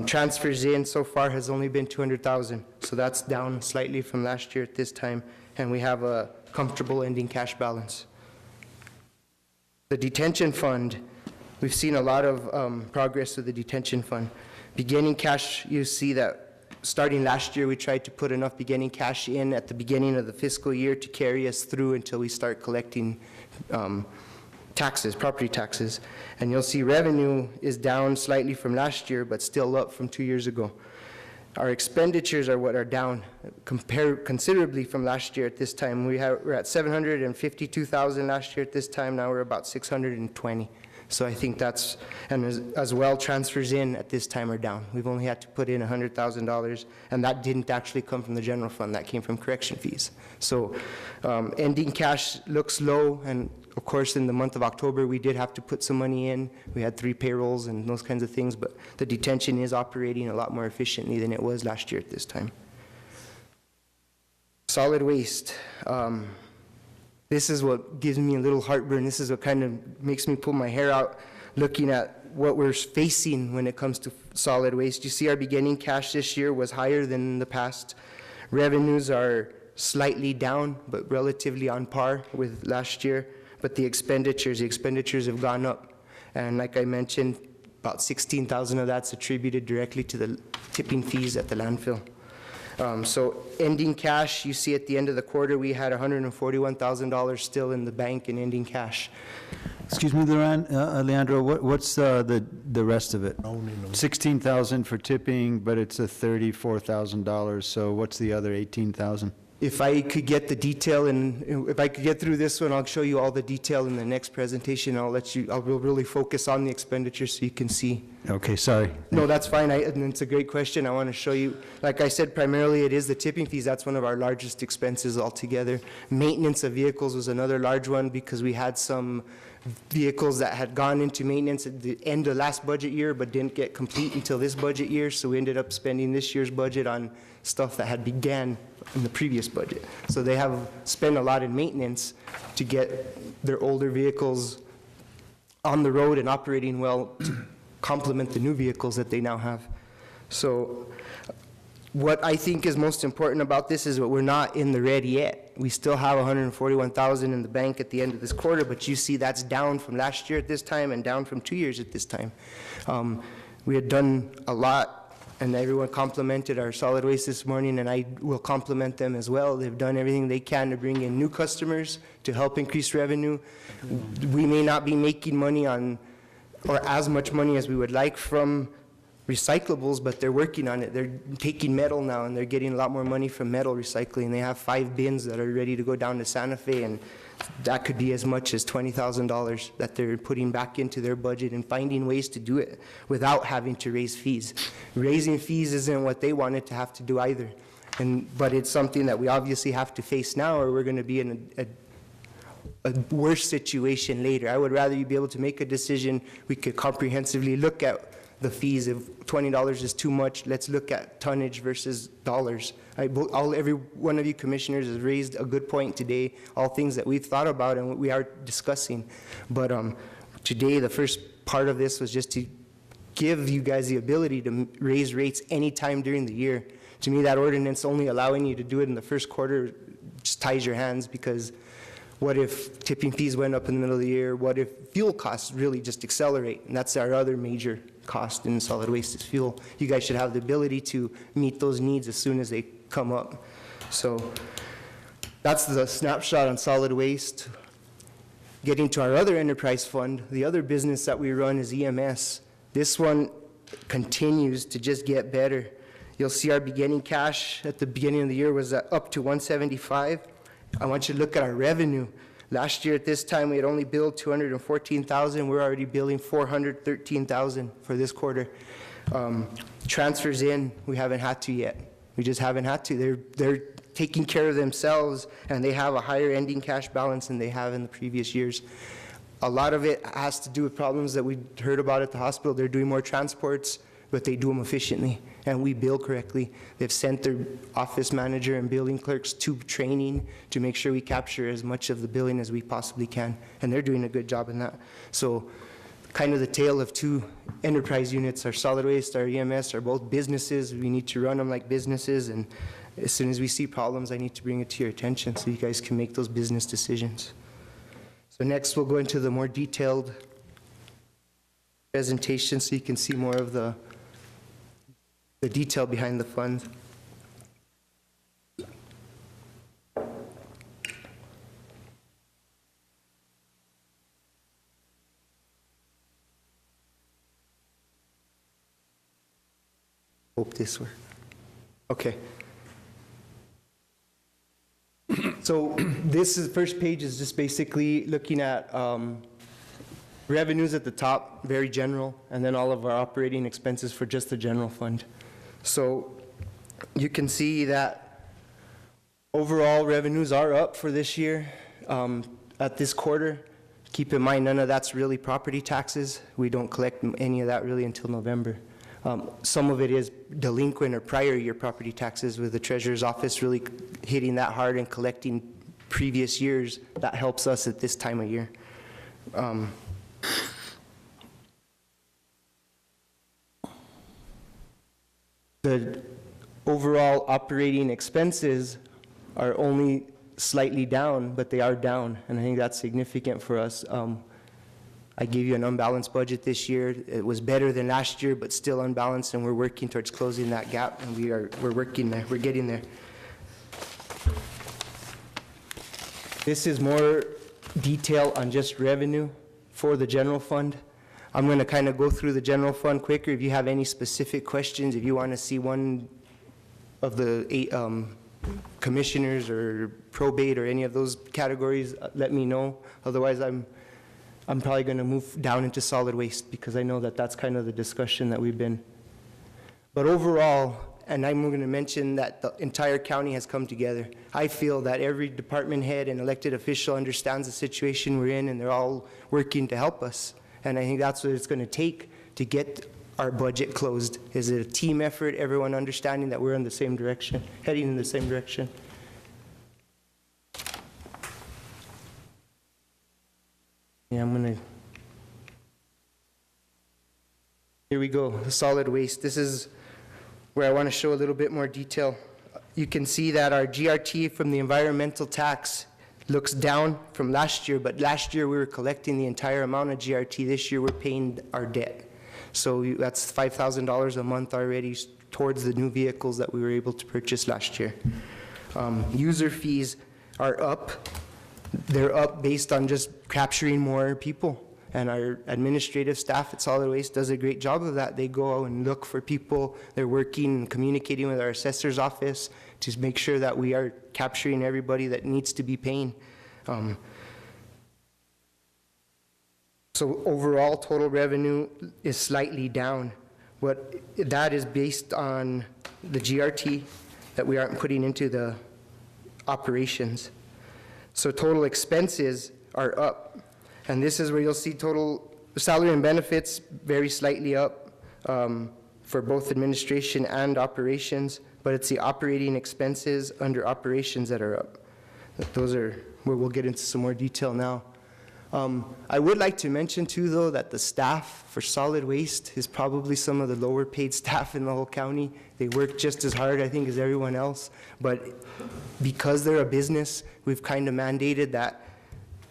Transfers in so far has only been $200,000, so that's down slightly from last year at this time, and we have a comfortable ending cash balance. The detention fund, we've seen a lot of progress with the detention fund. Beginning cash, you see that starting last year, we tried to put enough beginning cash in at the beginning of the fiscal year to carry us through until we start collecting taxes, property taxes. And you'll see revenue is down slightly from last year, but still up from 2 years ago. Our expenditures are what are down considerably from last year at this time. We're at $752,000 last year at this time. Now we're about $620. So I think that's, and as well, transfers in at this time are down. We've only had to put in $100,000, and that didn't actually come from the general fund. That came from correction fees. So ending cash looks low, and of course, in the month of October, we did have to put some money in. We had 3 payrolls and those kinds of things, but the detention is operating a lot more efficiently than it was last year at this time. Solid waste. This is what gives me a little heartburn. This is what kind of makes me pull my hair out looking at what we're facing when it comes to solid waste. You see our beginning cash this year was higher than in the past. Revenues are slightly down, but relatively on par with last year. But the expenditures have gone up. And like I mentioned, about $16,000 of that's attributed directly to the tipping fees at the landfill. So ending cash, you see at the end of the quarter, we had $141,000 still in the bank in ending cash. Excuse me, Leandro, what's the rest of it? $16,000 for tipping, but it's a $34,000, so what's the other $18,000? If I could get the detail, and if I could get through this one, I'll show you all the detail in the next presentation. I'll really focus on the expenditure so you can see. Okay, sorry. No, that's fine, and it's a great question. I want to show you, like I said, primarily it is the tipping fees. That's one of our largest expenses altogether. Maintenance of vehicles was another large one because we had some vehicles that had gone into maintenance at the end of last budget year but didn't get complete until this budget year, so we ended up spending this year's budget on stuff that had began in the previous budget. So they have spent a lot in maintenance to get their older vehicles on the road and operating well to complement the new vehicles that they now have. So What I think is most important about this is that we're not in the red yet. We still have 141,000 in the bank at the end of this quarter, but you see that's down from last year at this time and down from 2 years at this time. We had done a lot, and everyone complimented our solid waste this morning, and I will compliment them as well. They've done everything they can to bring in new customers to help increase revenue. We may not be making money on, or as much money as we would like from recyclables, but they're working on it. They're taking metal now, and they're getting a lot more money from metal recycling. They have 5 bins that are ready to go down to Santa Fe, and that could be as much as $20,000 that they're putting back into their budget and finding ways to do it without having to raise fees. Raising fees isn't what they wanted to have to do either, but it's something that we obviously have to face now, or we're going to be in a worse situation later. I would rather you be able to make a decision. We could comprehensively look at the fees. If $20 is too much, let's look at tonnage versus dollars. Every one of you commissioners has raised a good point today, all things that we've thought about and what we are discussing. But today, the first part of this was just to give you guys the ability to raise rates anytime during the year. To me, that ordinance only allowing you to do it in the first quarter just ties your hands, because what if tipping fees went up in the middle of the year? What if fuel costs really just accelerate? And that's our other major cost in solid waste is fuel. You guys should have the ability to meet those needs as soon as they come up. So that's the snapshot on solid waste. Getting to our other enterprise fund, the other business that we run is EMS. This one continues to just get better. You'll see our beginning cash at the beginning of the year was up to 175. I want you to look at our revenue. Last year at this time, we had only billed 214,000. We're already billing 413,000 for this quarter. Transfers in, we haven't had to yet. We just haven't had to. They're taking care of themselves, and they have a higher ending cash balance than they have in the previous years. A lot of it has to do with problems that we heard about at the hospital. They're doing more transports, but they do them efficiently, and we bill correctly. They've sent their office manager and billing clerks to training to make sure we capture as much of the billing as we possibly can, and they're doing a good job in that. So kind of the tale of two enterprise units. Our solid waste, our EMS are both businesses. We need to run them like businesses, and as soon as we see problems, I need to bring it to your attention so you guys can make those business decisions. So next we'll go into the more detailed presentation so you can see more of the detail behind the fund. Hope this works. Okay. So this is, first page is just basically looking at revenues at the top, very general, and then all of our operating expenses for just the general fund. So you can see that overall revenues are up for this year at this quarter. Keep in mind, none of that's really property taxes. We don't collect any of that really until November. Some of it is delinquent or prior year property taxes, with the Treasurer's Office really hitting that hard and collecting previous years. That helps us at this time of year. The overall operating expenses are only slightly down, but they are down, and I think that's significant for us. I gave you an unbalanced budget this year. It was better than last year, but still unbalanced, and we're working towards closing that gap, and we're working there. We're getting there. This is more detail on just revenue for the general fund. I'm going to kind of go through the general fund quicker. If you have any specific questions, if you want to see one of the 8 commissioners or probate or any of those categories, let me know. Otherwise, I'm probably going to move down into solid waste, because I know that that's kind of the discussion that we've been. But overall, and I'm going to mention that the entire county has come together. I feel that every department head and elected official understands the situation we're in, and they're all working to help us. And I think that's what it's going to take to get our budget closed. Is it a team effort, everyone understanding that we're in the same direction, heading in the same direction? Yeah, here we go, the solid waste. This is where I want to show a little bit more detail. You can see that our GRT from the environmental tax looks down from last year, but last year we were collecting the entire amount of GRT. This year we're paying our debt. So that's $5,000 a month already towards the new vehicles that we were able to purchase last year. User fees are up. They're up based on just capturing more people. And our administrative staff at Solid Waste does a great job of that. They go out and look for people. They're working and communicating with our assessor's office to make sure that we are capturing everybody that needs to be paying. So overall, total revenue is slightly down. That is based on the GRT that we aren't putting into the operations. So total expenses are up. And this is where you'll see total salary and benefits very slightly up for both administration and operations, but it's the operating expenses under operations that are up. Those are where we'll get into some more detail now. I would like to mention too, though, that the staff for solid waste is probably some of the lower paid staff in the whole county. They work just as hard, I think, as everyone else, but because they're a business, we've kind of mandated that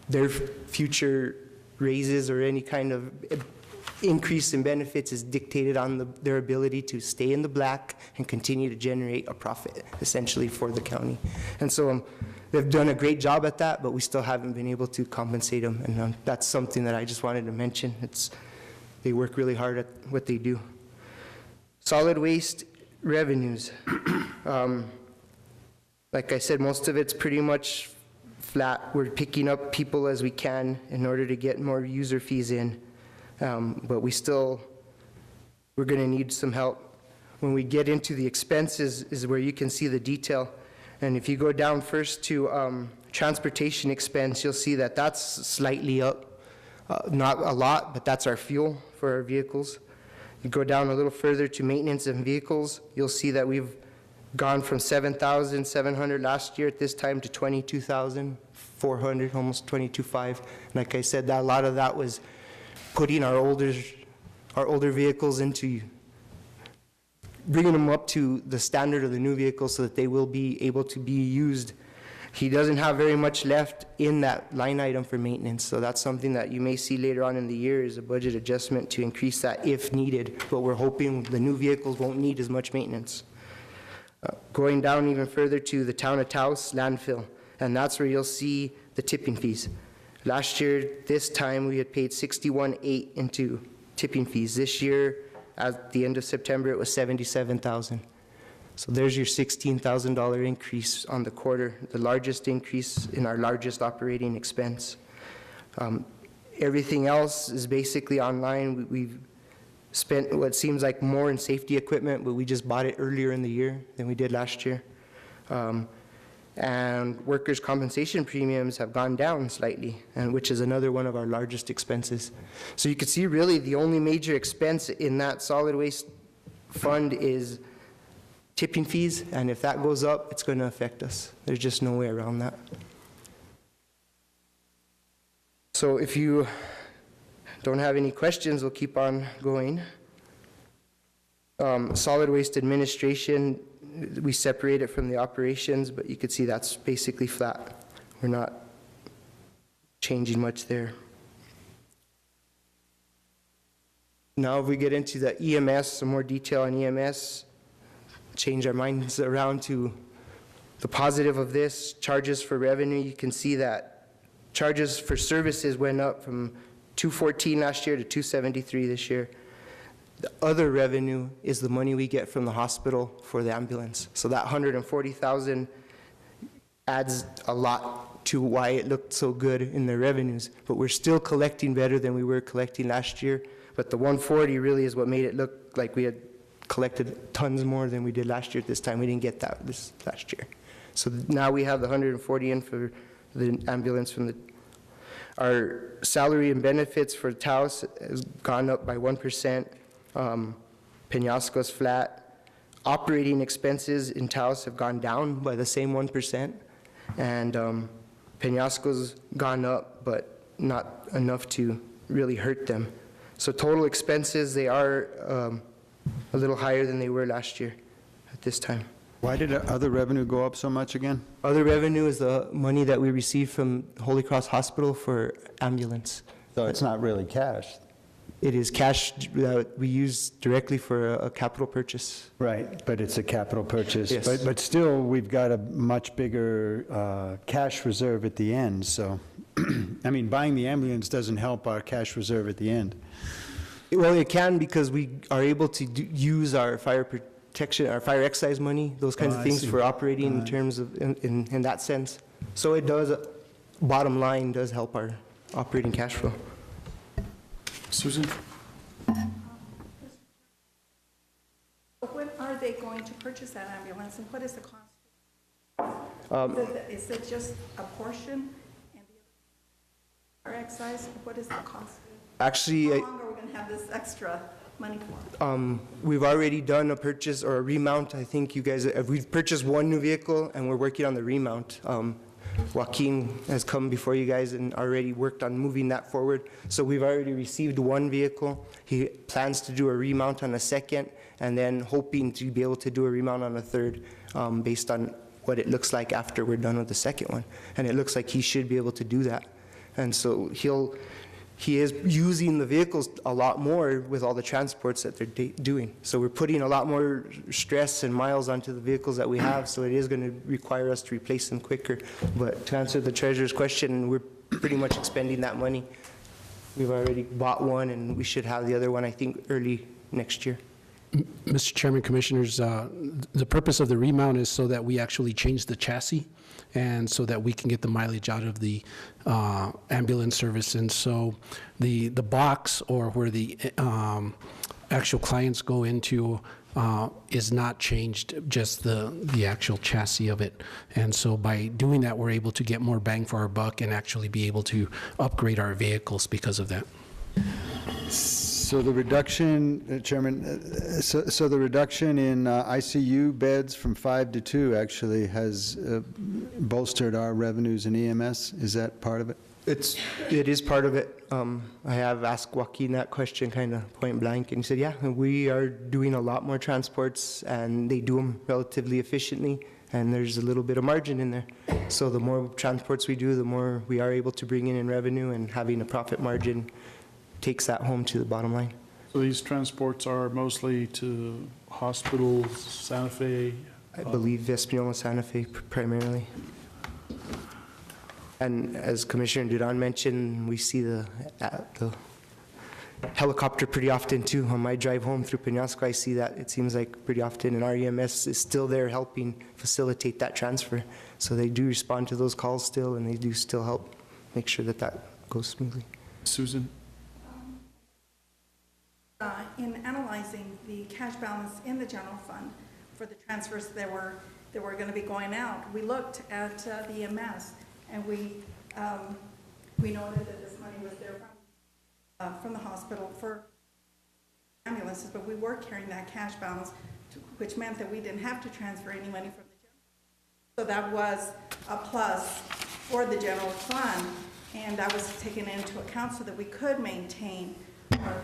their future raises or any kind of increase in benefits is dictated on their ability to stay in the black and continue to generate a profit, essentially, for the county. And so they've done a great job at that, but we still haven't been able to compensate them, and that's something that I just wanted to mention. They work really hard at what they do. Solid waste revenues. Like I said, most of it's pretty much flat. We're picking up people as we can in order to get more user fees in, but we're going to need some help. When we get into the expenses is where you can see the detail. And if you go down first to transportation expense, you'll see that that's slightly up. Not a lot, but that's our fuel for our vehicles. You go down a little further to maintenance and vehicles, you'll see that we've gone from 7,700 last year at this time to 22,400, almost 22,500. Like I said, a lot of that was putting our older vehicles into, bringing them up to the standard of the new vehicles so that they will be able to be used. He doesn't have very much left in that line item for maintenance, so that's something that you may see later on in the year is a budget adjustment to increase that if needed, but we're hoping the new vehicles won't need as much maintenance. Going down even further to the town of Taos landfill, and that's where you'll see the tipping fees. Last year, this time, we had paid $61,800 into tipping fees. This year, at the end of September, it was $77,000. So there's your $16,000 increase on the quarter, the largest increase in our largest operating expense. Everything else is basically online. We've spent what seems like more in safety equipment, but we just bought it earlier in the year than we did last year. And workers' compensation premiums have gone down slightly, and which is another one of our largest expenses. So you can see really the only major expense in that solid waste fund is tipping fees, and if that goes up, it's going to affect us. There's just no way around that. So if you don't have any questions, we'll keep on going. Solid waste administration, we separate it from the operations, but you can see that's basically flat. We're not changing much there. Now if we get into the EMS, some more detail on EMS, change our minds around to the positive of this, charges for revenue. You can see that charges for services went up from $214 last year to $273 this year. The other revenue is the money we get from the hospital for the ambulance. So that $140,000 adds a lot to why it looked so good in the revenues. But we're still collecting better than we were collecting last year. But the $140 really is what made it look like we had collected tons more than we did last year at this time. We didn't get that this last year. So now we have the $140 in for the ambulance from the. Our salary and benefits for Taos has gone up by 1%. Penasco's flat. Operating expenses in Taos have gone down by the same 1%. And Penasco's gone up, but not enough to really hurt them. So total expenses, they are a little higher than they were last year. this time. Why did other revenue go up so much again? Other revenue is the money that we received from Holy Cross Hospital for ambulance. So it's not really cash. It is cash that we use directly for a capital purchase. Right, but it's a capital purchase. Yes. But still, we've got a much bigger cash reserve at the end, so, I mean, buying the ambulance doesn't help our cash reserve at the end. Well, it can because we are able to use our fire protection, our fire excise money, those kinds of I things see. for operating in terms of, in that sense. So it does, bottom line, does help our operating cash flow. Susan? When are they going to purchase that ambulance, and what is the cost? Is it just a portion and the other excise? What is the cost? Actually, How long are we going to have this extra money for? we've already done a purchase or a remount. I think you guys, we've purchased one new vehicle and we're working on the remount. Joaquin has come before you guys and already worked on moving that forward. So we've already received one vehicle. He plans to do a remount on a second and then hoping to be able to do a remount on a third based on what it looks like after we're done with the second one. And it looks like he should be able to do that. And so he is using the vehicles a lot more with all the transports that they're doing. So we're putting a lot more stress and miles onto the vehicles that we have, so it is going to require us to replace them quicker. But to answer the treasurer's question, we're pretty much expending that money. We've already bought one, and we should have the other one, I think, early next year. Mr. Chairman, Commissioners, the purpose of the remount is so that we actually change the chassis and so that we can get the mileage out of the ambulance service. And so the box or where the actual clients go into is not changed, just the actual chassis of it. And so by doing that, we're able to get more bang for our buck and actually be able to upgrade our vehicles because of that. So the reduction, Chairman, so the reduction in ICU beds from 5 to 2 actually has bolstered our revenues in EMS. Is that part of it? It is part of it. I have asked Joaquin that question kind of point blank, and he said, yeah, we are doing a lot more transports, and they do them relatively efficiently, and there's a little bit of margin in there. So the more transports we do, the more we are able to bring in revenue, and having a profit margin takes that home to the bottom line. So these transports are mostly to hospitals, Santa Fe? I believe Espanola, Santa Fe primarily. And as Commissioner Duran mentioned, we see the helicopter pretty often too. On my drive home through Penasco, I see that, it seems like pretty often, and our EMS is still there helping facilitate that transfer. So they do respond to those calls still, and they do still help make sure that that goes smoothly. Susan? In analyzing the cash balance in the general fund for the transfers that were going to be going out, we looked at the EMS, and we noted that this money was there from the hospital for ambulances, but we were carrying that cash balance, which meant that we didn't have to transfer any money from the general. So that was a plus for the general fund, and that was taken into account so that we could maintain our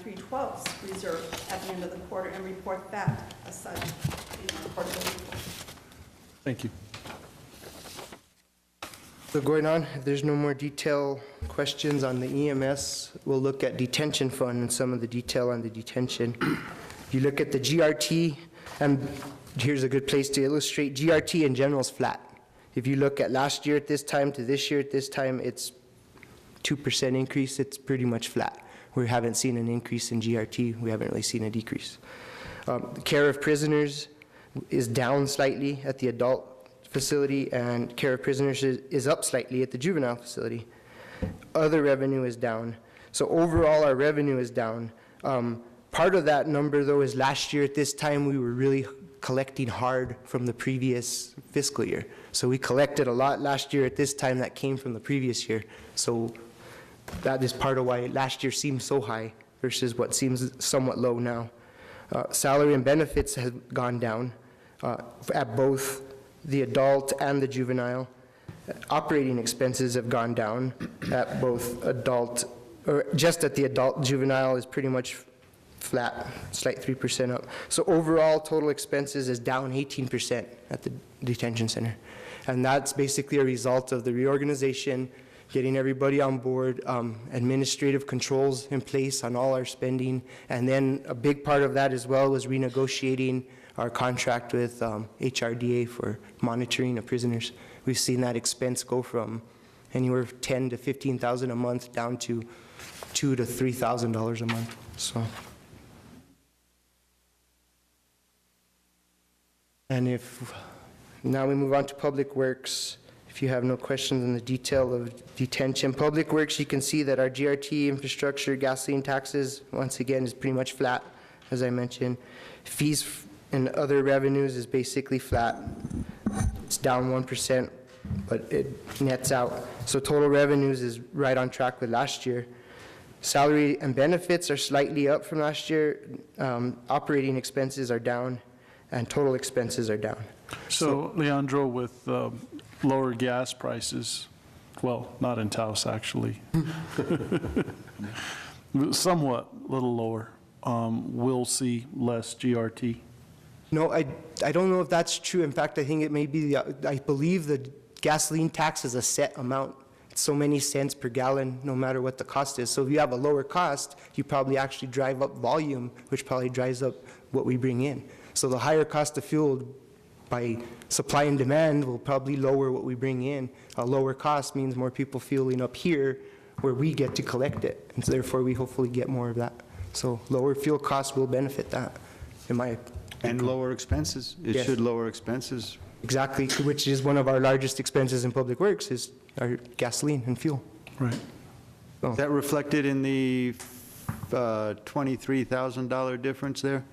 3/12 reserve at the end of the quarter and report that as such in our quarterly report. Thank you. So going on, if there's no more detailed questions on the EMS, we'll look at detention fund and some of the detail on the detention. You look at the GRT, and here's a good place to illustrate. GRT in general is flat. If you look at last year at this time to this year at this time, it's 2% increase. It's pretty much flat. We haven't seen an increase in GRT. We haven't really seen a decrease. The care of prisoners is down slightly at the adult facility, and care of prisoners is up slightly at the juvenile facility. Other revenue is down. So overall, our revenue is down. Part of that number, though, is last year at this time, we were really collecting hard from the previous fiscal year. So we collected a lot last year at this time that came from the previous year. So that is part of why last year seemed so high versus what seems somewhat low now. Salary and benefits have gone down at both the adult and the juvenile. Operating expenses have gone down at both adult, or just at the adult. Juvenile is pretty much flat, slight 3% up. So overall, total expenses is down 18% at the detention center. And that's basically a result of the reorganization, getting everybody on board, administrative controls in place on all our spending. And then a big part of that as well was renegotiating our contract with HRDA for monitoring of prisoners. We've seen that expense go from anywhere from $10,000 to $15,000 a month down to $2,000 to $3,000 a month. So, and if now we move on to Public Works. If you have no questions on the detail of detention, Public Works, you can see that our GRT infrastructure, gasoline taxes, once again, is pretty much flat, as I mentioned. Fees and other revenues is basically flat. It's down 1%, but it nets out. So total revenues is right on track with last year. Salary and benefits are slightly up from last year. Operating expenses are down, and total expenses are down. So, Leandro, with lower gas prices, well, not in Taos, actually, somewhat little lower, we'll see less GRT. No, I don't know if that's true. In fact, I think it may be, I believe the gasoline tax is a set amount. It's so many cents per gallon, no matter what the cost is. So if you have a lower cost, you probably actually drive up volume, which probably drives up what we bring in. So the higher cost of fuel by supply and demand will probably lower what we bring in. A lower cost means more people fueling up here where we get to collect it. And so therefore, we hopefully get more of that. So lower fuel costs will benefit that, in my opinion. And lower expenses. It Yes. should lower expenses. Exactly, which is one of our largest expenses in Public Works, is our gasoline and fuel. Right. Is that reflected in the $23,000 difference there?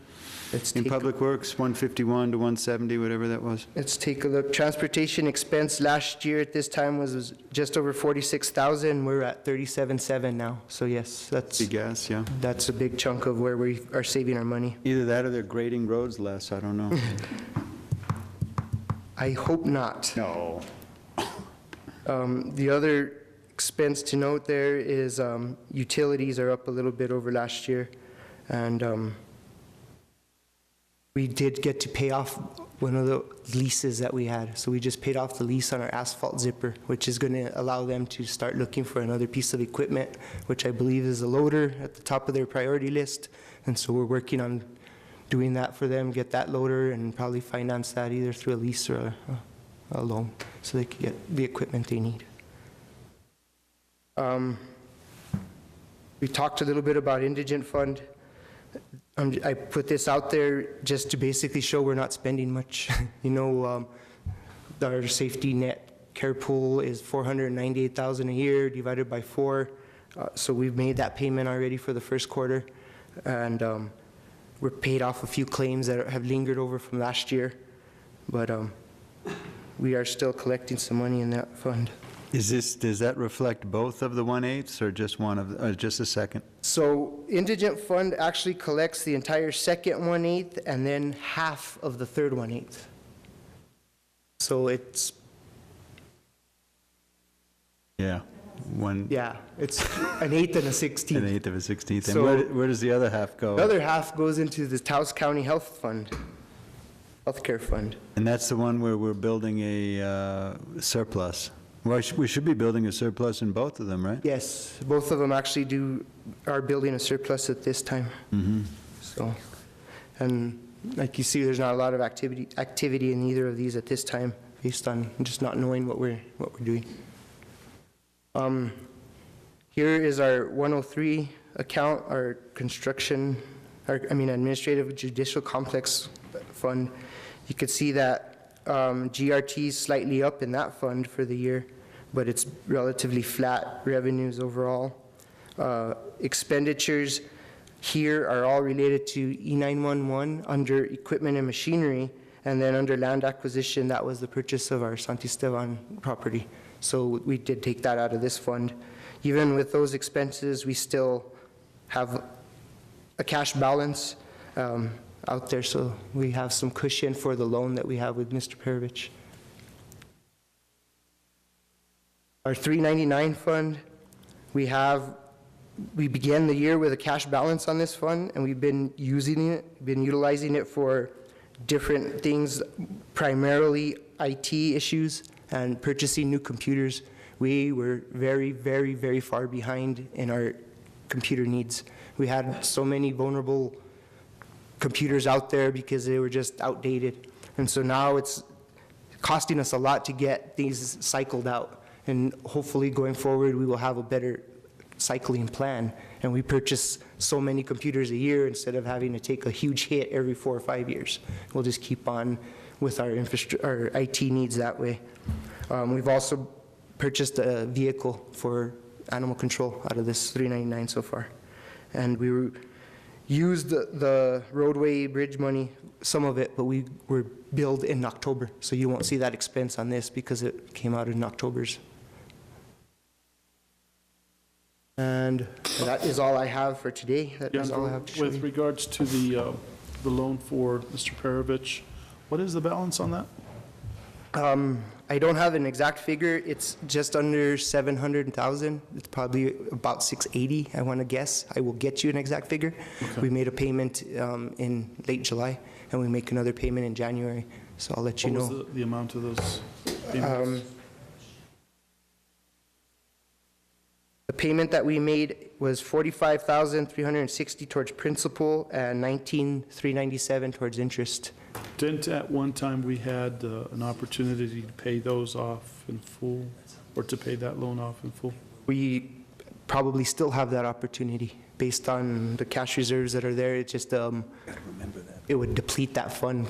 In Public Works, 151 to 170, whatever that was? Let's take a look. Transportation expense last year at this time was just over 46,000. We're at 37.7 now. So yes, that's gas, yeah. That's a big chunk of where we are saving our money. Either that or they're grading roads less, I don't know. I hope not. No. The other expense to note there is utilities are up a little bit over last year, and we did get to pay off one of the leases that we had. So we just paid off the lease on our asphalt zipper, which is going to allow them to start looking for another piece of equipment, which I believe is a loader at the top of their priority list. And so we're working on doing that for them, get that loader, and probably finance that either through a lease or a loan, so they can get the equipment they need. We talked a little bit about indigent fund. I put this out there just to basically show we're not spending much. You know, our safety net care pool is $498,000 a year divided by 4. So we've made that payment already for the first quarter. And we're paid off a few claims that have lingered over from last year. But we are still collecting some money in that fund. Does that reflect both of the 1/8 or just one of, just the second? So indigent fund actually collects the entire second 1/8 and then half of the third 1/8. So it's, Yeah, yeah, it's an 1/8 and a 1/16. An 1/8 of a 16th. And So- where does the other half go? The other half goes into the Taos County Health Fund, Healthcare Fund. And that's the one where we're building a surplus. Well, we should be building a surplus in both of them, right? Yes, both of them actually are building a surplus at this time. Mm-hmm. So, and like you see, there's not a lot of activity in either of these at this time, based on just not knowing what we're doing. Here is our 103 account, our construction, administrative judicial complex fund. You could see that GRT is slightly up in that fund for the year, but it's relatively flat revenues overall. Expenditures here are all related to E911 under equipment and machinery, and then under land acquisition, that was the purchase of our Santisteban property. So we did take that out of this fund. Even with those expenses, we still have a cash balance out there, so we have some cushion for the loan that we have with Mr. Perovich. Our 399 fund, we have We began the year with a cash balance on this fund, and we've been utilizing it for different things, primarily IT issues and purchasing new computers. We were very, very, very far behind in our computer needs. We had so many vulnerable computers out there because they were just outdated. And so now it's costing us a lot to get these cycled out. And hopefully going forward, we will have a better cycling plan. And we purchase so many computers a year instead of having to take a huge hit every 4 or 5 years. We'll just keep on with our IT needs that way. We've also purchased a vehicle for animal control out of this $399 so far. And we used the roadway bridge money, some of it, but we were billed in October. So you won't see that expense on this because it came out in October's. And that is all I have for today. That is all I have to show With you. regards to the loan for Mr. Perovich, what is the balance on that? I don't have an exact figure. It's just under 700,000. It's probably about 680, I want to guess. I will get you an exact figure. Okay. We made a payment in late July, and we make another payment in January. So I'll let you know. What was the amount of those payments? The payment that we made was $45,360 towards principal and $19,397 towards interest. Didn't at one time we had an opportunity to pay those off in full, or to pay that loan off in full? We probably still have that opportunity based on the cash reserves that are there. It just, it would deplete that fund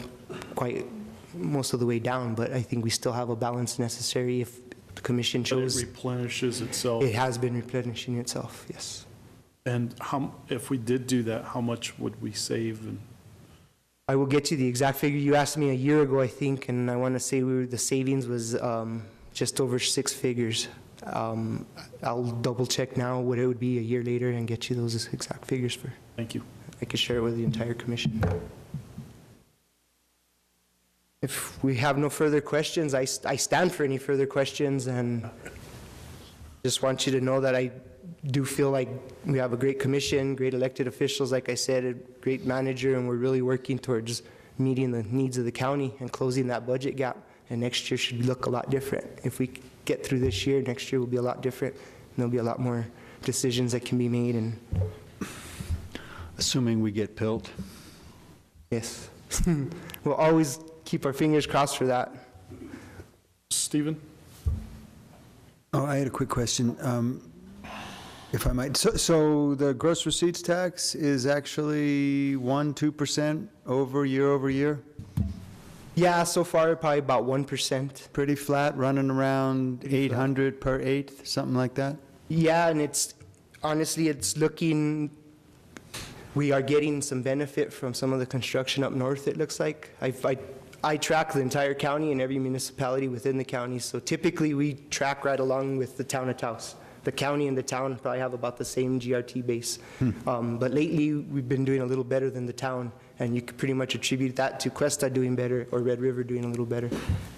quite most of the way down, but I think we still have a balance necessary if the commission But chose. it replenishes itself. It has been replenishing itself, yes. And if we did do that, how much would we save? And I will get you the exact figure. You asked me a year ago, I think, and I want to say the savings was just over 6 figures. I'll double check now what it would be a year later and get you those exact figures for. Thank you. I can share it with the entire commission. If we have no further questions, I stand for any further questions, and just want you to know that I do feel like we have a great commission, great elected officials, like I said, a great manager, and we're really working towards meeting the needs of the county and closing that budget gap. And next year should look a lot different. If we get through this year, next year will be a lot different, and there'll be a lot more decisions that can be made. And Assuming we get pilled. yes, we'll always keep our fingers crossed for that. Stephen? Oh, I had a quick question, if I might. So the gross receipts tax is actually 1-2% over year? Yeah, so far probably about 1%. Pretty flat, running around 800 per eighth, something like that? Yeah, and it's, honestly, it's looking, we are getting some benefit from some of the construction up north, it looks like. I track the entire county and every municipality within the county, so typically we track right along with the town of Taos. The county and the town probably have about the same GRT base. But lately, we've been doing a little better than the town, and you could pretty much attribute that to Cuesta doing better or Red River doing a little better.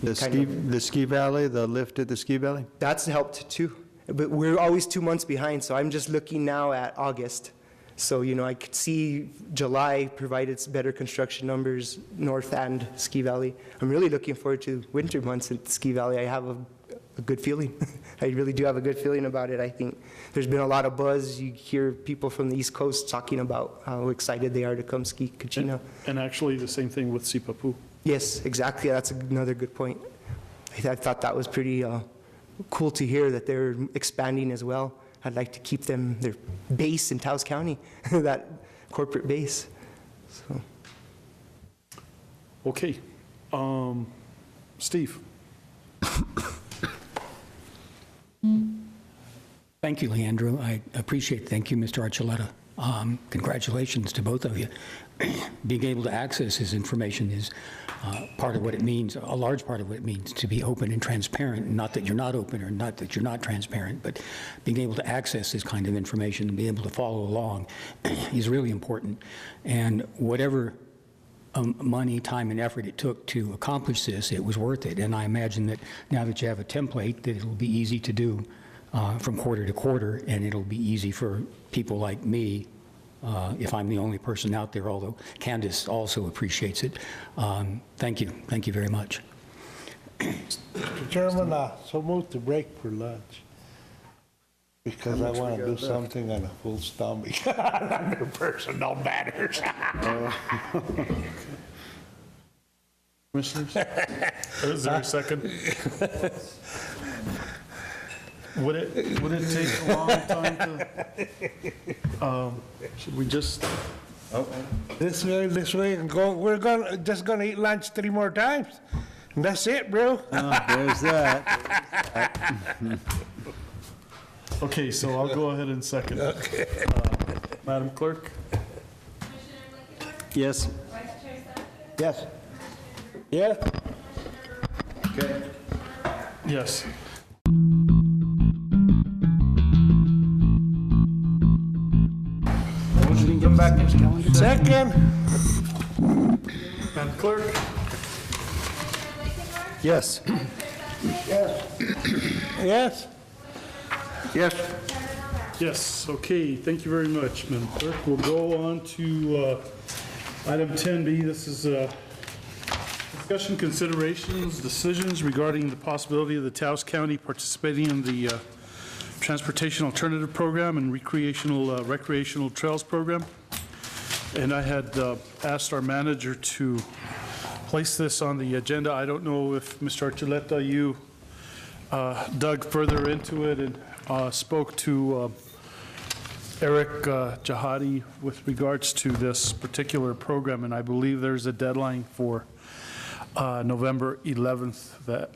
The ski valley, the lift at the ski valley? That's helped too, but we're always 2 months behind, so I'm just looking now at August. So, you know, I could see July provided better construction numbers, North and Ski Valley. I'm really looking forward to winter months at Ski Valley. I have a good feeling. I really do have a good feeling about it. I think there's been a lot of buzz. You hear people from the East Coast talking about how excited they are to come ski Kachina. And actually the same thing with Sipapu. Yes, exactly. That's another good point. I thought that was pretty cool to hear that they're expanding as well. I'd like to keep them, their base in Taos County, that corporate base. So. Okay. Steve? Thank you, Leandro. I appreciate it. Thank you, Mr. Archuleta. Congratulations to both of you. Being able to access this information is part of what it means, a large part of what it means to be open and transparent. Not that you're not open or not that you're not transparent, but being able to access this kind of information and be able to follow along is really important. And whatever money, time, and effort it took to accomplish this, it was worth it. And I imagine that now that you have a template, that it'll be easy to do from quarter to quarter, and it'll be easy for people like me, if I'm the only person out there, although Candace also appreciates it. Thank you. Thank you very much. Mr. Chairman, so moved to break for lunch. Because I want to do something on a full stomach. Under personal matters. Commissioners? Is there a second? Would it take a long time to, should we just? This way, and go. We're just gonna eat lunch 3 more times. And that's it, bro. There's that. Okay, so I'll go ahead and second. Okay. Madam Clerk? Yes. Yes. Yes. Okay. Yes. Motion to come back next calendar. Second. Madam Clerk? Yes. Yes. Yes. Yes. Yes, okay, thank you very much, Madam Clerk. We'll go on to item 10B. This is discussion considerations, decisions regarding the possibility of the Taos County participating in the Transportation Alternative Program and Recreational Trails Program. And I had asked our manager to place this on the agenda. I don't know if, Mr. Archuleta, you dug further into it and spoke to Eric Jahadi with regards to this particular program, and I believe there's a deadline for November 11th that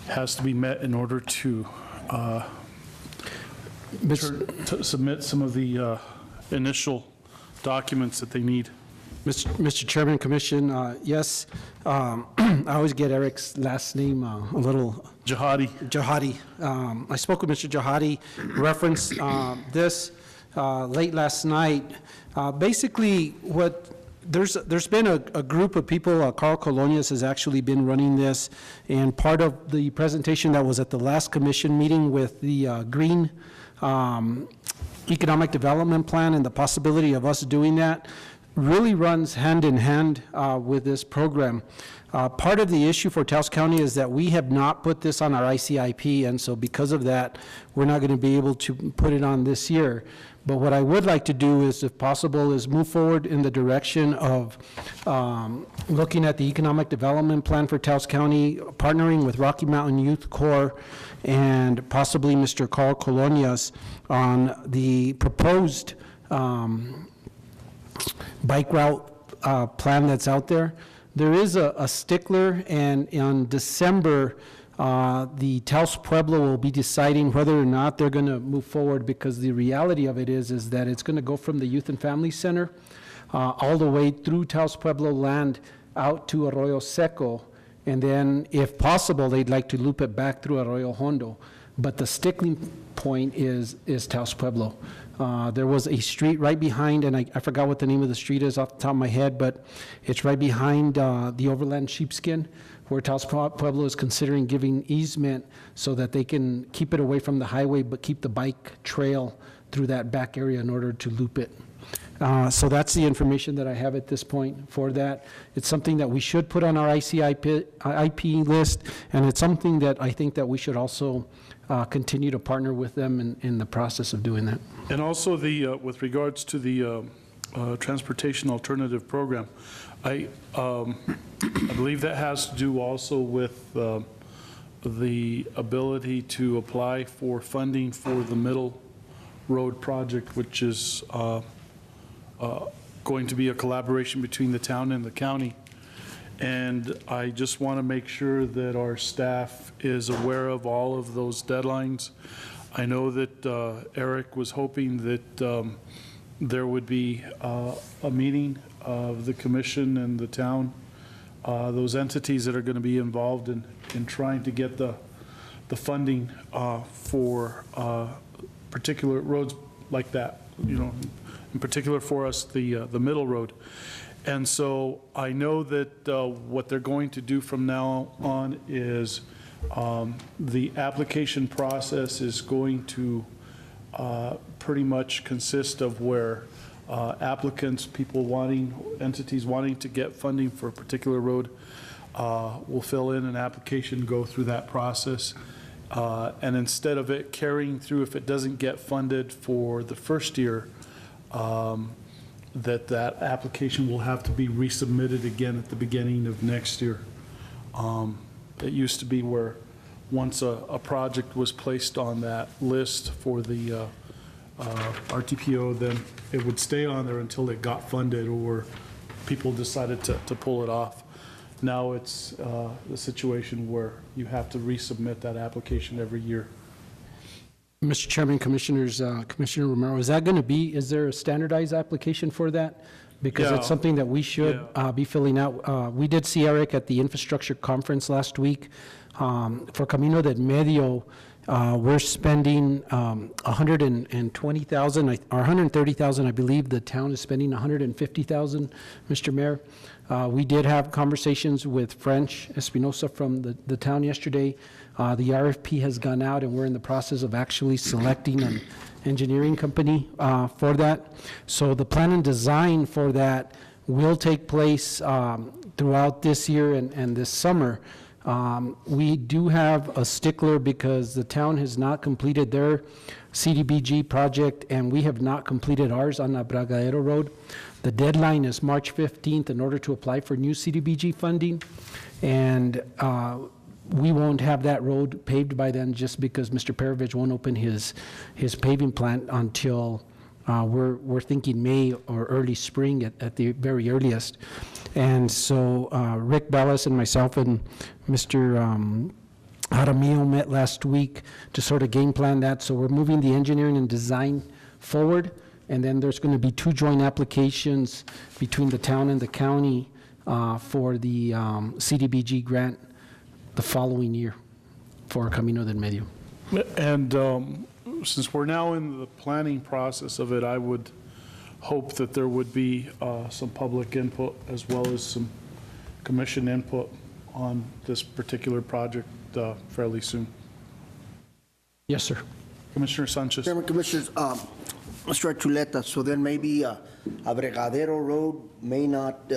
has to be met in order to submit some of the initial documents that they need. Mr. Chairman, Commission, yes, I always get Eric's last name a little... Jahadi. Jahadi. I spoke with Mr. Jahadi, referenced this late last night. Basically, there's been a group of people, Carl Colonias has actually been running this, and part of the presentation that was at the last commission meeting with the Green Economic Development Plan and the possibility of us doing that really runs hand in hand with this program. Part of the issue for Taos County is that we have not put this on our ICIP, and so because of that, we're not going to be able to put it on this year. But what I would like to do is, if possible, is move forward in the direction of looking at the Economic Development Plan for Taos County, partnering with Rocky Mountain Youth Corps and possibly Mr. Carl Colonias on the proposed bike route plan that's out there. There is a stickler, and in December, the Taos Pueblo will be deciding whether or not they're going to move forward, because the reality of it is that it's going to go from the Youth and Family Center all the way through Taos Pueblo land out to Arroyo Seco, and then, if possible, they'd like to loop it back through Arroyo Hondo. But the stickling point is Taos Pueblo. There was a street right behind, and I forgot what the name of the street is off the top of my head, but it's right behind the Overland Sheepskin, where Taos Pueblo is considering giving easement so that they can keep it away from the highway, but keep the bike trail through that back area in order to loop it. So that's the information that I have at this point for that. It's something that we should put on our ICIP list, and it's something that I think that we should also continue to partner with them in the process of doing that. And also with regards to the Transportation Alternative Program, I believe that has to do also with the ability to apply for funding for the Middle Road project, which is going to be a collaboration between the town and the county. And I just want to make sure that our staff is aware of all of those deadlines. I know that Eric was hoping that there would be a meeting of the commission and the town, those entities that are going to be involved in trying to get the funding for particular roads like that, you know, in particular for us, the Middle Road. And so I know that what they're going to do from now on is The application process is going to pretty much consist of where applicants, entities wanting to get funding for a particular road will fill in an application, go through that process. And instead of it carrying through, if it doesn't get funded for the first year, that application will have to be resubmitted again at the beginning of next year. It used to be where once a project was placed on that list for the RTPO, then it would stay on there until it got funded or people decided to pull it off. Now it's the situation where you have to resubmit that application every year. Mr. Chairman, Commissioners, Commissioner Romero, is there a standardized application for that? Because Yeah. it's something that we should be filling out. We did see Eric at the infrastructure conference last week. For Camino del Medio, we're spending $120,000 or $130,000. I believe the town is spending $150,000, Mr. Mayor. We did have conversations with French Espinosa from the town yesterday. The RFP has gone out, and we're in the process of actually selecting an engineering company for that. So the plan and design for that will take place throughout this year and this summer. We do have a stickler because the town has not completed their CDBG project, and we have not completed ours on Abragadero Road. The deadline is March 15th in order to apply for new CDBG funding, and we won't have that road paved by then just because Mr. Perovich won't open his paving plant until we're thinking May or early spring at the very earliest. And so Rick Bellis and myself and Mr. Jaramillo met last week to sort of game plan that. So we're moving the engineering and design forward, and then there's going to be 2 joint applications between the town and the county for the CDBG grant the following year for Camino del Medio. And since we're now in the planning process of it, I would hope that there would be some public input as well as some commission input on this particular project fairly soon. Yes, sir. Commissioner Sanchez. Chairman, Commissioners, Mr. Archuleta, so then maybe Abragadero Road may not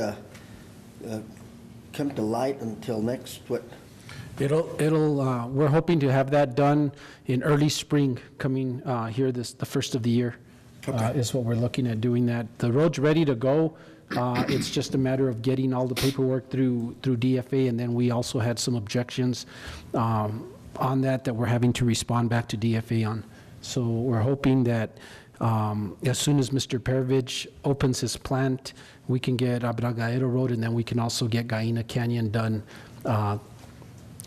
come to light until next, what? We're hoping to have that done in early spring, coming here the first of the year. Is what we're looking at doing that. The road's ready to go. It's just a matter of getting all the paperwork through DFA, and then we also had some objections on that we're having to respond back to DFA on. So we're hoping that as soon as Mr. Perovich opens his plant, we can get Abragadero Road, and then we can also get Gallina Canyon done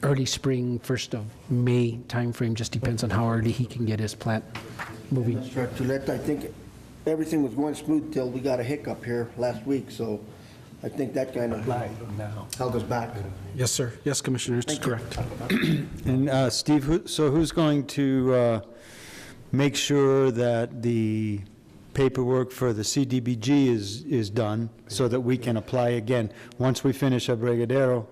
early spring, 1st of May timeframe. Just depends on how early he can get his plant moving. Mr. Archuleta, I think everything was going smooth till we got a hiccup here last week, so I think that kind of held us back. Yes, sir. Yes, Commissioner, it's correct. And Steve, who's going to make sure that the paperwork for the CDBG is done so that we can apply again? Once we finish Abragadero,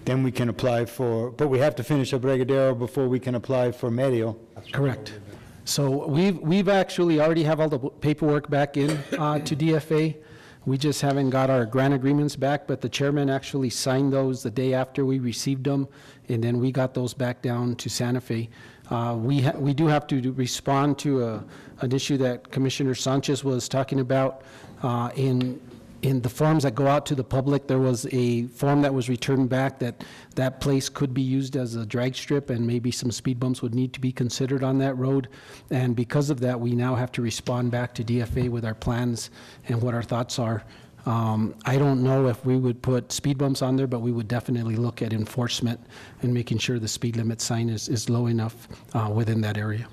then we can apply for, but we have to finish Abragadero before we can apply for Medio. Correct. So we've actually already have all the paperwork back in to DFA. We just haven't got our grant agreements back, but the chairman actually signed those the day after we received them, and then we got those back down to Santa Fe. We do have to respond to an issue that Commissioner Sanchez was talking about in the forms that go out to the public. There was a form that was returned back that place could be used as a drag strip, and maybe some speed bumps would need to be considered on that road. And because of that, we now have to respond back to DFA with our plans and what our thoughts are. I don't know if we would put speed bumps on there, but we would definitely look at enforcement and making sure the speed limit sign is low enough within that area.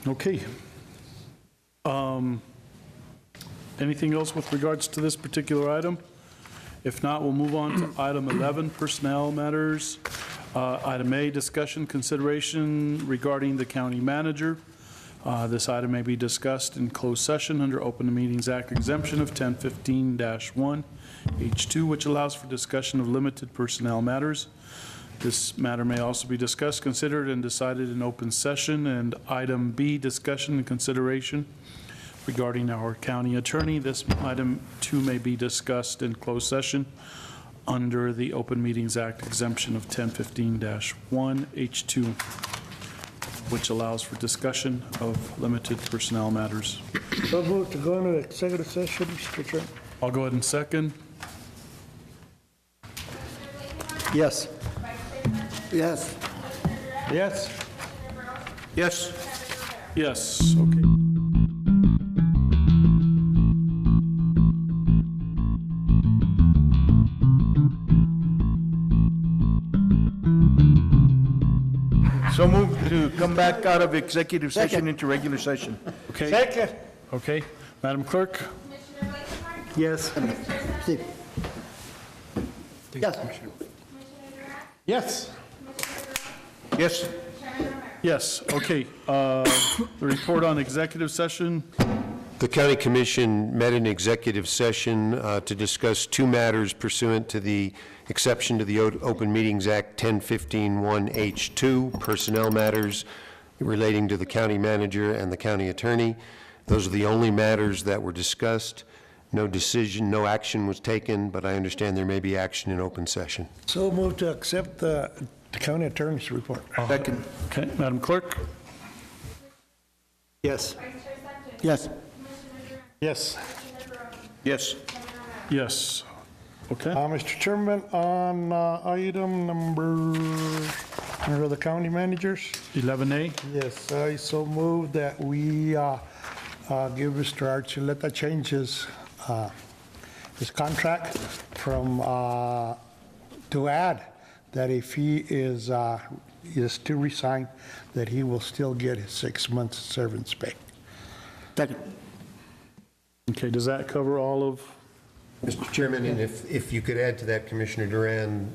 Okay. Anything else with regards to this particular item? If not, we'll move on to item 11, personnel matters. Item A, discussion consideration regarding the county manager. This item may be discussed in closed session under Open Meetings Act exemption of 1015-1 H2, which allows for discussion of limited personnel matters. This matter may also be discussed, considered, and decided in open session. And item B, discussion and consideration regarding our county attorney. This item too may be discussed in closed session under the Open Meetings Act exemption of 1015-1 H2, which allows for discussion of limited personnel matters. So move to go into executive session, Mr. Chairman. I'll go ahead and second. Yes. Yes. Yes. Yes. Yes, okay. So move to come back out of executive session into regular session. Okay. Second. Okay. Madam Clerk? Yes. Yes. Yes. Yes. Yes, okay. The report on executive session. The County Commission met in executive session to discuss two matters pursuant to the exception to the Open Meetings Act 1015-1H2, personnel matters relating to the county manager and the county attorney. Those are the only matters that were discussed. No decision, no action was taken, but I understand there may be action in open session. So move to accept the county attorney's report. Second. Okay, Madam Clerk? Yes. Yes. Yes. Yes. Yes. Okay. Mr. Chairman, on item number, under the county managers, 11A? yes, I so move that we give Mr. Archuleta changes his contract from, to add that if he is to resign, that he will still get his 6 months severance pay. Second. Okay, does that cover all of? Mr. Chairman, and if you could add to that, Commissioner Duran,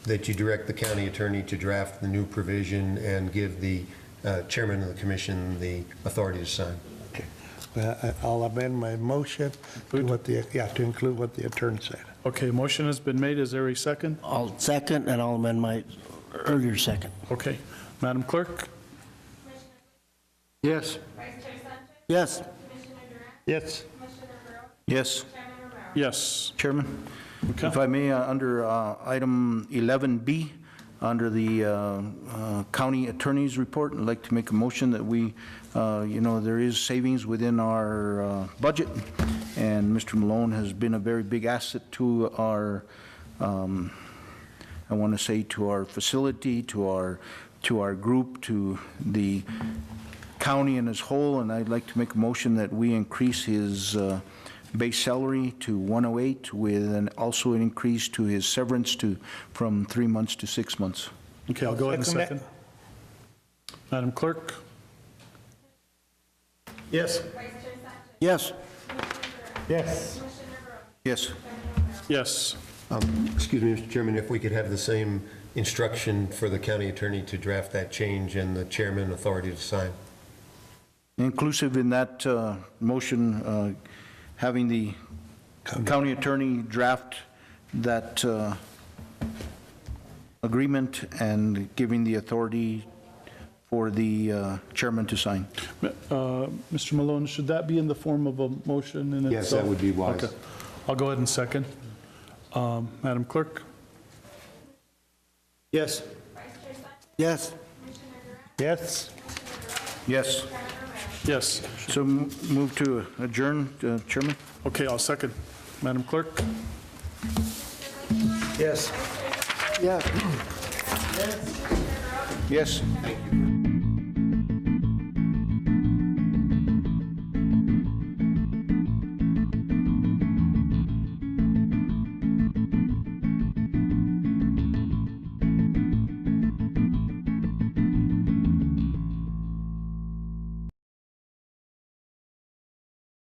that you direct the county attorney to draft the new provision and give the chairman of the commission the authority to sign. Okay. I'll amend my motion to what the, to include what the attorney said. Okay, motion has been made. Is there a second? I'll second, and I'll amend my earlier second. Okay. Madam Clerk? Yes. Yes. Yes. Yes. Yes. Chairman, Okay. if I may, under item 11B, under the county attorney's report, I'd like to make a motion that we, there is savings within our budget, and Mr. Malone has been a very big asset to our, I want to say, to our facility, to our group, to the county in as whole, and I'd like to make a motion that we increase his base salary to 108 with also an increase to his severance from 3 months to 6 months. Okay, I'll go ahead and Second second. Madam Clerk? Yes. Yes. Yes. Yes. Yes. Excuse me, Mr. Chairman, if we could have the same instruction for the county attorney to draft that change and the chairman authority to sign. Inclusive in that motion, having the county attorney draft that agreement and giving the authority for the chairman to sign. Mr. Malone, should that be in the form of a motion in itself? Yes, that would be wise. Okay. I'll go ahead and second. Madam Clerk? Yes. Yes. Yes. Yes. Yes. So move to adjourn, Chairman? Okay, I'll second. Madam Clerk? Yes. Yeah. Yes. Thank you.